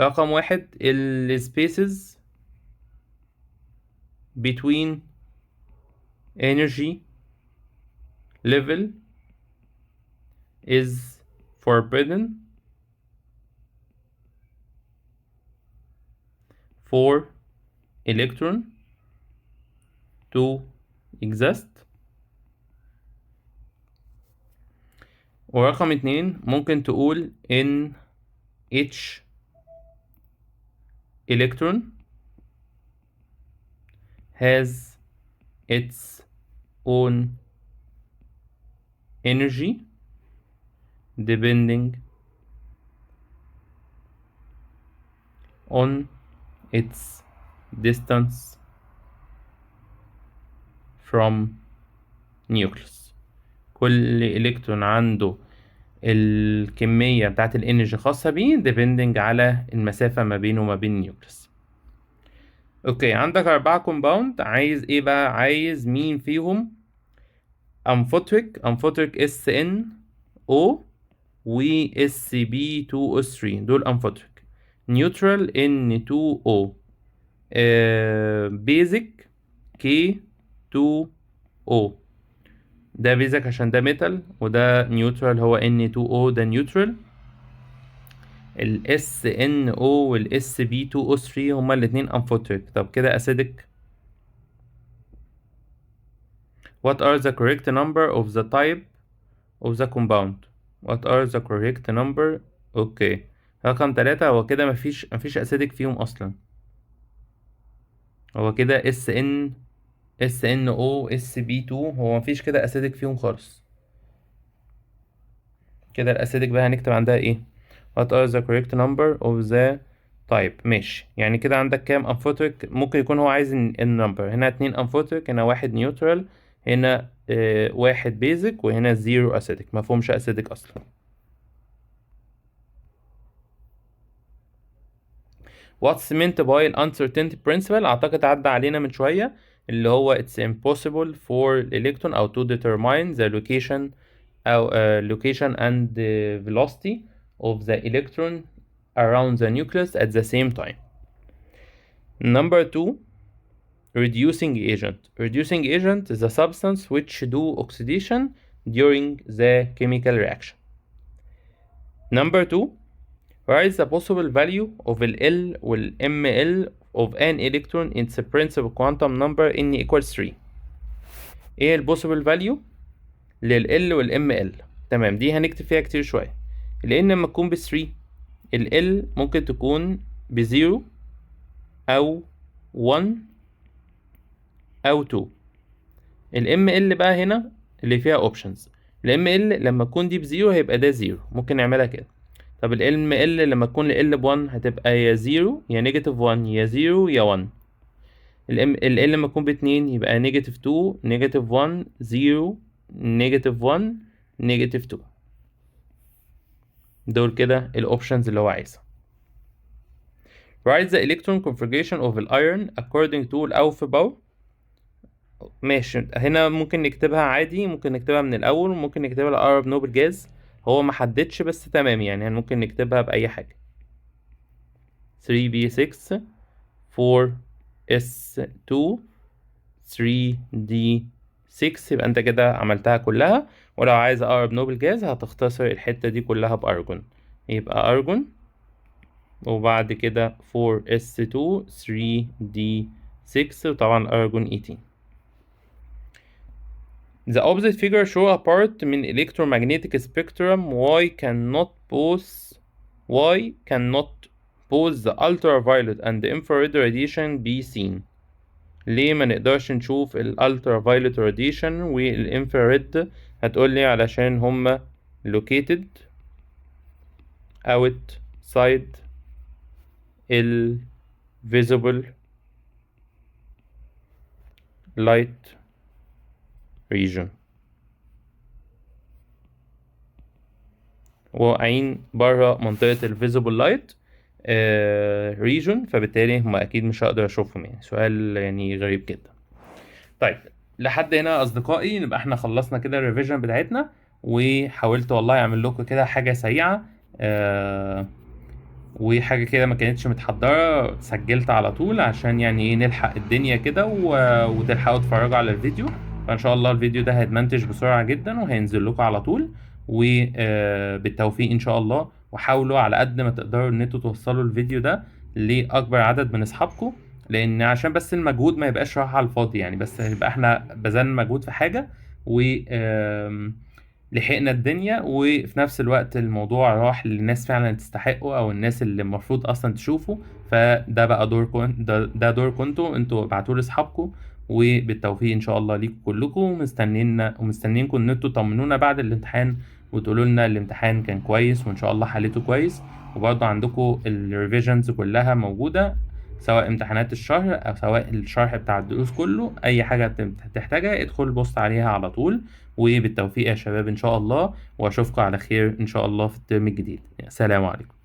Speaker 1: رقم 1 ال spaces between energy level is forbidden for electron to exist. ورقم 2 ممكن تقول ان each electron has its own energy depending on its distance from nucleus. كل إلكترون عنده الكمية بتاعت الانرجي خاصة بيه depending على المسافة ما بينه وما بين النيوكليوس. اوكي، عندك 4 كومباوند، عايز ايه بقى؟ عايز مين فيهم امفوتريك SNO و SB2O3 دول امفوتريك، نيوترال N2O، بيزك K2O. ده بيزك عشان ده ميتال، وده نيوترال هو N2O ده نيوترال. ال SNO وال SB2O3 هما الاتنين امفوتريك. طب كده اسيدك. What are the correct number of the type of the compound? What are the correct number؟ اوكي، رقم 3 هو كده مفيش اسيدك فيهم اصلا. هو كده SNO SB2 هو مفيش كده اسيدك فيهم خالص. كده الاسيدك بقى هنكتب عندها ايه؟ What are the correct number of the type؟ ماشي، يعني كده عندك كام امفوتريك؟ ممكن يكون هو عايز النمبر. هنا 2 امفوتريك، هنا 1 نيوترال، هنا 1 بيزك، وهنا 0 اسيدك، مفهومش اسيدك اصلا. What's meant by uncertainty principle؟ اعتقد عدى علينا من شوية، اللي هو it's impossible for electron أو to determine the location أو location and the velocity of the electron around the nucleus at the same time. Number 2, reducing agent. Reducing agent is a substance which do oxidation during the chemical reaction. Number 2, where is the possible value of ال L وال ML of an electron in the principal quantum number n equals 3. ايه ال possible value لل L وال ML؟ تمام، دي هنكتب فيها كتير شوية. ال N لما تكون ب3، ال L ممكن تكون ب0 أو 1 أو 2. ال ML بقى هنا اللي فيها options. ال ML لما تكون دي ب0 هيبقى ده 0، ممكن نعملها كده. طب ال ML لما تكون ال L ب1 هتبقى يا 0 يا -1 يا 0 يا 1. ال L لما تكون ب2 يبقى -2 -1 0 -1 -2. دول كده الاوبشنز اللي هو عايزها. Write the electron configuration of the iron according to الأوفباو. ماشي، هنا ممكن نكتبها عادي، ممكن نكتبها من الأول، وممكن نكتبها لأقرب نوبل جاز. هو محددش بس تمام، يعني ممكن نكتبها بأي حاجة. 3b6 4s2 3d6. يبقى انت كده عملتها كلها. ولو عايز اقرب نوبل جاز هتختصر الحتة دي كلها بأرجون، يبقى أرجون وبعد كده 4s2 3d6 وطبعا أرجون 18. The opposite figure show a part من electromagnetic spectrum why cannot both the ultraviolet and the infrared radiation be seen. ليه ما نقدرش نشوف ال ultraviolet radiation وال infrared؟ هتقولي علشان هما located outside ال visible light region، واقعين بره منطقة ال visible light region، فبالتالي هما أكيد مش هقدر أشوفهم. يعني سؤال يعني غريب جدا. طيب لحد هنا أصدقائي نبقى احنا خلصنا كده الريفيجن بتاعتنا، وحاولت والله أعمل لكم كده حاجة سريعة وحاجة كده ما كانتش متحضرة، سجلت على طول عشان يعني ايه نلحق الدنيا كده وتلحقوا تتفرجوا على الفيديو. فإن شاء الله الفيديو ده هيتمنتج بسرعة جدا وهينزل لكم على طول، وبالتوفيق إن شاء الله. وحاولوا على قد ما تقدروا إن انتوا توصلوا الفيديو ده لأكبر عدد من أصحابكم، لأن عشان بس المجهود ما يبقاش راح على الفاضي، يعني بس يبقى احنا بذلنا مجهود في حاجة و لحقنا الدنيا، وفي نفس الوقت الموضوع راح للناس فعلا تستحقه او الناس اللي المفروض اصلا تشوفه. فده بقى دوركم، ده دوركم انتوا ابعتوا لاصحابكم. وبالتوفيق ان شاء الله ليكم كلكم، ومستنينكم ان انتوا تطمنونا بعد الامتحان وتقولوا لنا الامتحان كان كويس وان شاء الله حليته كويس. وبرضه عندكم الريفيجنز كلها موجودة، سواء امتحانات الشهر او سواء الشرح بتاع الدروس كله. اي حاجة تحتاجها ادخل بص عليها على طول. وبالتوفيق يا شباب ان شاء الله، واشوفكم على خير ان شاء الله في الترم الجديد. السلام عليكم.